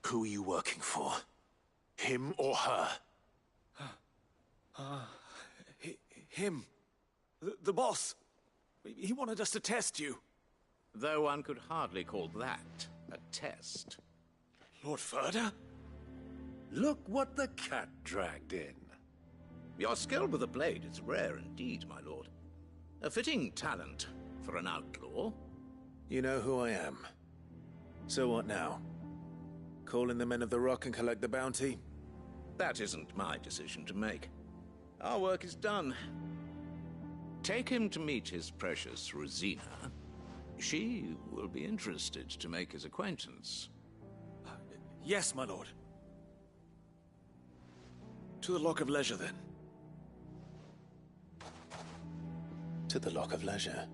A: Who are you working for? Him or her?
V: Him. The boss. He wanted us to test you.
Y: Though one could hardly call that a test.
V: Lord Furder?
E: Look what the cat dragged in.
Y: Your skill with the blade is rare indeed, my lord. A fitting talent for an outlaw.
A: You know who I am. So what now? Call in the Men of the Rock and collect the bounty?
Y: That isn't my decision to make. Our work is done. Take him to meet his precious Rosina. She will be interested to make his acquaintance.
V: Yes, my lord. To the Lock of Leisure, then.
A: To the Lock of Leisure.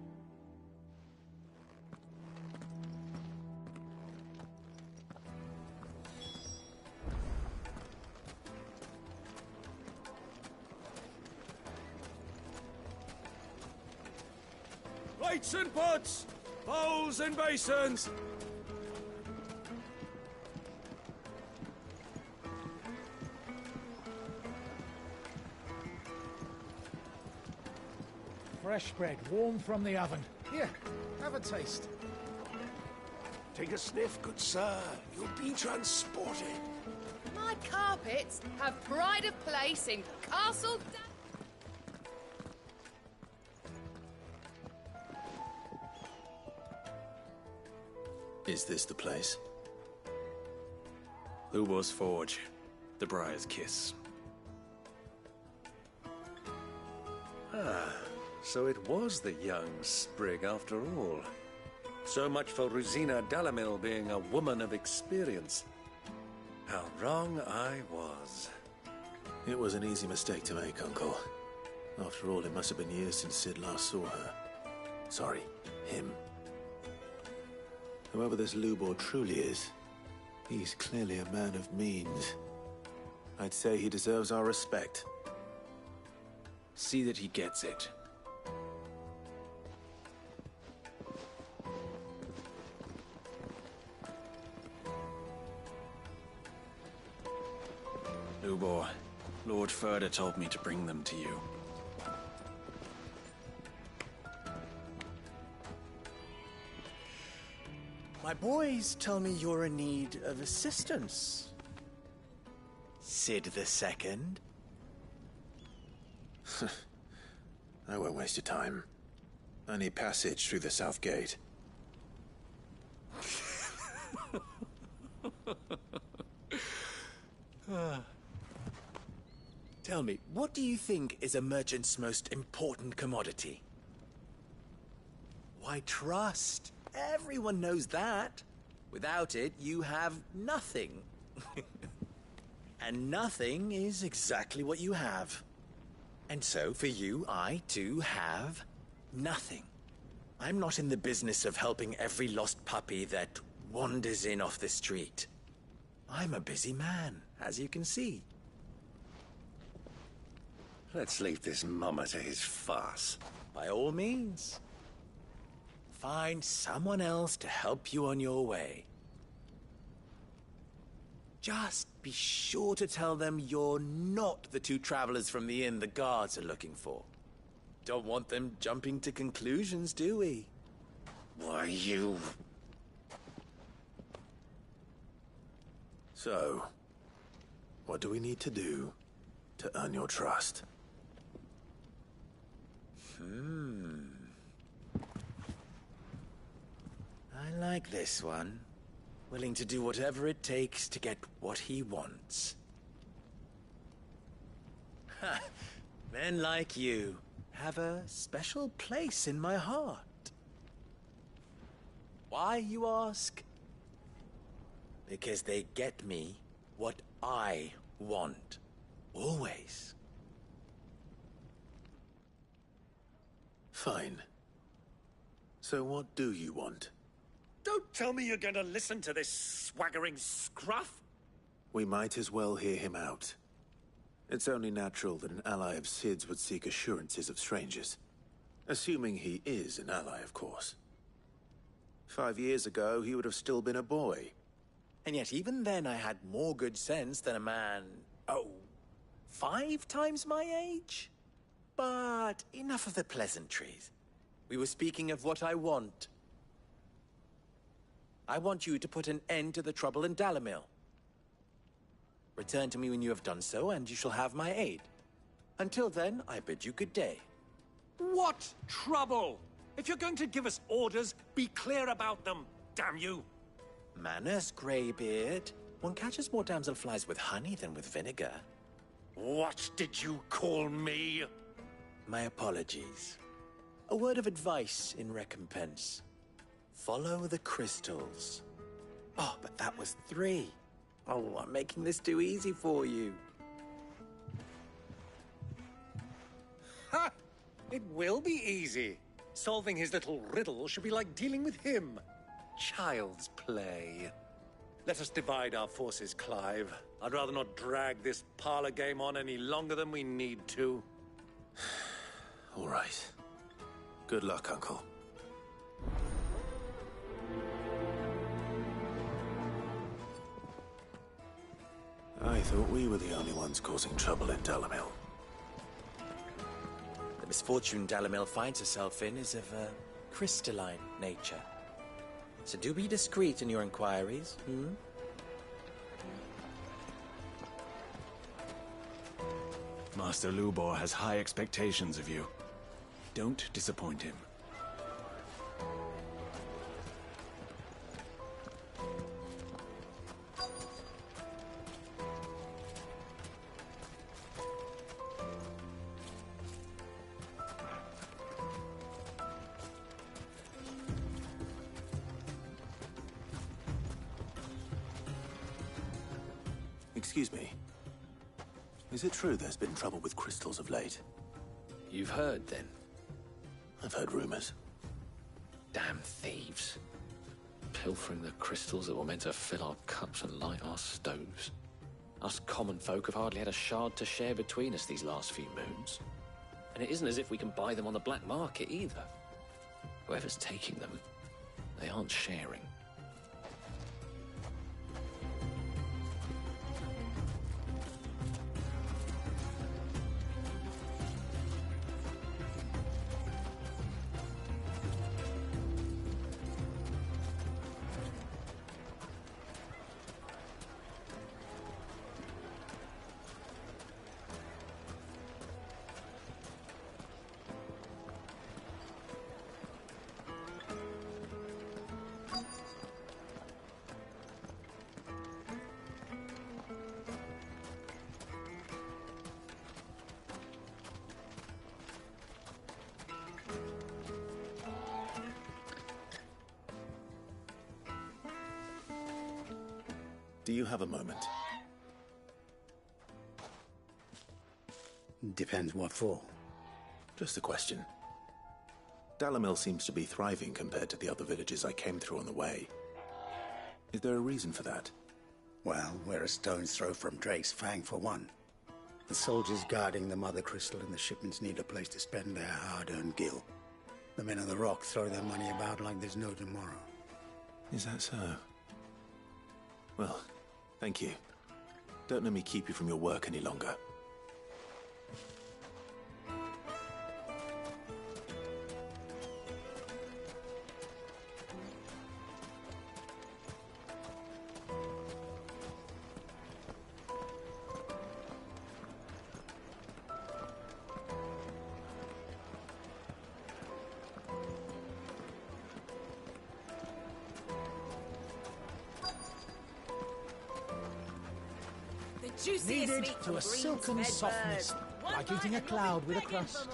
V: Plates and pots! Bowls and basins!
C: Fresh bread, warm from the oven. Here, have a taste.
V: Take a sniff, good sir. You'll be transported.
T: My carpets have pride of place in Castle...
A: Is this the place?
F: Lubor's Forge. The Briar's Kiss.
E: Ah, so it was the young sprig after all. So much for Rosina Dalamil being a woman of experience. How wrong I was.
A: It was an easy mistake to make, Uncle. After all, it must have been years since Sid last saw her. Sorry, him. Whoever this Lubor truly is, he's clearly a man of means. I'd say he deserves our respect.
F: See that he gets it. Lubor, Lord Furder told me to bring them to you.
L: My boys tell me you're in need of assistance. Sid II?
A: I won't waste your time. I need passage through the south gate.
L: Tell me, what do you think is a merchant's most important commodity? Why, trust. Everyone knows that. Without it, you have nothing. And nothing is exactly what you have. And so, for you, I, too, have nothing. I'm not in the business of helping every lost puppy that wanders in off the street. I'm a busy man, as you can see.
E: Let's leave this mummer to his farce.
L: By all means. Find someone else to help you on your way. Just be sure to tell them you're not the two travelers from the inn the guards are looking for. Don't want them jumping to conclusions, do we?
E: Why, you...
A: So, what do we need to do to earn your trust?
L: I like this one. Willing to do whatever it takes to get what he wants. Ha! Men like you have a special place in my heart. Why, you ask? Because they get me what I want. Always.
A: Fine. So what do you want?
E: Don't tell me you're going to listen to this swaggering scruff!
A: We might as well hear him out. It's only natural that an ally of Sid's would seek assurances of strangers. Assuming he is an ally, of course. 5 years ago, he would have still been a boy.
L: And yet even then I had more good sense than a man, 5 times my age? But enough of the pleasantries. We were speaking of what I want. I want you to put an end to the trouble in Dalamil. Return to me when you have done so, and you shall have my aid. Until then, I bid you good day.
E: What trouble? If you're going to give us orders, be clear about them, damn you!
L: Manners, Greybeard. One catches more damselflies with honey than with vinegar.
E: What did you call me?
L: My apologies. A word of advice in recompense. Follow the crystals. Oh, but that was 3. Oh, I'm making this too easy for you.
E: Ha! It will be easy. Solving his little riddle should be like dealing with him. Child's play. Let us divide our forces, Clive. I'd rather not drag this parlor game on any longer than we need to.
A: All right. Good luck, Uncle. I thought we were the only ones causing trouble in Dalamil.
L: The misfortune Dalamil finds herself in is of a crystalline nature. So do be discreet in your inquiries,
F: Master Lubor has high expectations of you. Don't disappoint him.
A: Excuse me. Is it true there's been trouble with crystals of late?
D: You've heard, then?
A: I've heard rumors.
D: Damn thieves. Pilfering the crystals that were meant to fill our cups and light our stoves. Us common folk have hardly had a shard to share between us these last few moons. And it isn't as if we can buy them on the black market either. Whoever's taking them, they aren't sharing.
A: Do you have a moment?
B: Depends what for.
A: Just a question. Dalamil seems to be thriving compared to the other villages I came through on the way. Is there a reason for that?
B: Well, we're a stone's throw from Drake's Fang, for one. The soldiers guarding the Mother Crystal and the shipments need a place to spend their hard-earned gil. The men of the Rock throw their money about like there's no tomorrow.
A: Is that so? Well, thank you. Don't let me keep you from your work any longer.
C: Kneaded to a silken softness, like eating a cloud with a crust.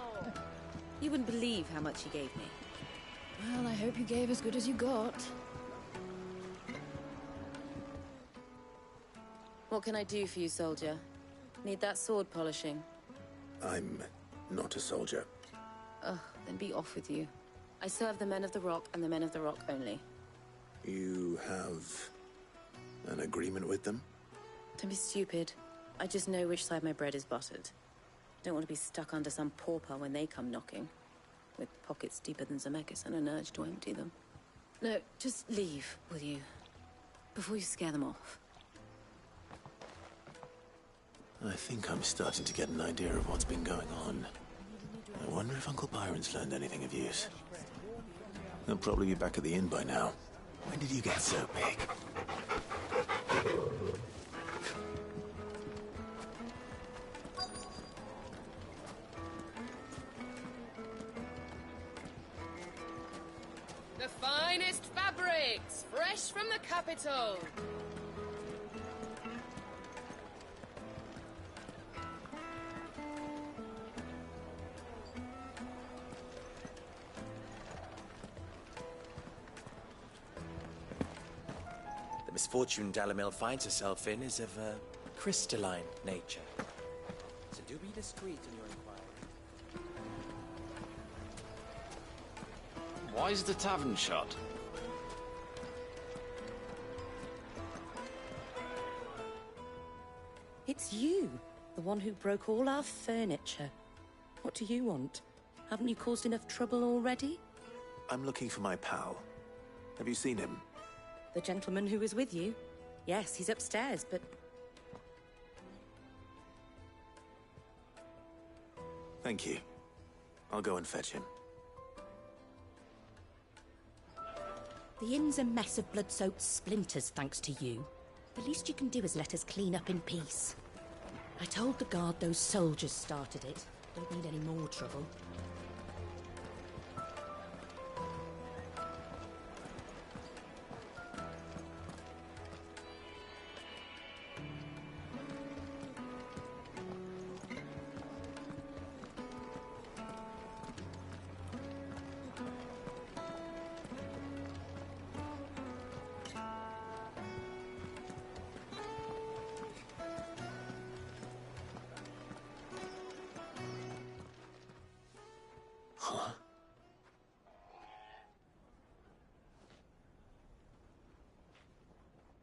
J: You wouldn't believe how much he gave me. Well, I hope you gave as good as you got. What can I do for you, soldier? Need that sword polishing?
A: I'm not a soldier.
J: Ugh, then be off with you. I serve the men of the Rock and the men of the Rock only.
A: You have an agreement with them?
J: Don't be stupid. I just know which side my bread is buttered. Don't want to be stuck under some pauper when they come knocking. With pockets deeper than Zemeckis and an urge to empty them. No, just leave, will you? Before you scare them off.
A: I think I'm starting to get an idea of what's been going on. I wonder if Uncle Byron's learned anything of use. He'll probably be back at the inn by now. When did you get so big?
T: The finest fabrics, fresh from the capital.
L: The misfortune Dalamil finds herself in is of a crystalline nature. So do be discreet in your inquiry.
D: Why is the tavern shut?
J: It's you, the one who broke all our furniture. What do you want? Haven't you caused enough trouble already?
A: I'm looking for my pal. Have you seen him?
J: The gentleman who was with you? Yes, he's upstairs, but...
A: Thank you. I'll go and fetch him.
H: The inn's a mess of blood-soaked splinters, thanks to you. The least you can do is let us clean up in peace. I told the guard those soldiers started it. Don't need any more trouble.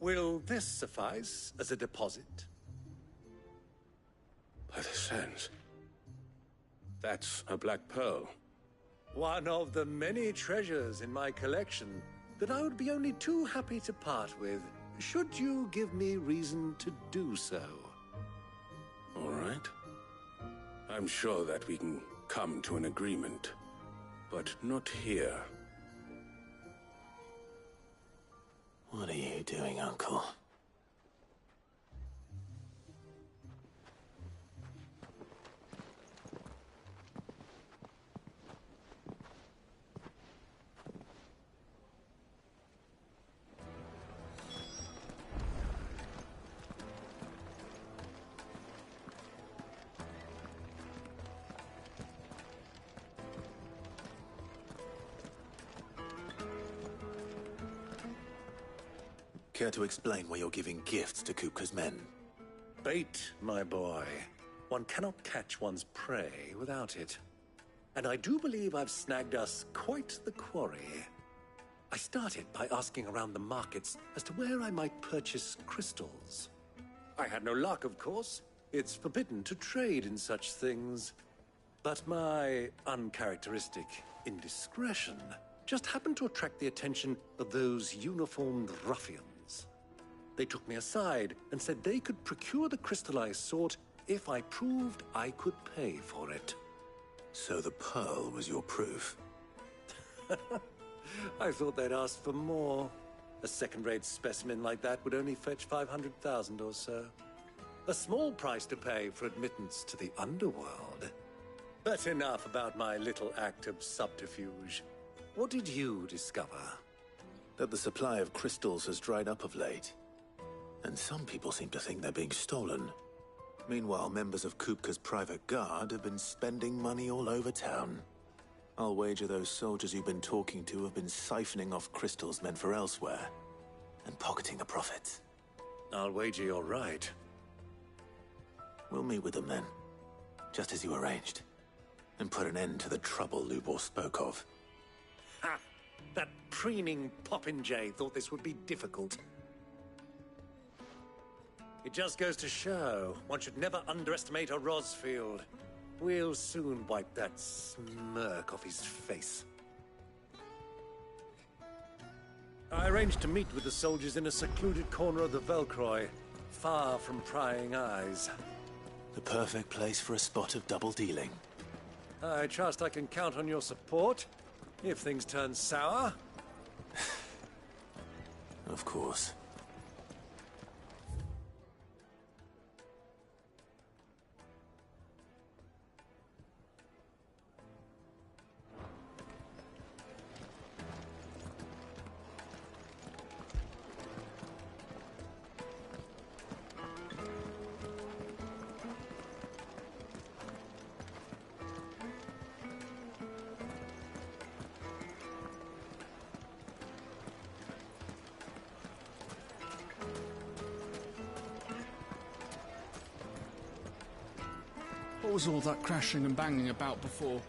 E: Will this suffice as a deposit?
B: By the sands. That's a black pearl.
E: One of the many treasures in my collection that I would be only too happy to part with, should you give me reason to do so.
B: All right. I'm sure that we can come to an agreement, but not here.
A: What are you doing, Uncle? Care to explain why you're giving gifts to Kupka's men?
E: Bait, my boy. One cannot catch one's prey without it. And I do believe I've snagged us quite the quarry. I started by asking around the markets as to where I might purchase crystals. I had no luck, of course. It's forbidden to trade in such things. But my uncharacteristic indiscretion just happened to attract the attention of those uniformed ruffians. They took me aside and said they could procure the crystal I sought if I proved I could pay for it.
A: So the pearl was your proof?
E: I thought they'd ask for more. A second-rate specimen like that would only fetch 500,000 or so. A small price to pay for admittance to the underworld. But enough about my little act of subterfuge. What did you discover?
A: That the supply of crystals has dried up of late. And some people seem to think they're being stolen. Meanwhile, members of Kupka's private guard have been spending money all over town. I'll wager those soldiers you've been talking to have been siphoning off crystals meant for elsewhere, and pocketing the profits.
E: I'll wager you're right.
A: We'll meet with them then, just as you arranged, and put an end to the trouble Lubor spoke of.
E: Ha! That preening popinjay thought this would be difficult. It just goes to show one should never underestimate a Rosfield. We'll soon wipe that smirk off his face. I arranged to meet with the soldiers in a secluded corner of the Velcroy, far from prying eyes.
A: The perfect place for a spot of double dealing.
E: I trust I can count on your support, if things turn sour.
A: Of course.
C: What was all that crashing and banging about before?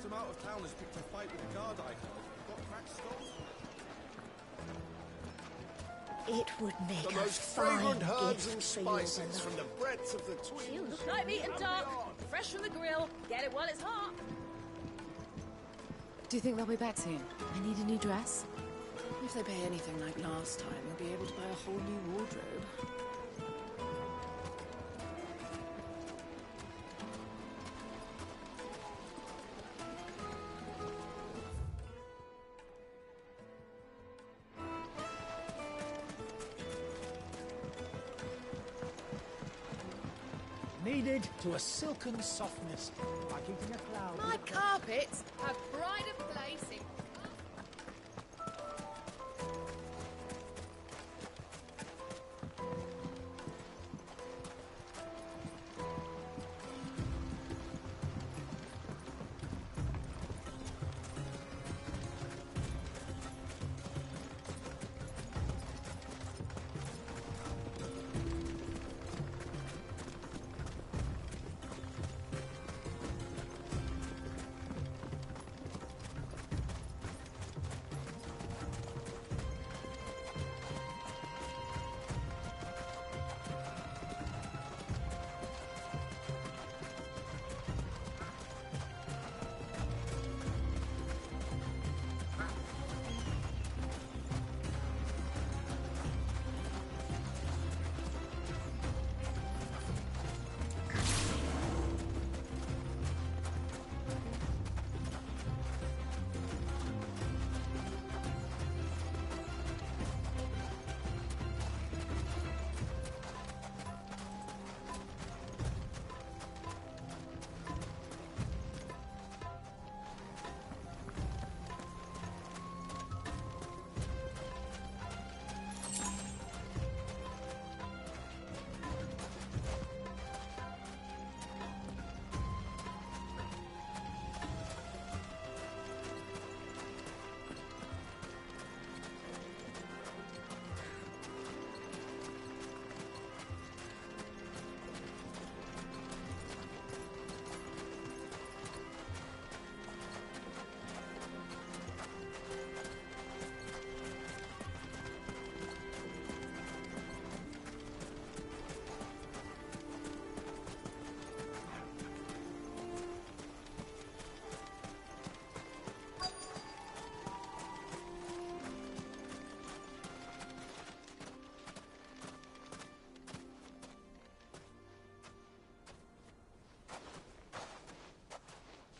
K: Some out-of-towners picked a fight with a guard I heard. Got cracked skulls.
H: It would make
K: The
H: a
K: most
H: fine
K: fragrant herbs
H: gift
K: and
H: for your
K: spices
H: beloved.
K: from the breadths of the twins.
G: You look like meat and duck, fresh from the grill. Get it while it's hot.
J: Do you think they'll be back soon? I need a new dress. If they pay anything like last time, we'll be able to buy a whole new wardrobe.
C: Kneaded to a silken softness, like eating a cloud.
T: My carpets have pride of place in.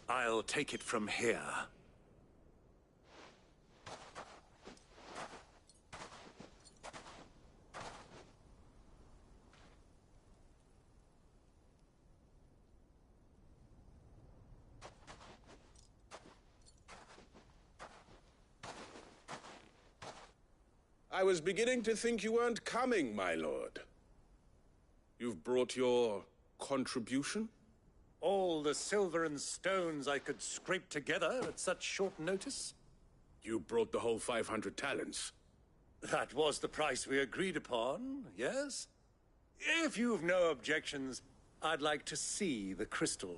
E: I'll take it from here.
V: I was beginning to think you weren't coming, my lord. You've brought your contribution?
E: All the silver and stones I could scrape together at such short notice?
V: You brought the whole 500 talents.
E: That was the price we agreed upon, yes? If you've no objections, I'd like to see the crystal.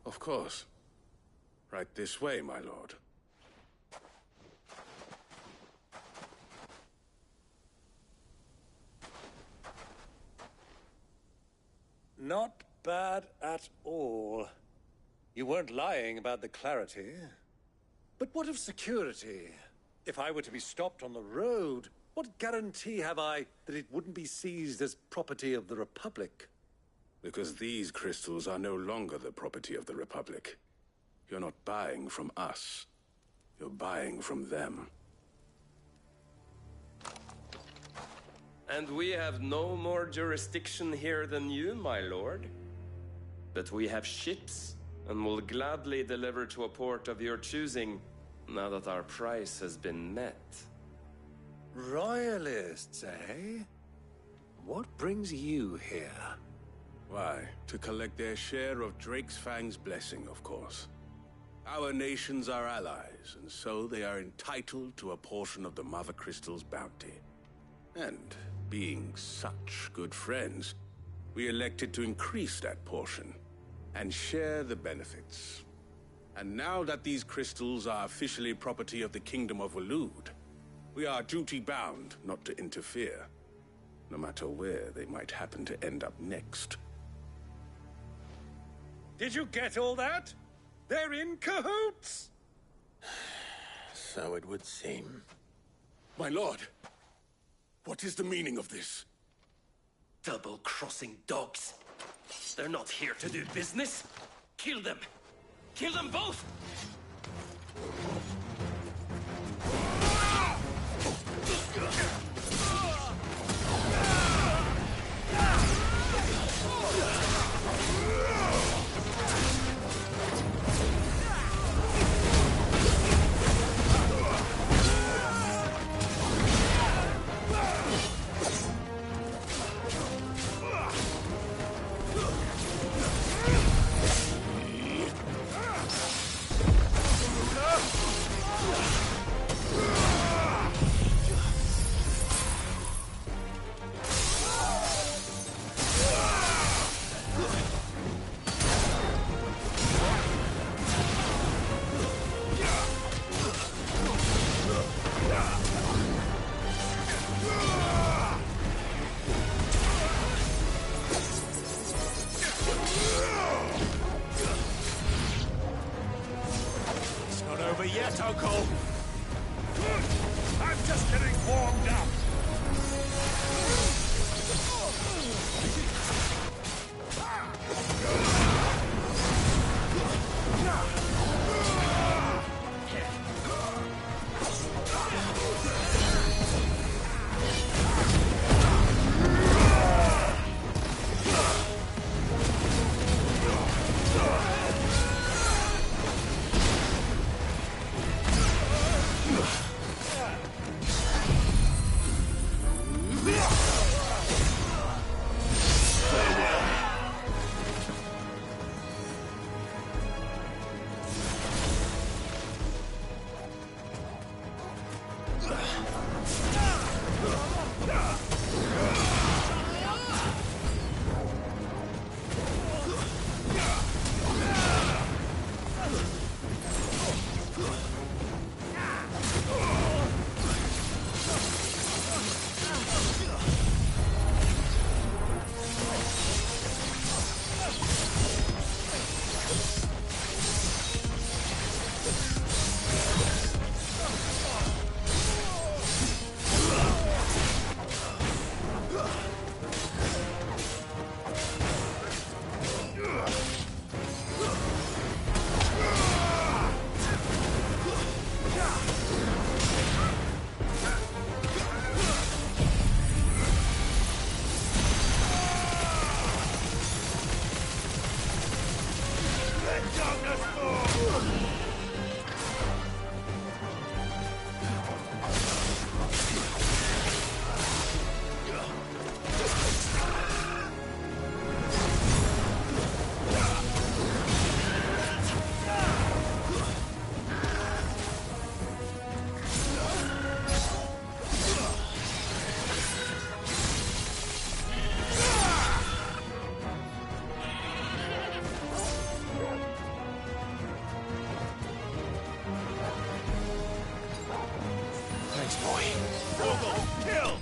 V: Of course. Right this way, my lord.
E: Not bad at all. You weren't lying about the clarity. But what of security? If I were to be stopped on the road, what guarantee have I that it wouldn't be seized as property of the Republic?
V: Because these crystals are no longer the property of the Republic. You're not buying from us. You're buying from them.
M: And we have no more jurisdiction here than you, my lord. But we have ships, and will gladly deliver to a port of your choosing, now that our price has been met.
E: Royalists, eh? What brings you here?
V: Why, to collect their share of Drake's Fang's blessing, of course. Our nations are allies, and so they are entitled to a portion of the Mother Crystal's bounty. And being such good friends, we elected to increase that portion and share the benefits. And now that these crystals are officially property of the Kingdom of Waloed, we are duty-bound not to interfere, no matter where they might happen to end up next.
E: Did you get all that? They're in cahoots!
B: So it would seem.
V: My lord, what is the meaning of this?
M: Double-crossing dogs. They're not here to do business. Kill them! Kill them both!
E: I'm just getting warmed up.
A: Google! Kill!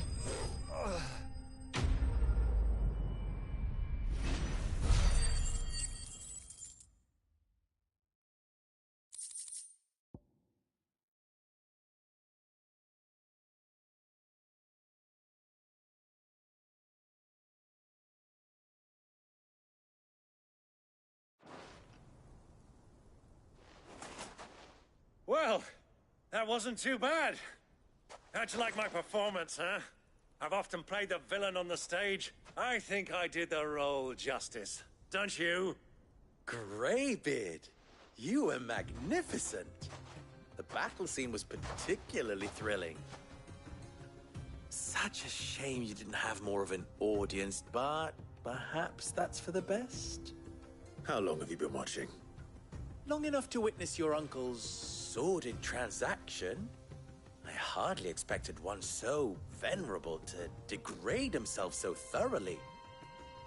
E: Well, that wasn't too bad. How'd you like my performance, huh? I've often played the villain on the stage. I think I did the role justice. Don't you?
L: Greybeard, you were magnificent. The battle scene was particularly thrilling. Such a shame you didn't have more of an audience, but perhaps that's for the best.
A: How long have you been watching?
L: Long enough to witness your uncle's sordid transaction. I hardly expected one so venerable to degrade himself so thoroughly,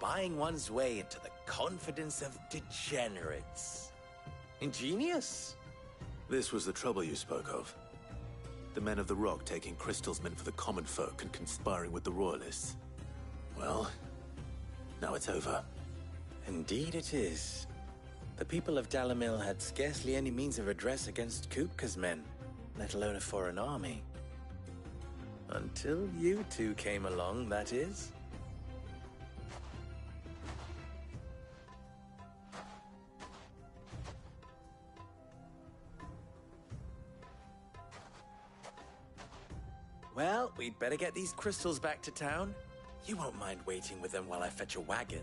L: buying one's way into the confidence of degenerates. Ingenious.
A: This was the trouble you spoke of. The men of the Rock taking crystals meant for the common folk and conspiring with the Royalists. Well, now it's over.
L: Indeed it is. The people of Dalamil had scarcely any means of redress against Kupka's men, let alone a foreign army. Until you two came along, that is. Well, we'd better get these crystals back to town. You won't mind waiting with them while I fetch a wagon.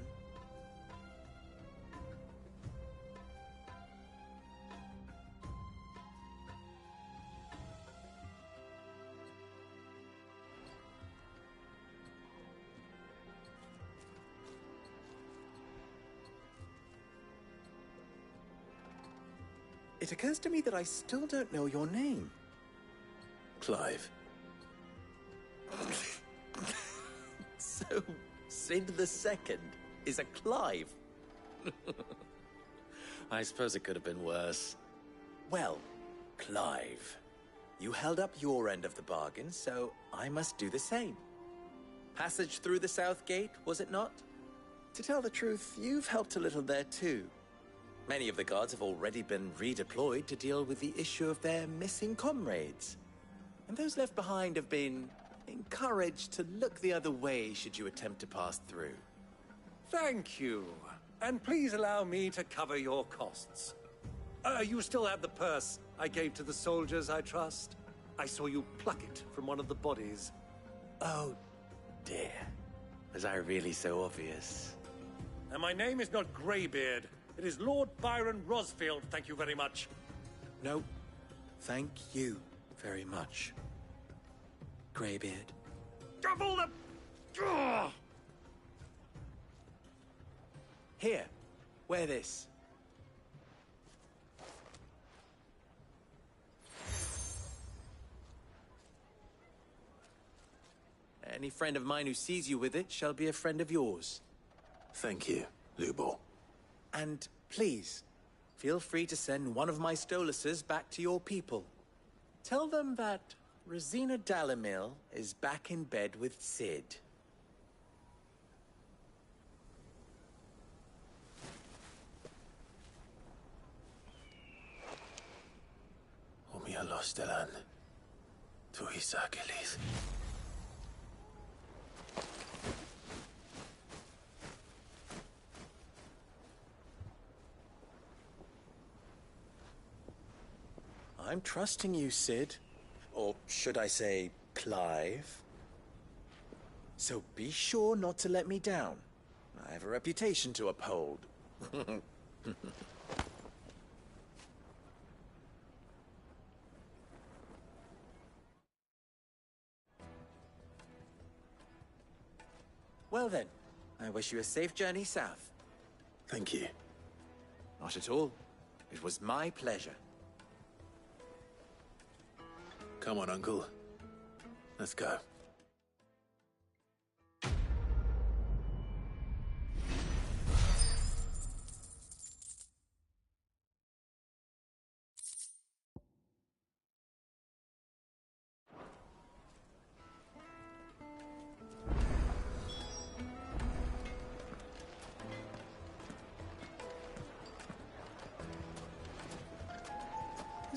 L: It occurs to me that I still don't know your name.
A: Clive.
L: So, Sid the Second is a Clive? I suppose it could have been worse. Well, Clive, you held up your end of the bargain, so I must do the same. Passage through the South Gate, was it not? To tell the truth, you've helped a little there too. Many of the guards have already been redeployed to deal with the issue of their missing comrades. And those left behind have been encouraged to look the other way should you attempt to pass through.
E: Thank you. And please allow me to cover your costs. You still have the purse I gave to the soldiers, I trust? I saw you pluck it from one of the bodies.
L: Oh, dear. Was I really so obvious?
E: And my name is not Greybeard. It is Lord Byron Rosfield, thank you very much.
L: No, thank you very much, Greybeard.
E: Double the... Ugh!
L: Here, wear this. Any friend of mine who sees you with it shall be a friend of yours.
A: Thank you, Lubor.
L: And please, feel free to send one of my Stoluses back to your people. Tell them that Rosina Dalamil is back in bed with Sid.
A: Omia Lostelan. Tuisa Achilles.
L: I'm trusting you, Sid. Or should I say, Clive. So be sure not to let me down. I have a reputation to uphold. Well then, I wish you a safe journey south.
A: Thank you.
L: Not at all. It was my pleasure.
A: Come on, Uncle. Let's go.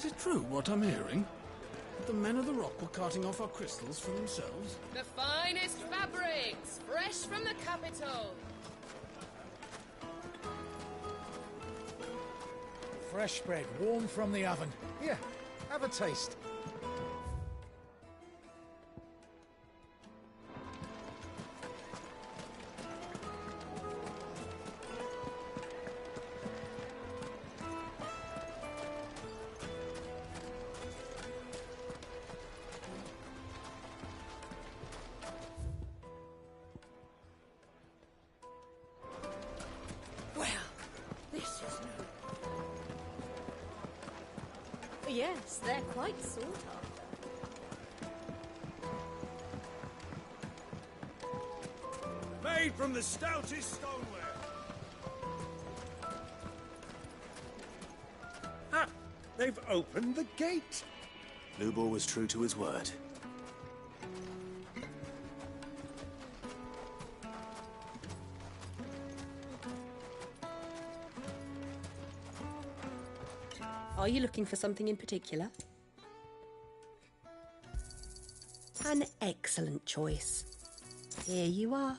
C: Is it true what I'm hearing? That the men of the rock were carting off our crystals for themselves?
T: The finest fabrics, fresh from the capital.
C: Fresh bread, warm from the oven. Here, have a taste.
G: Yes, they're quite sought after.
V: Made from the stoutest stoneware.
E: Ha! They've opened the gate!
A: Lubor was true to his word.
G: Are you looking for something in particular? An excellent choice. Here you are.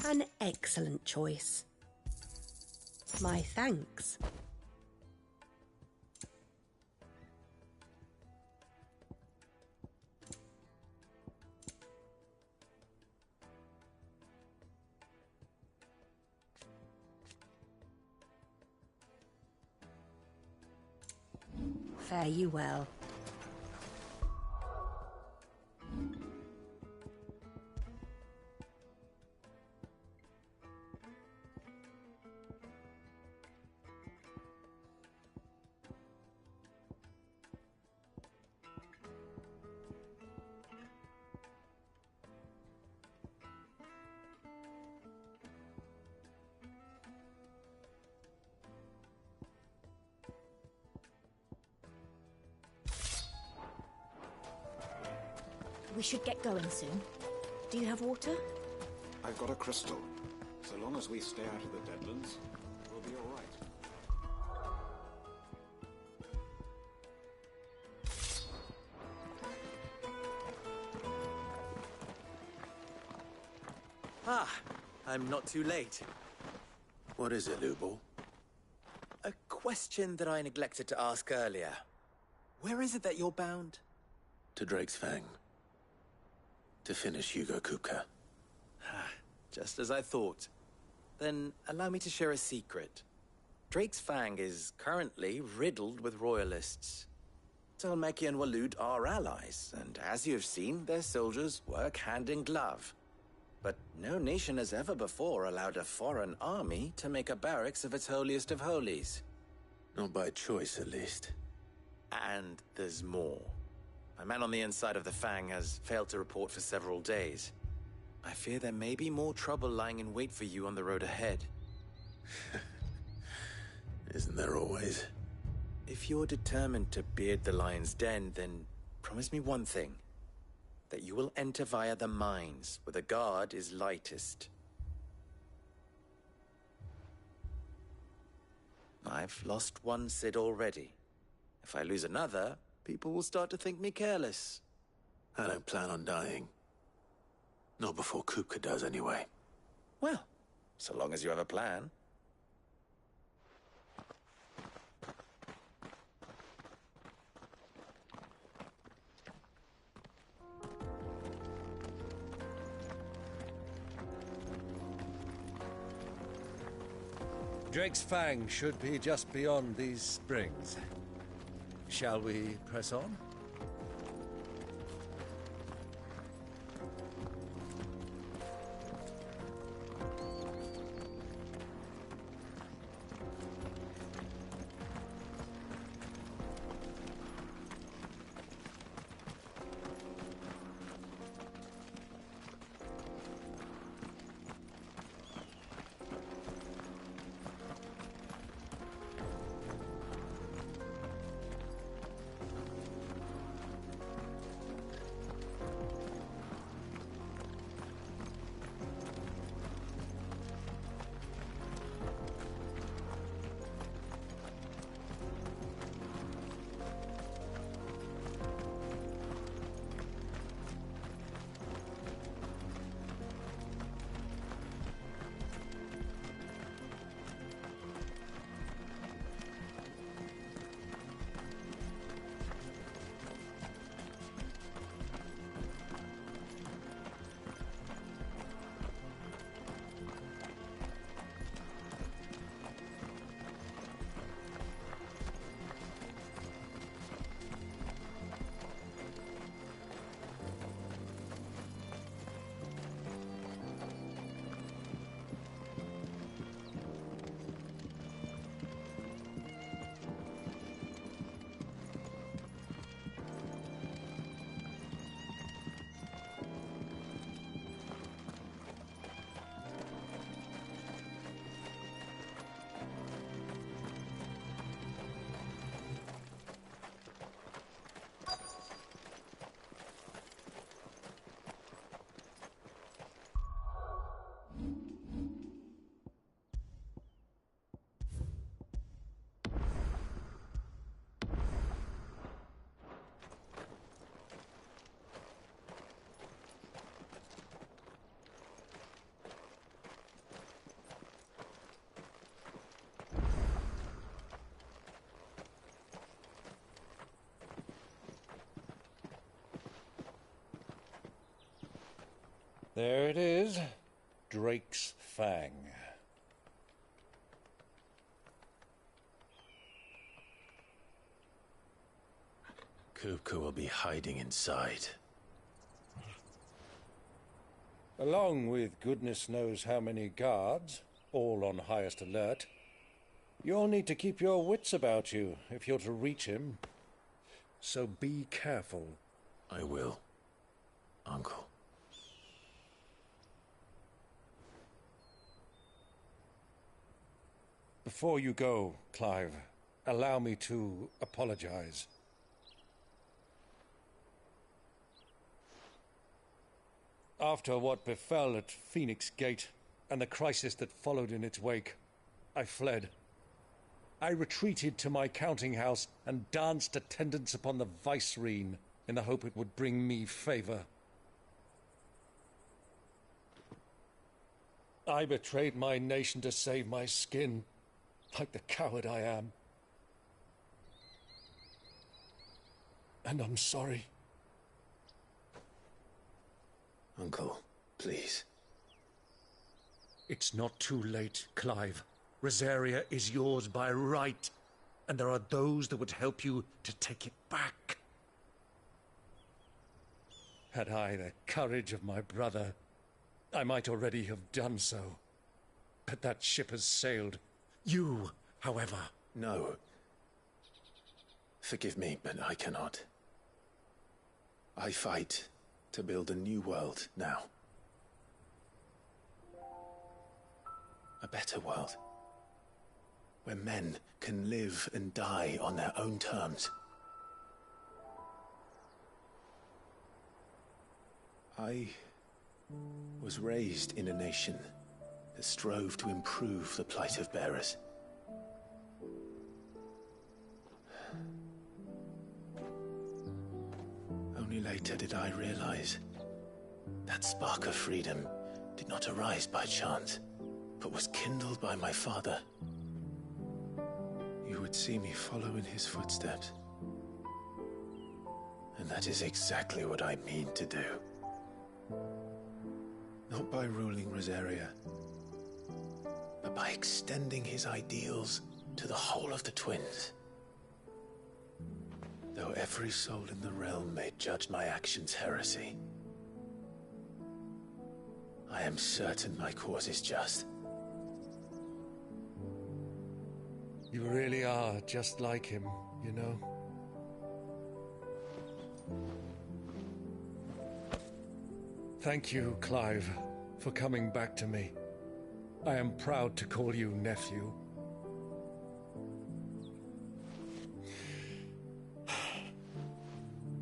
G: An excellent choice. My thanks. Fare you well.
H: We should get going soon. Do you have water?
N: I've got a crystal. So long as we stay out of the Deadlands, we'll be all right.
L: Ah, I'm not too late.
A: What is it, Lubor?
L: A question that I neglected to ask earlier. Where is it that you're bound?
A: To Drake's Fang. To finish Hugo Kupka.
L: Just as I thought. Then allow me to share a secret. Drake's Fang is currently riddled with royalists. Talmeki and Waloed are allies, and as you've seen, their soldiers work hand in glove. But no nation has ever before allowed a foreign army to make a barracks of its holiest of holies.
A: Not by choice, at least.
L: And there's more. A man on the inside of the Fang has failed to report for several days. I fear there may be more trouble lying in wait for you on the road ahead.
A: Isn't there always?
L: If you're determined to beard the lion's den, then promise me one thing. That you will enter via the mines, where the guard is lightest. I've lost one Cid already. If I lose another, people will start to think me careless.
A: I don't plan on dying. Not before Kupka does, anyway.
L: Well, so long as you have a plan.
E: Drake's Fang should be just beyond these springs. Shall we press on? There it is. Drake's Fang.
A: Kupka will be hiding inside.
E: Along with goodness knows how many guards, all on highest alert. You'll need to keep your wits about you if you're to reach him. So be careful.
A: I will, Uncle.
E: Before you go, Clive, allow me to apologize. After what befell at Phoenix Gate and the crisis that followed in its wake, I fled. I retreated to my counting house and danced attendance upon the vicereine in the hope it would bring me favor. I betrayed my nation to save my skin, like the coward I am. And I'm sorry.
A: Uncle, please.
E: It's not too late, Clive. Rosaria is yours by right, and there are those that would help you to take it back. Had I the courage of my brother, I might already have done so. But that ship has sailed. You, however...
A: No. Forgive me, but I cannot. I fight to build a new world now. A better world. Where men can live and die on their own terms. I was raised in a nation that strove to improve the plight of bearers. Only later did I realize that spark of freedom did not arise by chance, but was kindled by my father. You would see me follow in his footsteps. And that is exactly what I mean to do. Not by ruling Rosaria, but by extending his ideals to the whole of the twins. Though every soul in the realm may judge my actions heresy, I am certain my cause is just.
E: You really are just like him, you know? Thank you, Clive, for coming back to me. I am proud to call you nephew.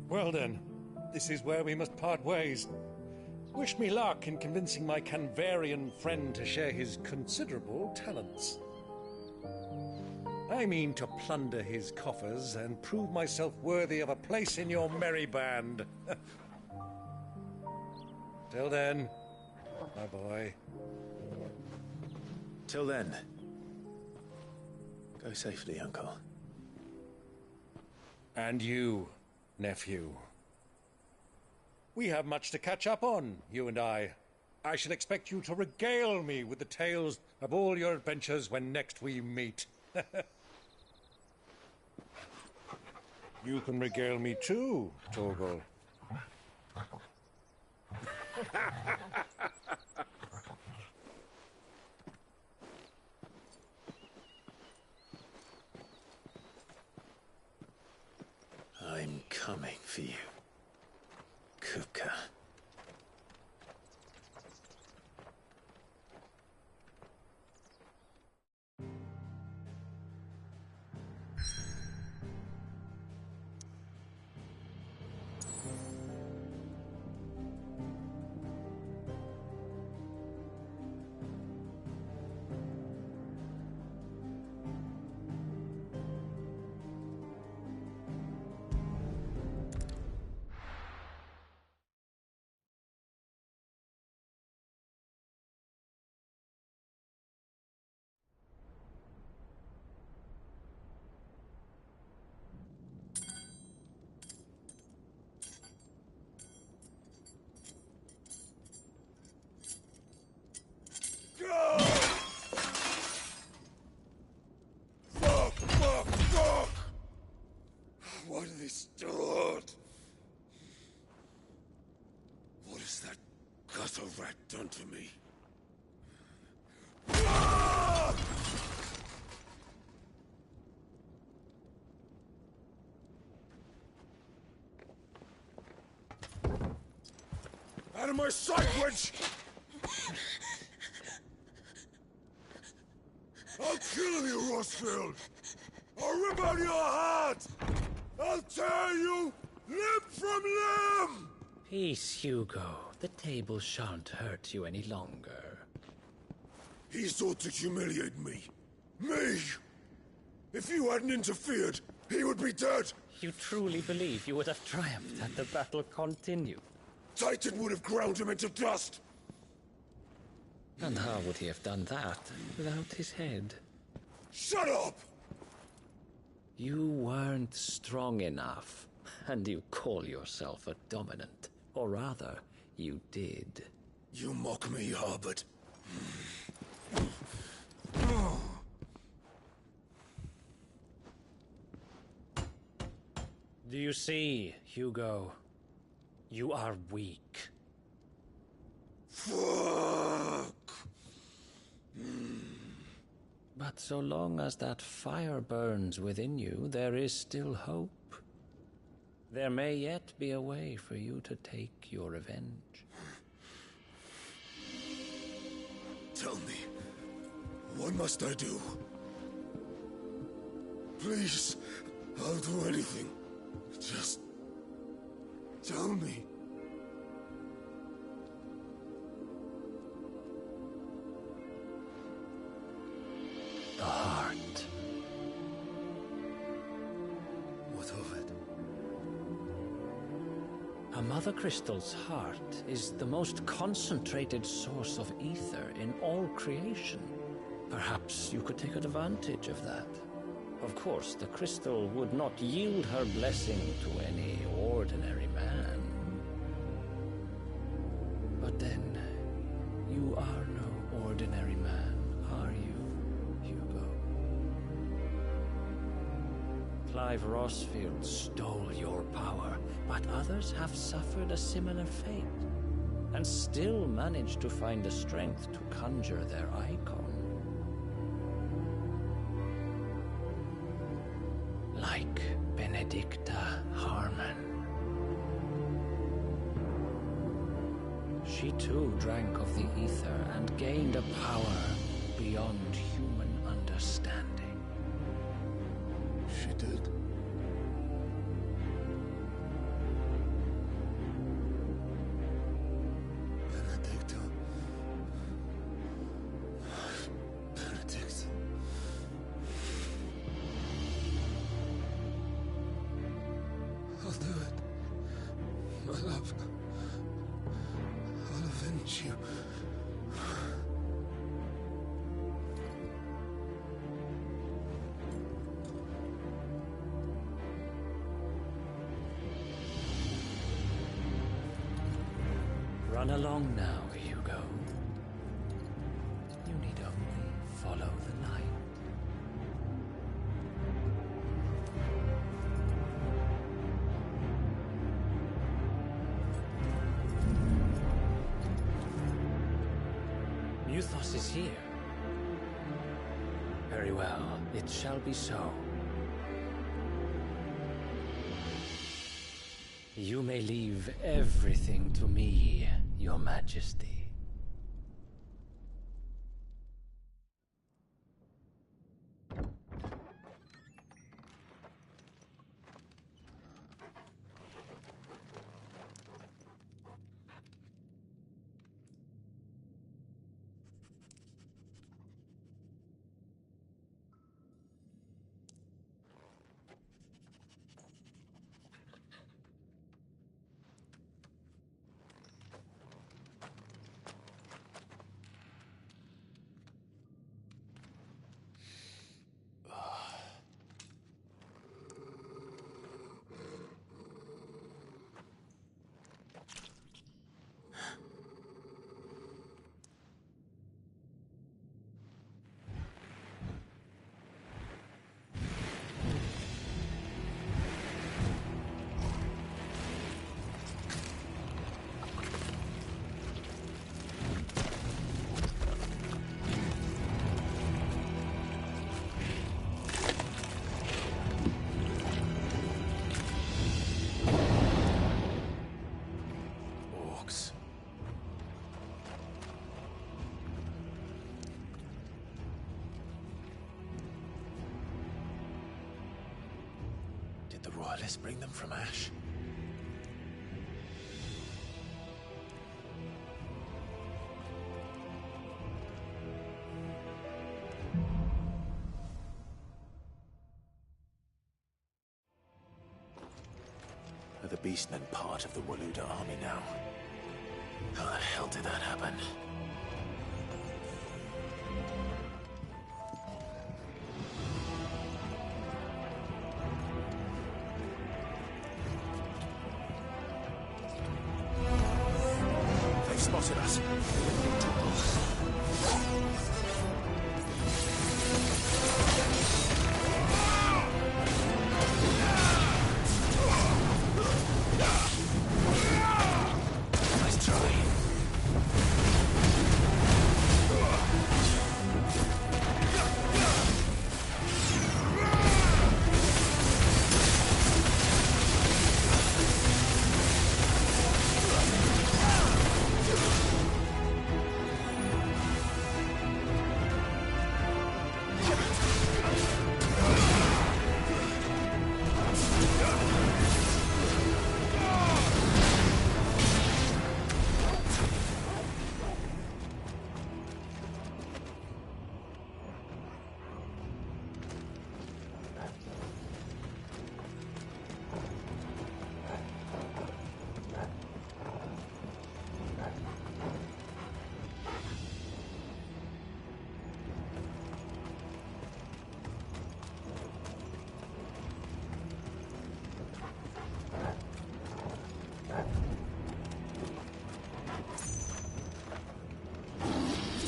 E: Well then, this is where we must part ways. Wish me luck in convincing my Canvarian friend to share his considerable talents. I mean to plunder his coffers and prove myself worthy of a place in your merry band. Till then, my boy.
A: Till then, go safely, Uncle.
E: And you, nephew. We have much to catch up on, you and I. I shall expect you to regale me with the tales of all your adventures when next we meet. You can regale me too, Torgal.
A: I'm coming for you, Kupka.
B: to me.
U: Out of my sight, wench! I'll kill you, Rossfield! I'll rip out your heart! I'll tear you limb from limb!
I: Peace, Hugo. The table shan't hurt you any longer.
U: He sought to humiliate me. Me! If you hadn't interfered, he would be dead!
I: You truly believe you would have triumphed had the battle continued?
U: Titan would have ground him into dust!
I: And how would he have done that without his head?
U: Shut up!
I: You weren't strong enough, and you call yourself a dominant. Or rather, you did.
U: You mock me, Harbert.
I: Do you see, Hugo? You are weak.
U: Fuck!
I: But so long as that fire burns within you, there is still hope. There may yet be a way for you to take your revenge.
U: Tell me, what must I do? Please, I'll do anything. Just tell me.
I: The heart.
U: What of it?
I: A Mother Crystal's heart is the most concentrated source of ether in all creation. Perhaps you could take advantage of that. Of course, the crystal would not yield her blessing to any ordinary man. But then, you are no ordinary man, are you, Hugo? Clive Rossfield stole your power, but others have suffered a similar fate, and still managed to find the strength to conjure their icon. Like Benedicta Harmon. She too drank of the ether and gained a power beyond human understanding.
U: She did. Benedicta. Benedict. I'll do it. My love. I'll avenge you.
I: Run along now, Hugo. You need only follow the light. Muthos is here. Very well, it shall be so. You may leave everything to me, Your Majesty.
A: let's bring them from ash. Are the beastmen part of the Waluda army now? How the hell did that happen? They've spotted us. Nice try.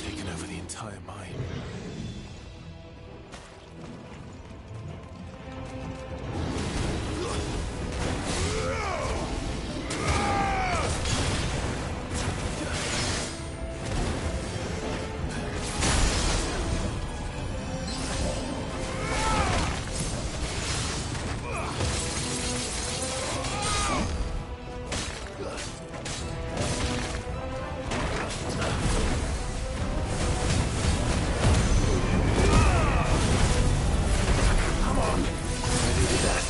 A: Taken over the entire mine. Come on. I needed that.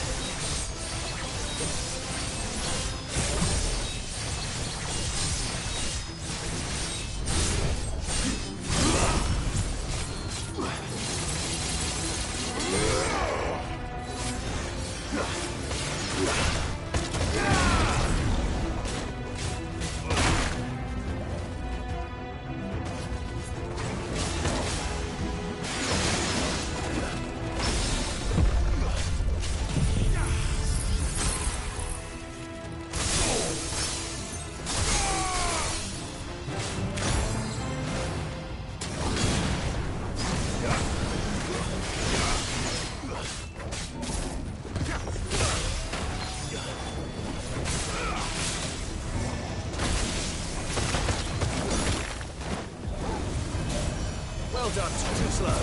A: Well done, too slow.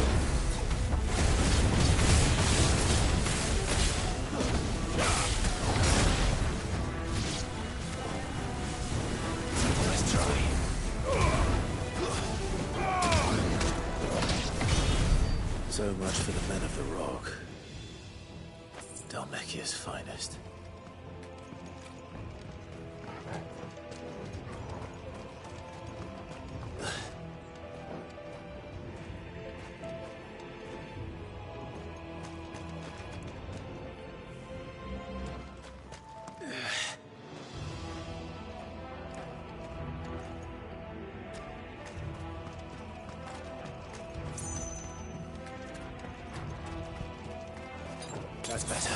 A: Nice try. So much for the men of the Rock. Dalmekia's finest. That's better.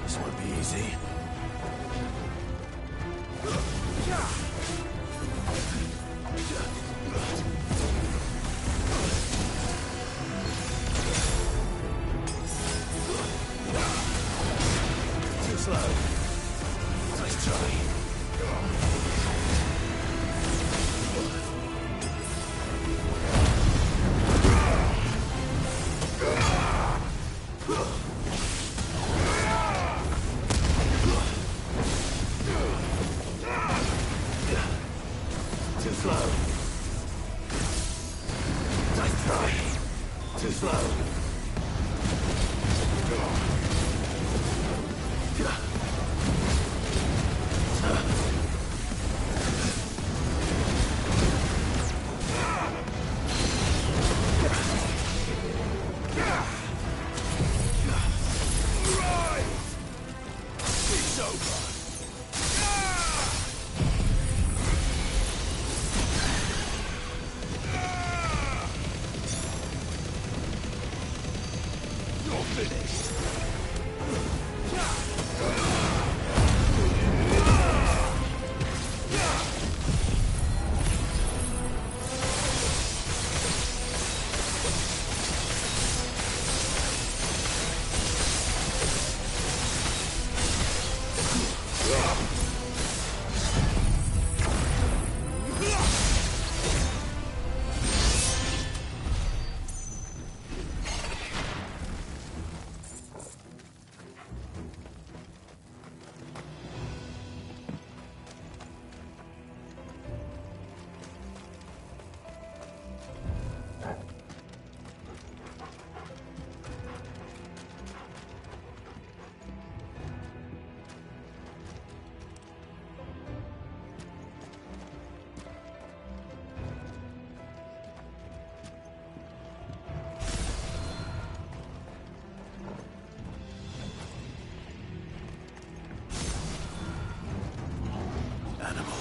A: This won't be easy. Too slow. Nice try. Too slow.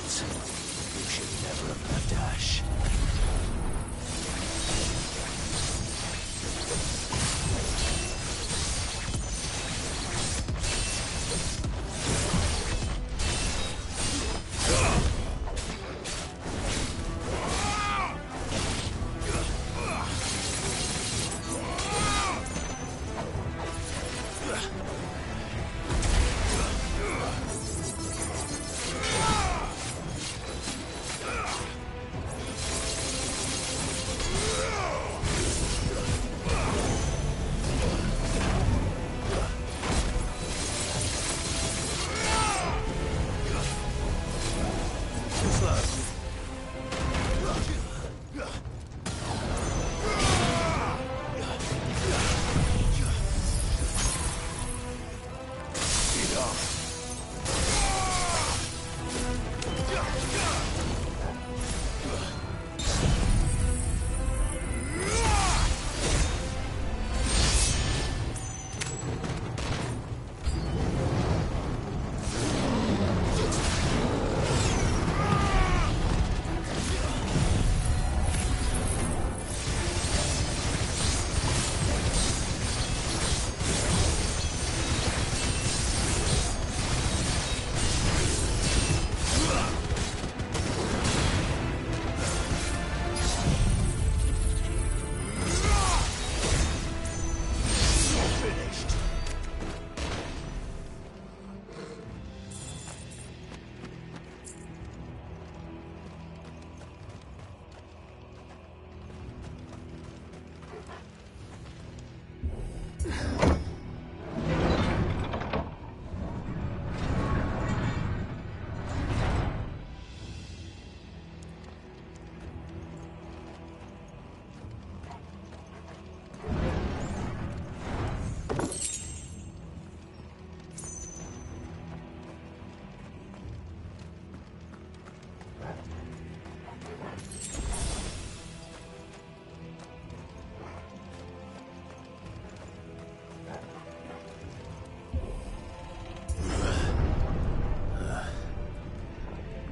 A: You should never have left Ash.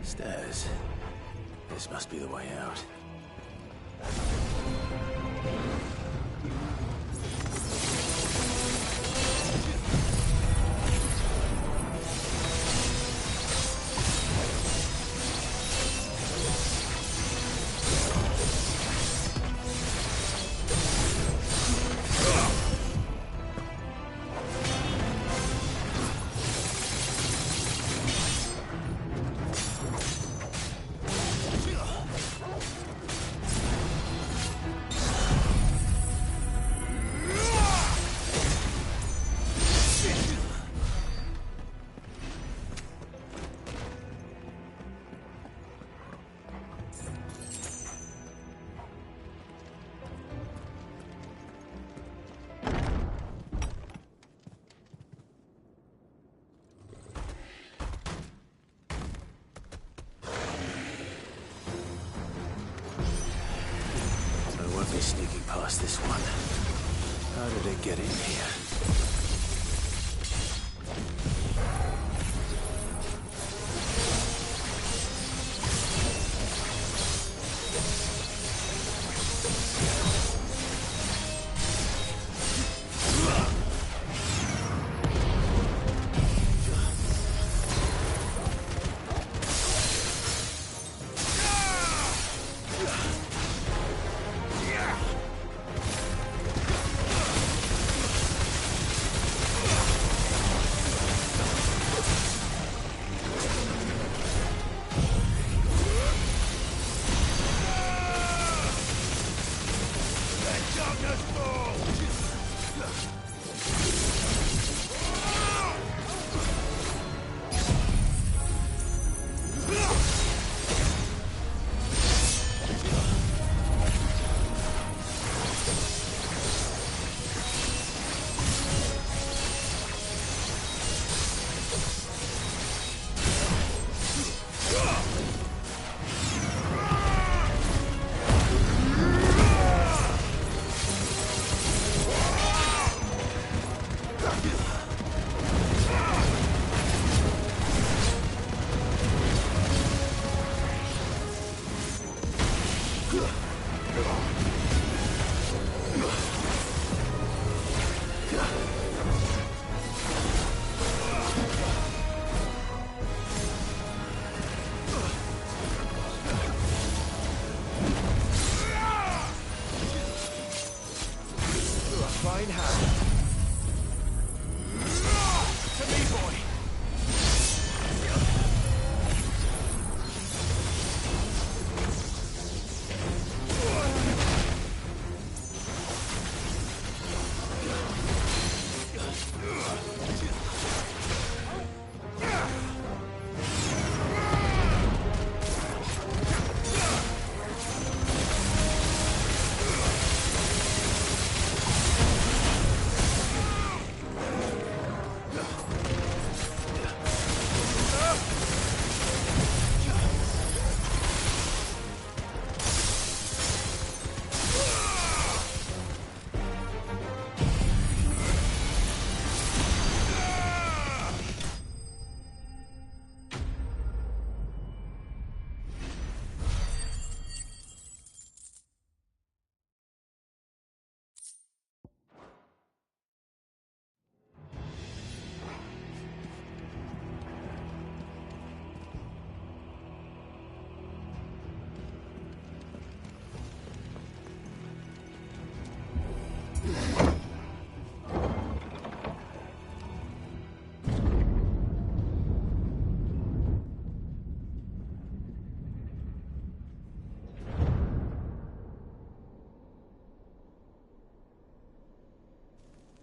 A: Stairs. This must be the way out. sneaking past this one. How did it get in here?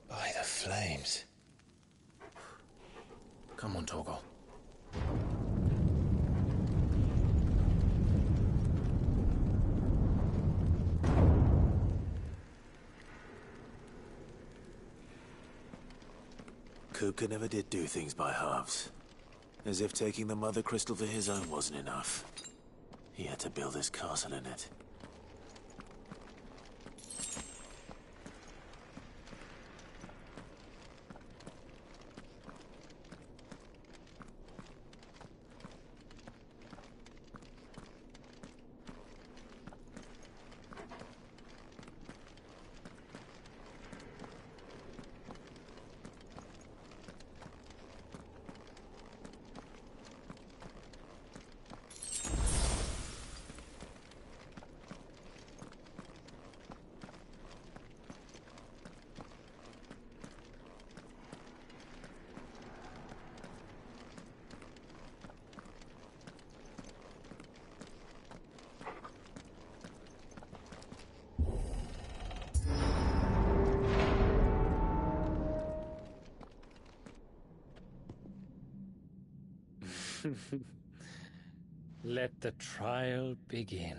A: By the flames.
I: Come on, Togo.
A: Kupka never did do things by halves. As if taking the Mother Crystal for his own wasn't enough. He had to build his castle in it.
I: Let the trial begin.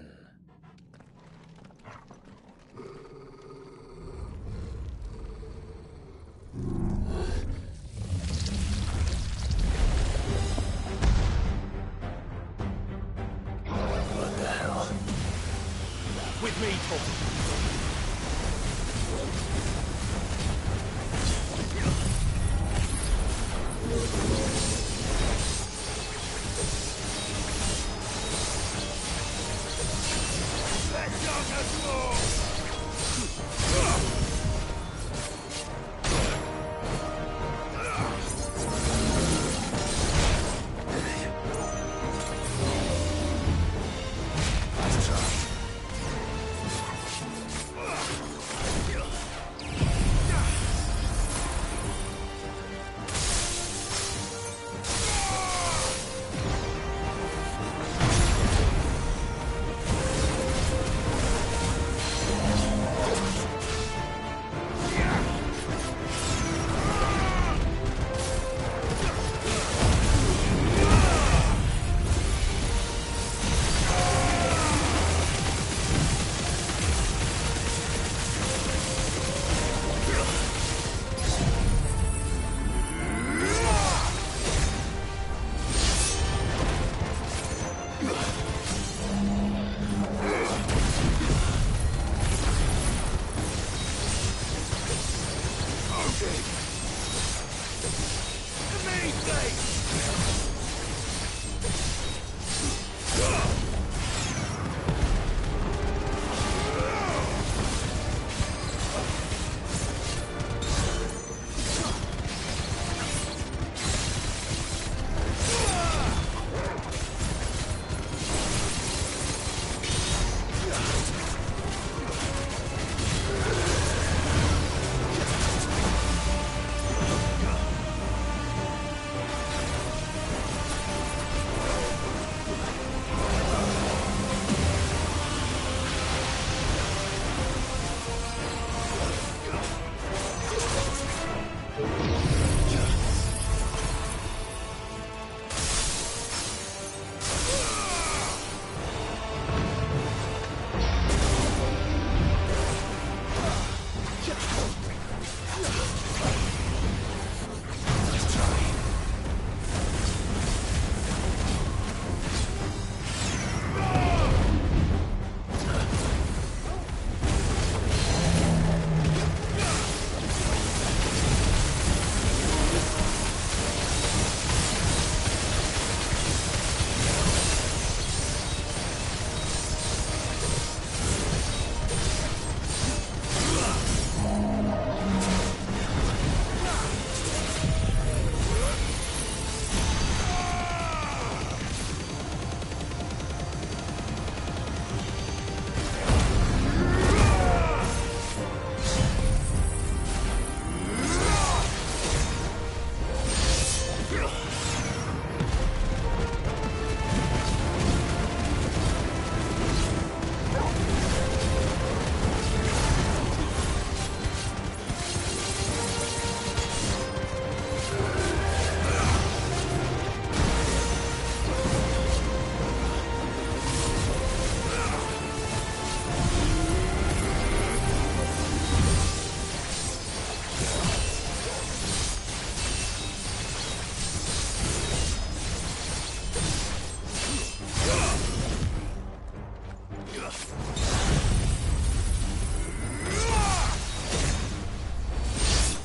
A: What the hell?
C: With me, Tom.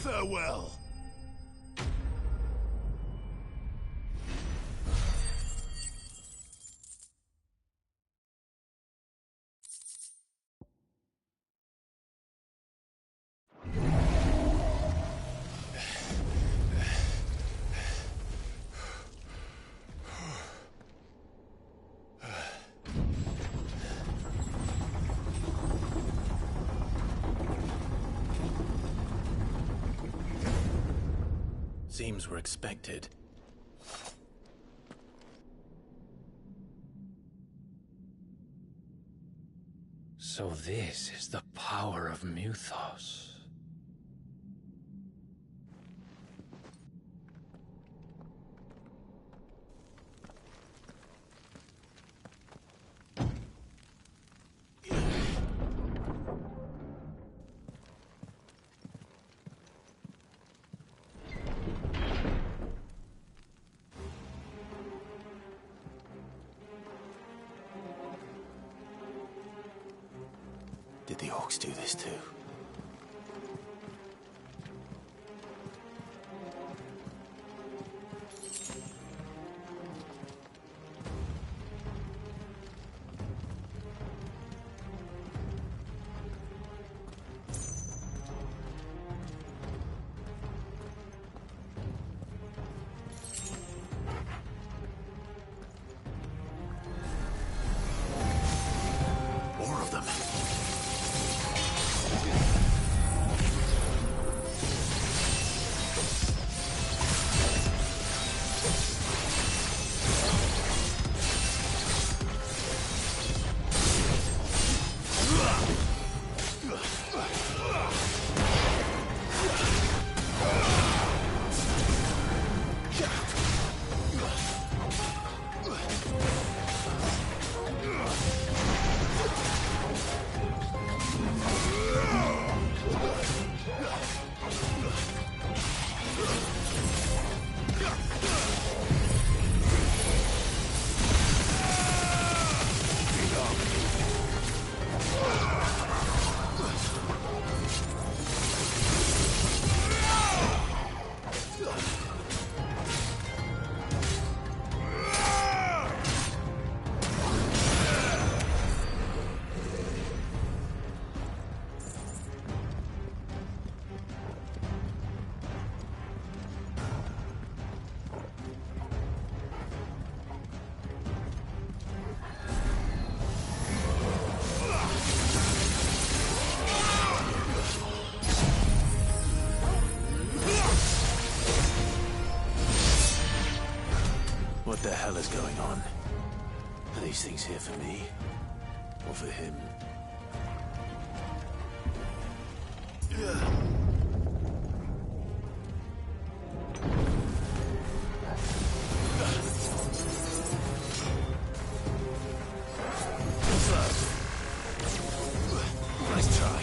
U: Farewell.
A: Seems we're expected.
I: So this is the power of Mythos.
A: Did the orcs do this too? More of them. the hell is going on? Are these things here for me? Or for him? Nice try.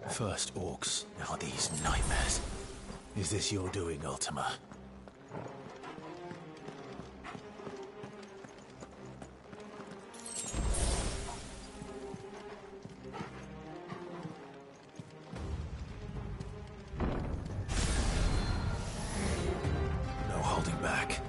A: First orcs, now these nightmares. Is this your doing, Ultima? No holding back.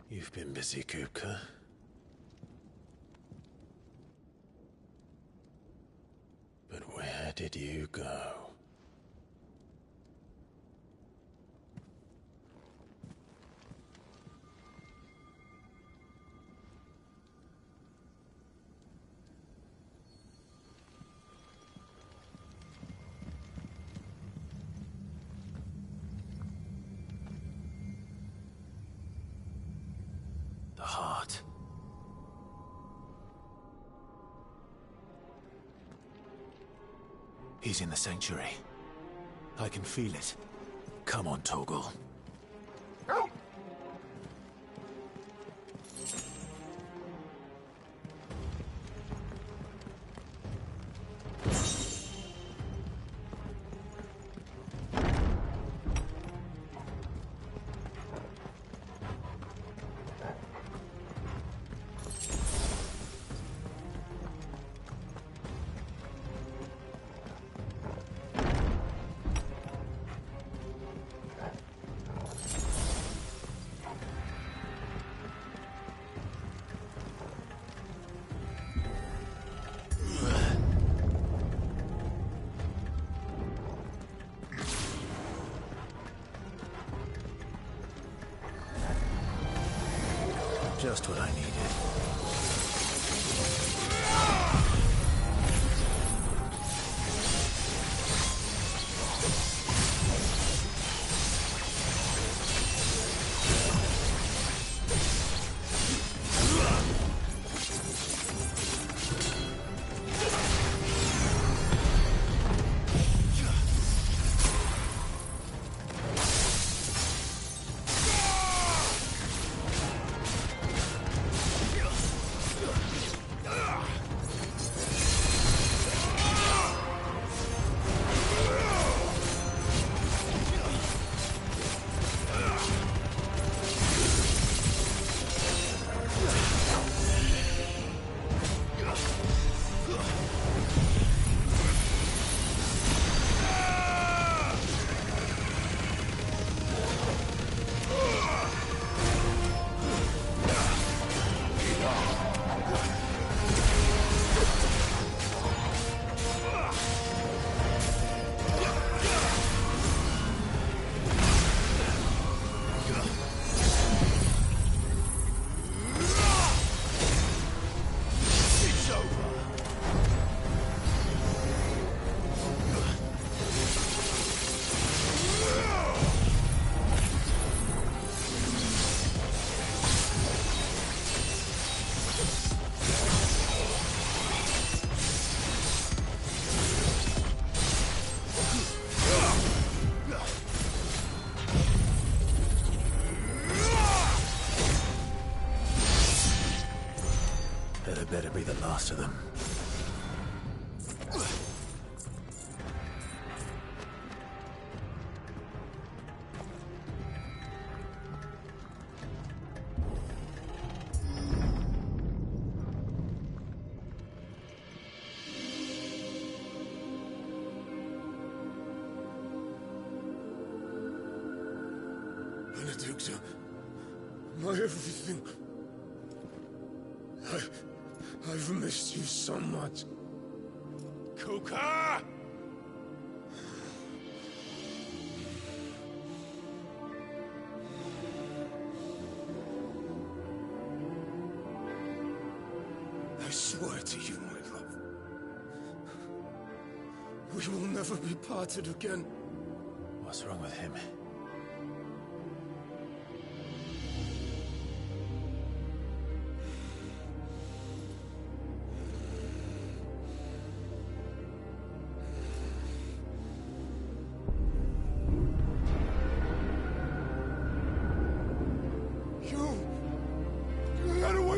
A: You've been busy, Kupka. But where did you go? He's in the sanctuary. I can feel it. Come on, Torgal. Just what I needed. Better be the last of them.
U: Benedicta, my everything. I've missed you so much. Kuka! I swear to you, my love, we will never be parted again.
A: What's wrong with him?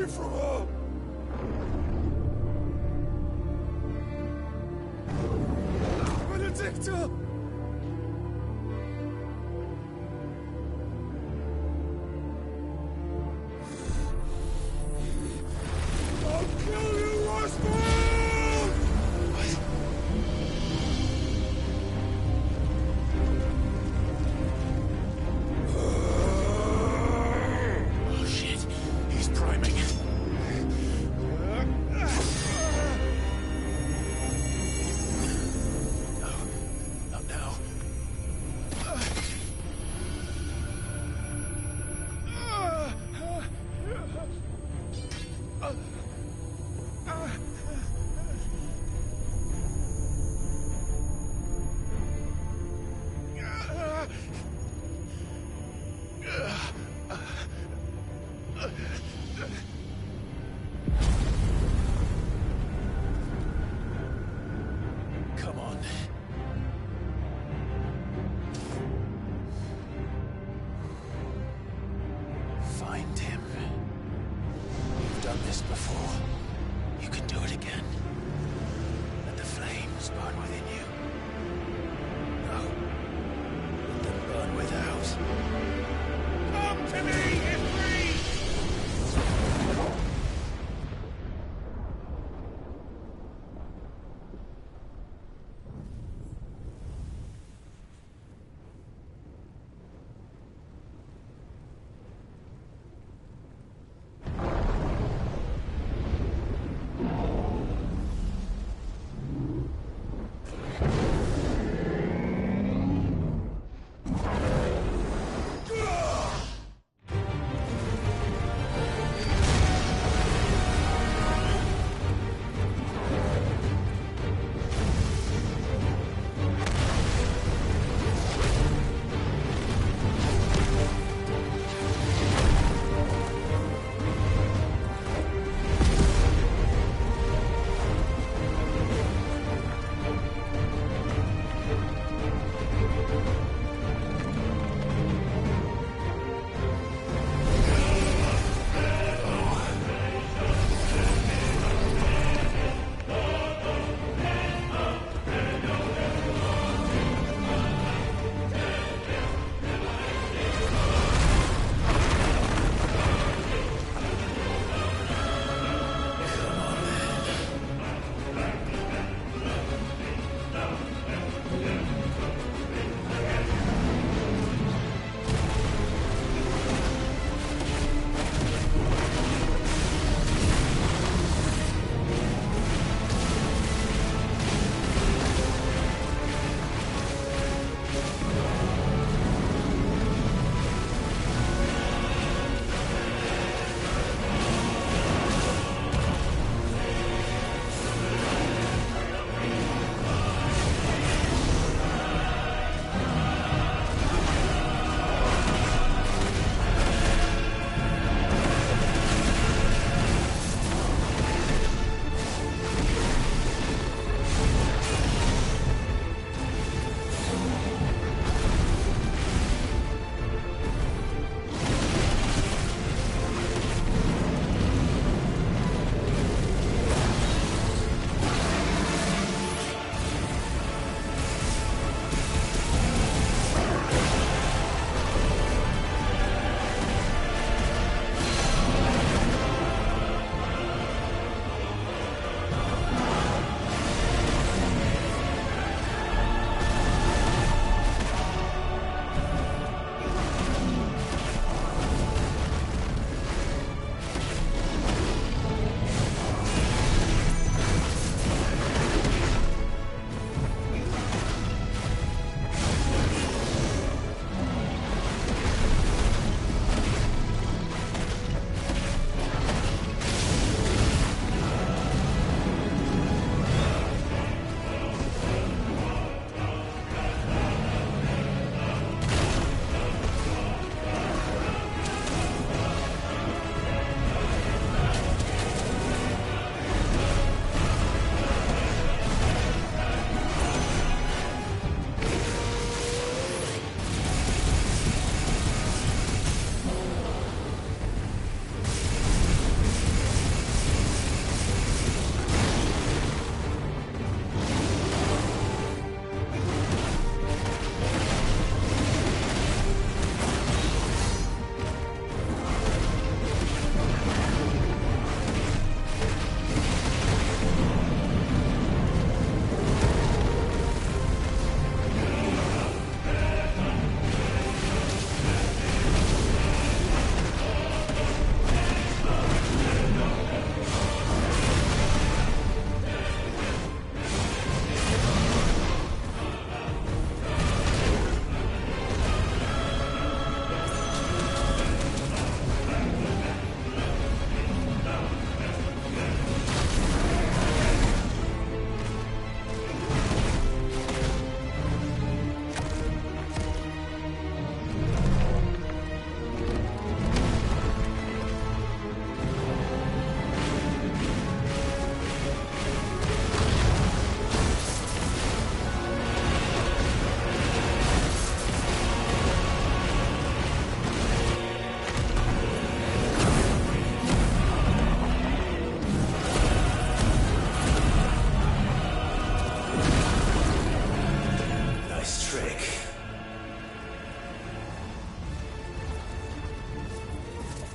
U: From her! Benedicta!
A: this before. You can do it again. Let the flames burn within you. No. Let them burn without. Come to me, Ifrit!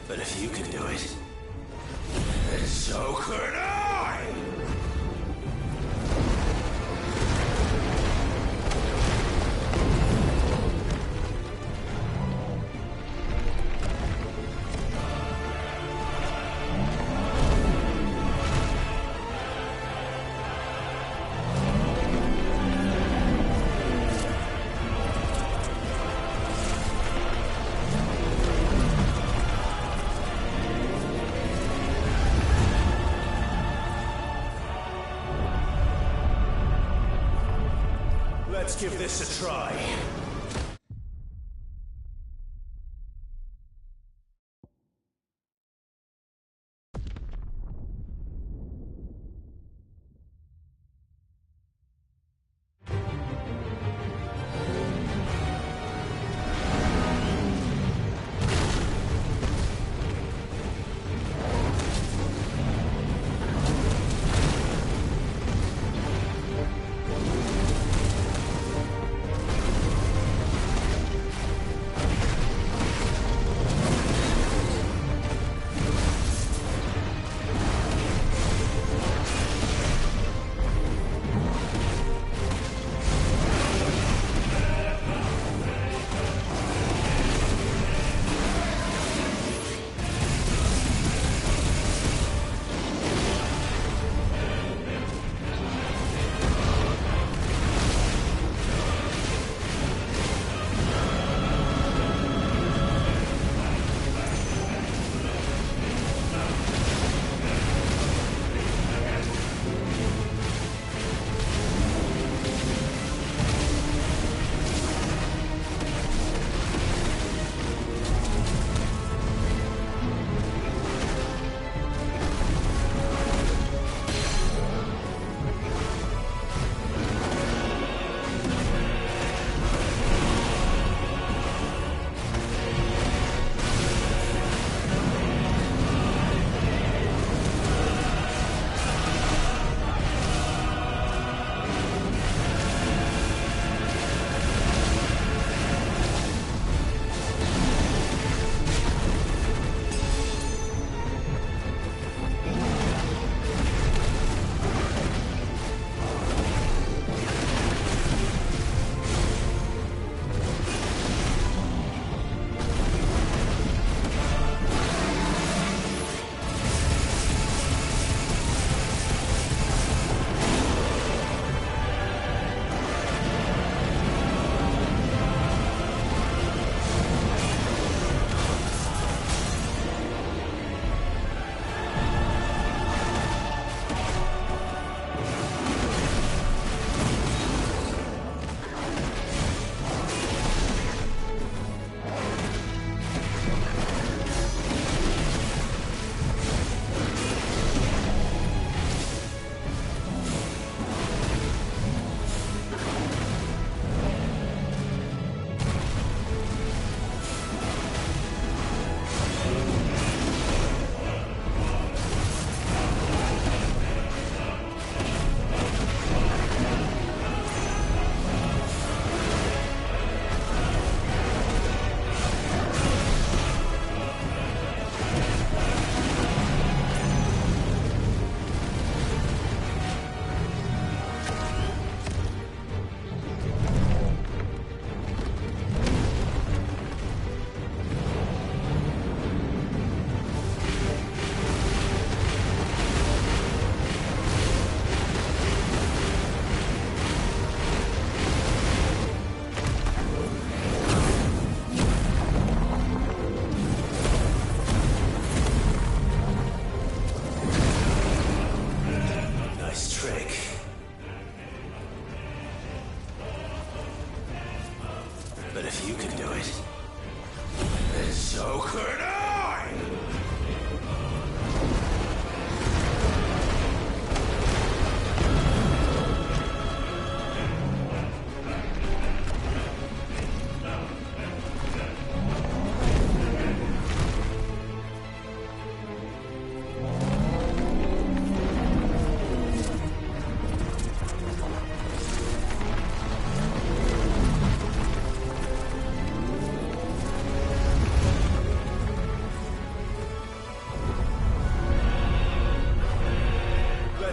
A: But if you can do it, then so could I! Let's give this a try.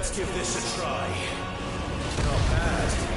A: Let's give this a try. Not bad.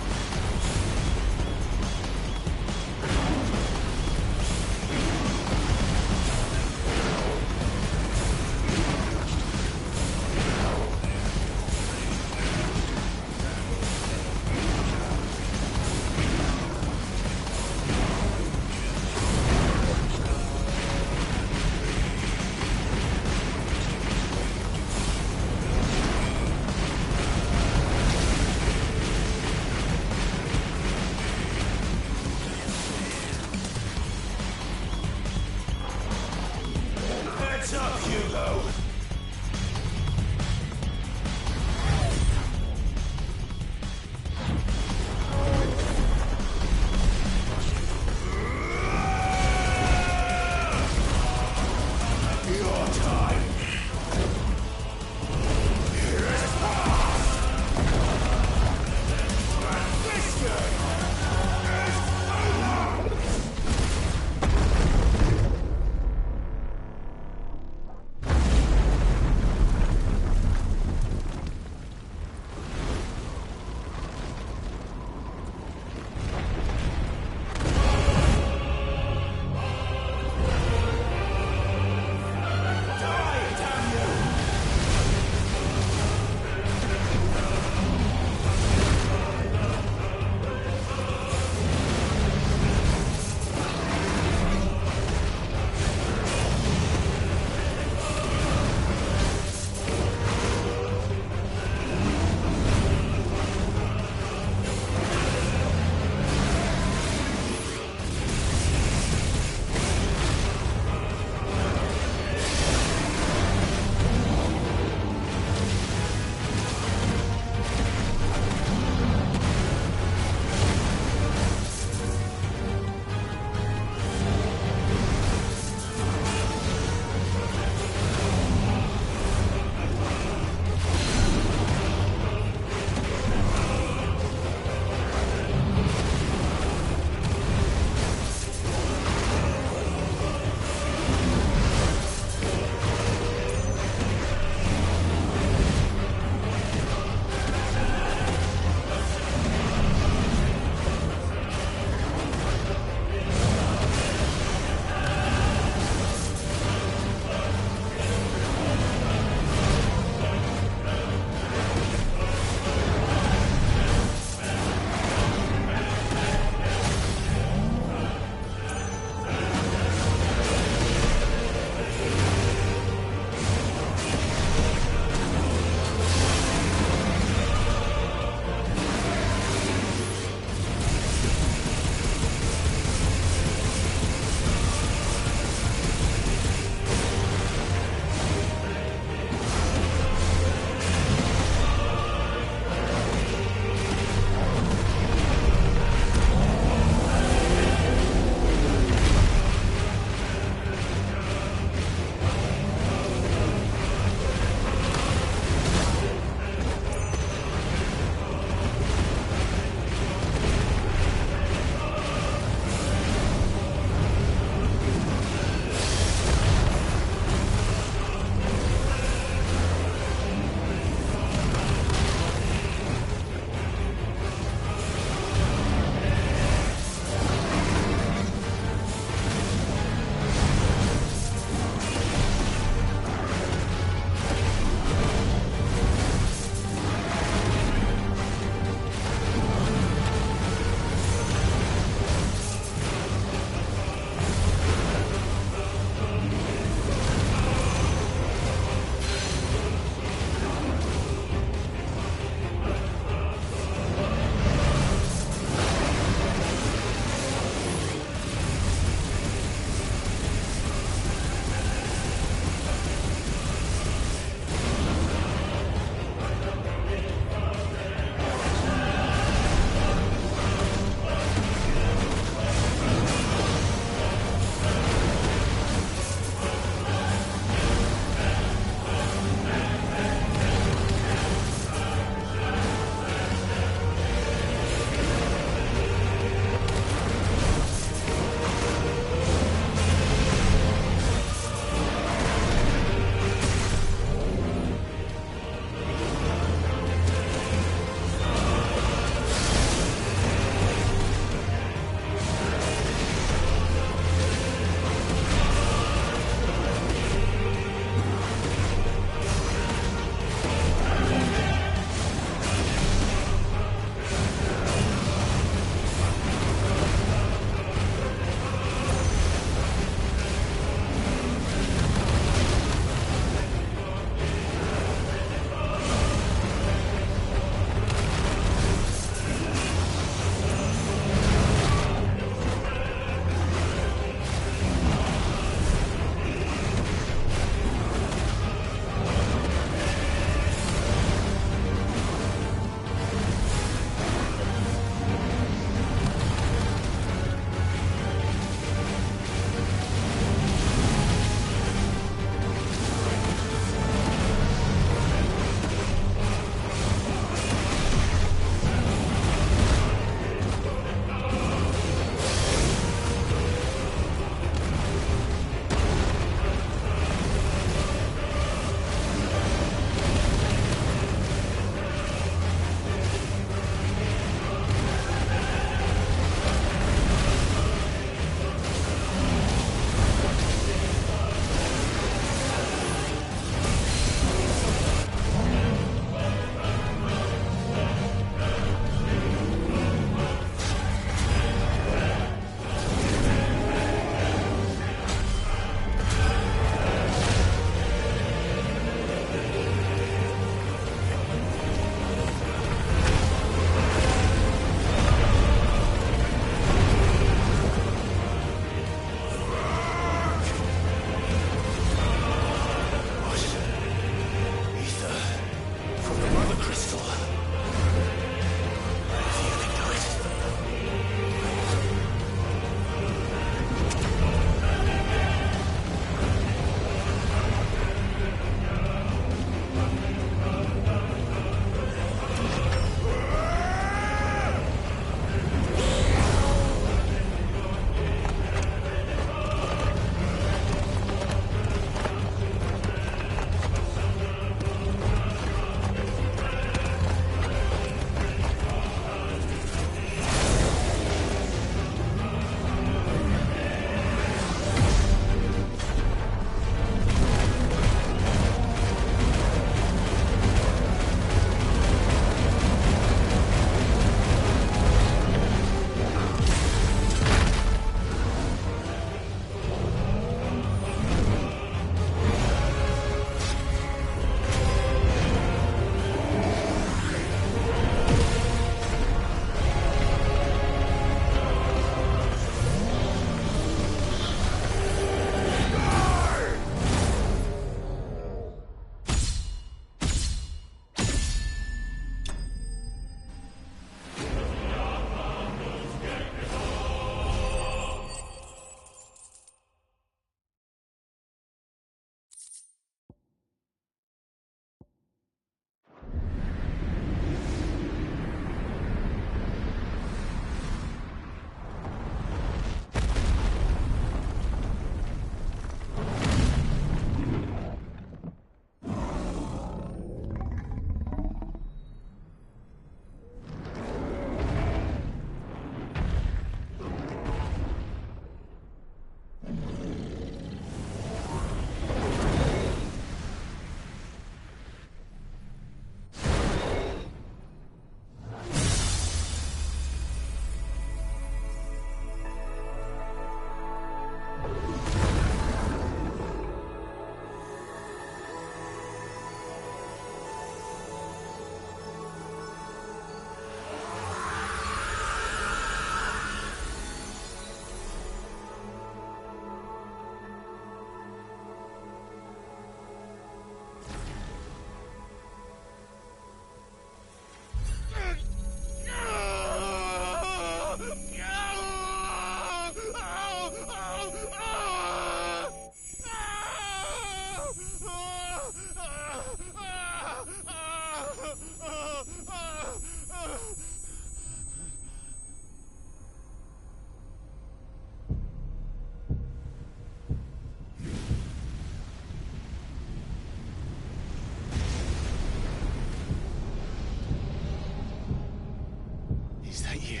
A: that you,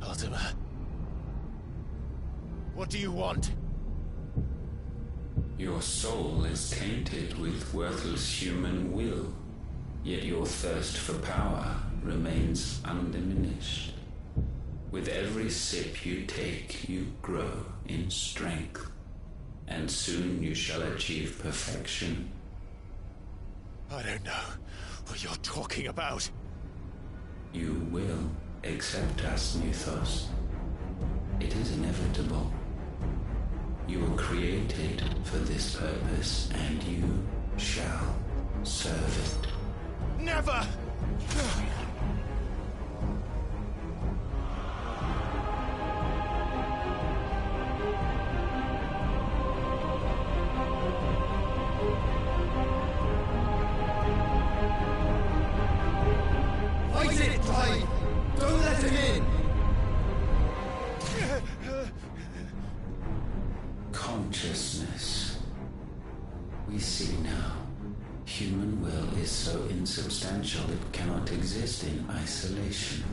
A: Ultima? What do you want?
O: Your soul is tainted with worthless human will, yet your thirst for power remains undiminished. With every sip you take, you grow in strength, and soon you shall achieve perfection.
A: I don't know what you're talking about.
O: You will accept us, Mythos. It is inevitable. You were created for this purpose, and you shall serve it.
A: Never!
P: Fight it, Clive! Don't let him in!
O: Consciousness. We see now. Human will is so insubstantial it cannot exist in isolation.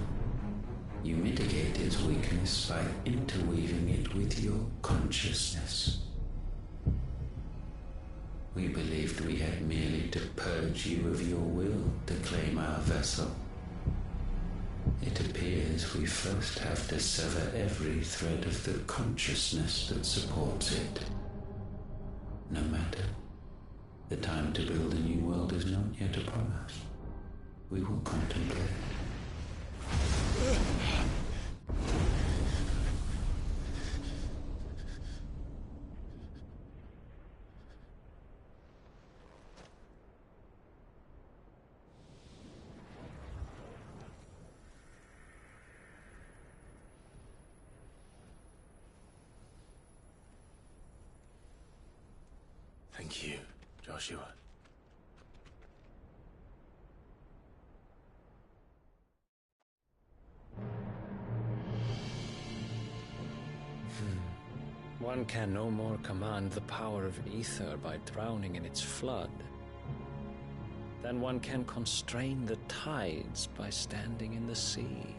O: You mitigate its weakness by interweaving it with your consciousness. We believed we had merely to purge you of your will to claim our vessel. It appears we first have to sever every thread of the consciousness that supports it. No matter. The time to build a new world is not yet upon us. We will contemplate.
A: Thank you, Joshua.
I: One can no more command the power of ether by drowning in its flood than one can constrain the tides by standing in the sea.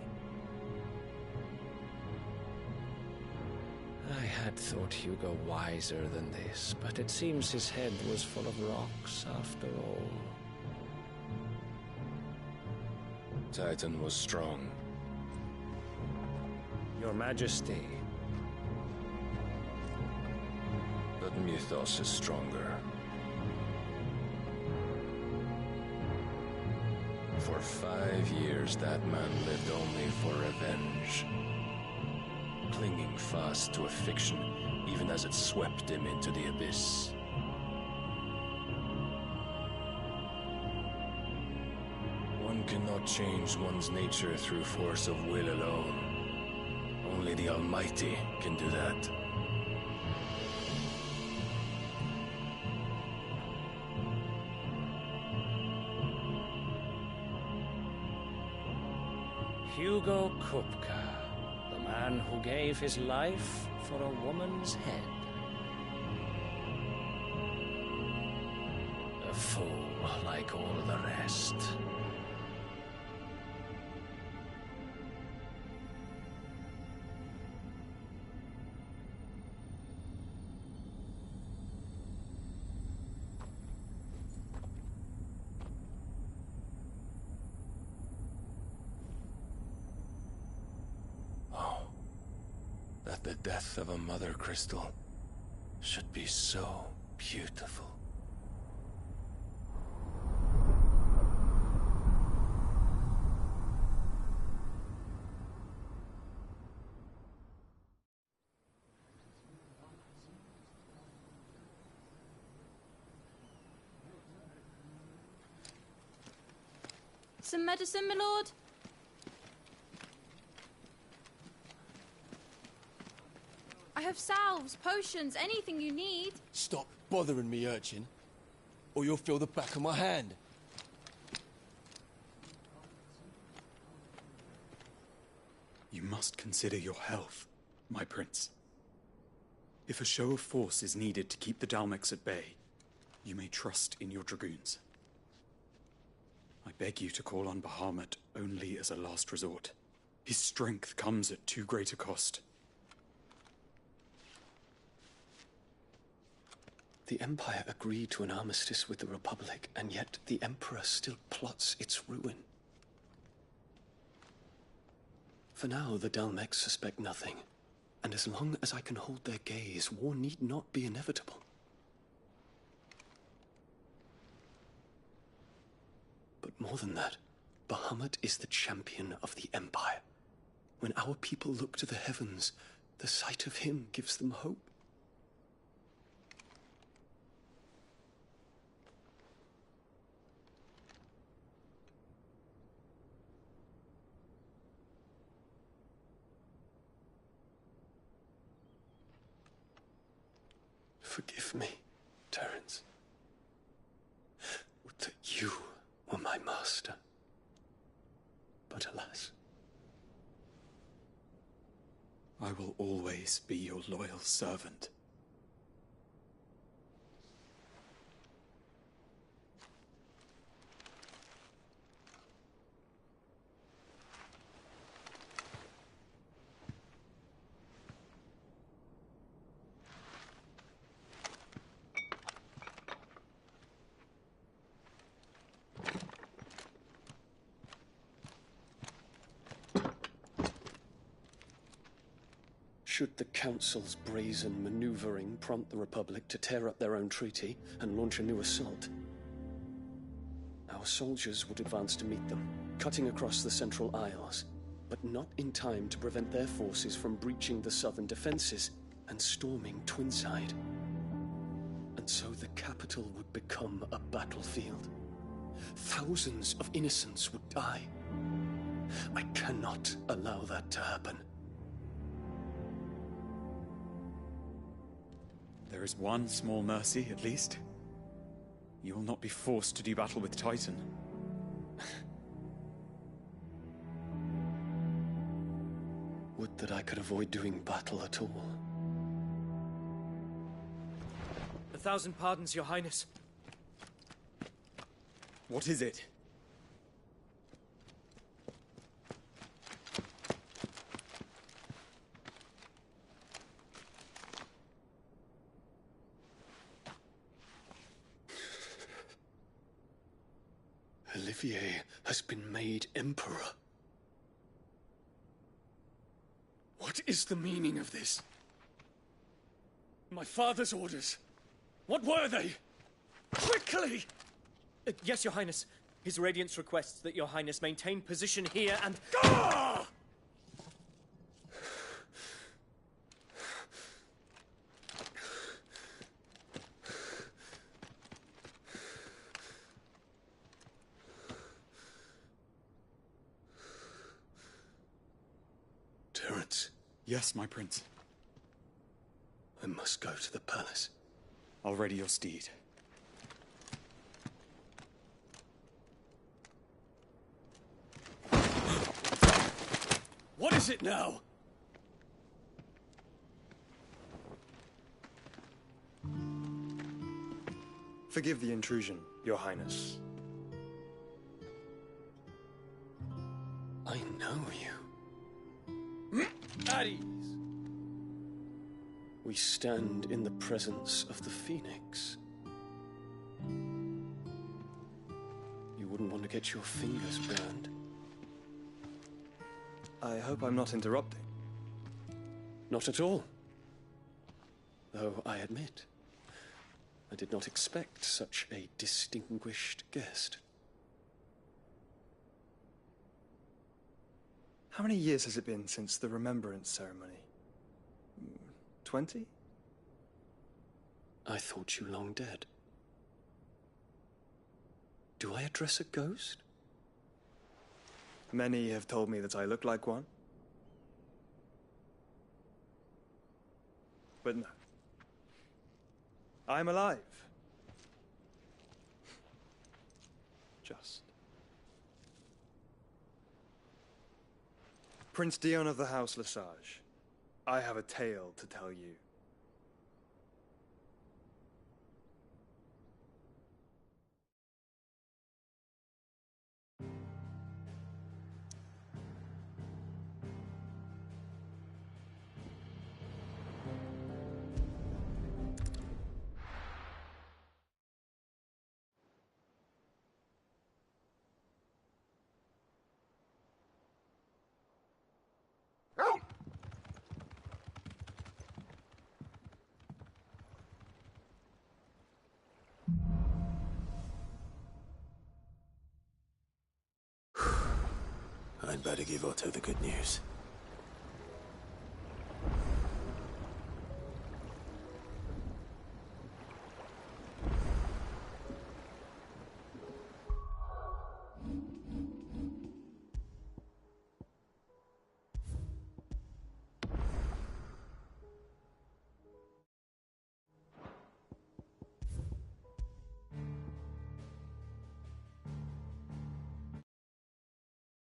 I: I had thought Hugo wiser than this, but it seems his head was full of rocks after all.
F: Titan was strong.
I: Your Majesty.
F: But Mythos is stronger. For 5 years, that man lived only for revenge. Clinging fast to a fiction, even as it swept him into the abyss. One cannot change one's nature through force of will alone. Only the Almighty can do that.
I: Hugo Kupka, the man who gave his life for a woman's head. A fool like all the rest.
F: That the death of a mother crystal should be so beautiful.
Q: Some medicine, my lord? I have salves, potions, anything you need.
K: Stop bothering me, urchin, or you'll feel the back of my hand.
S: You must consider your health, my prince. If a show of force is needed to keep the Dalmex at bay, you may trust in your dragoons. I beg you to call on Bahamut only as a last resort. His strength comes at too great a cost.
F: The Empire agreed to an armistice with the Republic, and yet the Emperor still plots its ruin. For now, the Dalmex suspect nothing, and as long as I can hold their gaze, war need not be inevitable. But more than that, Bahamut is the champion of the Empire. When our people look to the heavens, the sight of him gives them hope. Forgive me, Terence. Would that you were my master. But alas.
S: I will always be your loyal servant.
F: Should the Council's brazen maneuvering prompt the Republic to tear up their own treaty and launch a new assault, our soldiers would advance to meet them, cutting across the Central Isles, but not in time to prevent their forces from breaching the southern defenses and storming Twinside. And so the capital would become a battlefield. Thousands of innocents would die. I cannot allow that to happen.
S: There is one small mercy, at least. You will not be forced to do battle with Titan.
F: Would that I could avoid doing battle at all.
D: 1,000 pardons, Your Highness.
S: What is it?
F: Olivier has been made Emperor. What is the meaning of this? My father's orders. What were they? Quickly!
D: Yes, Your Highness. His Radiance requests that Your Highness maintain position here and...
F: Ah! Terence.
S: Yes, my prince.
F: I must go to the palace.
S: I'll ready your steed.
F: What is it now?
R: Forgive the intrusion, Your Highness.
F: I know you.
D: At ease.
F: We stand in the presence of the Phoenix. You wouldn't want to get your fingers burned.
R: I hope I'm not interrupting.
F: Not at all. Though I admit, I did not expect such a distinguished guest.
R: How many years has it been since the Remembrance ceremony? 20?
F: I thought you long dead. Do I address a ghost?
R: Many have told me that I look like one. But no. I'm alive. Just. Prince Dion of the House Lesage, I have a tale to tell you.
A: I'd better give Otto the good news.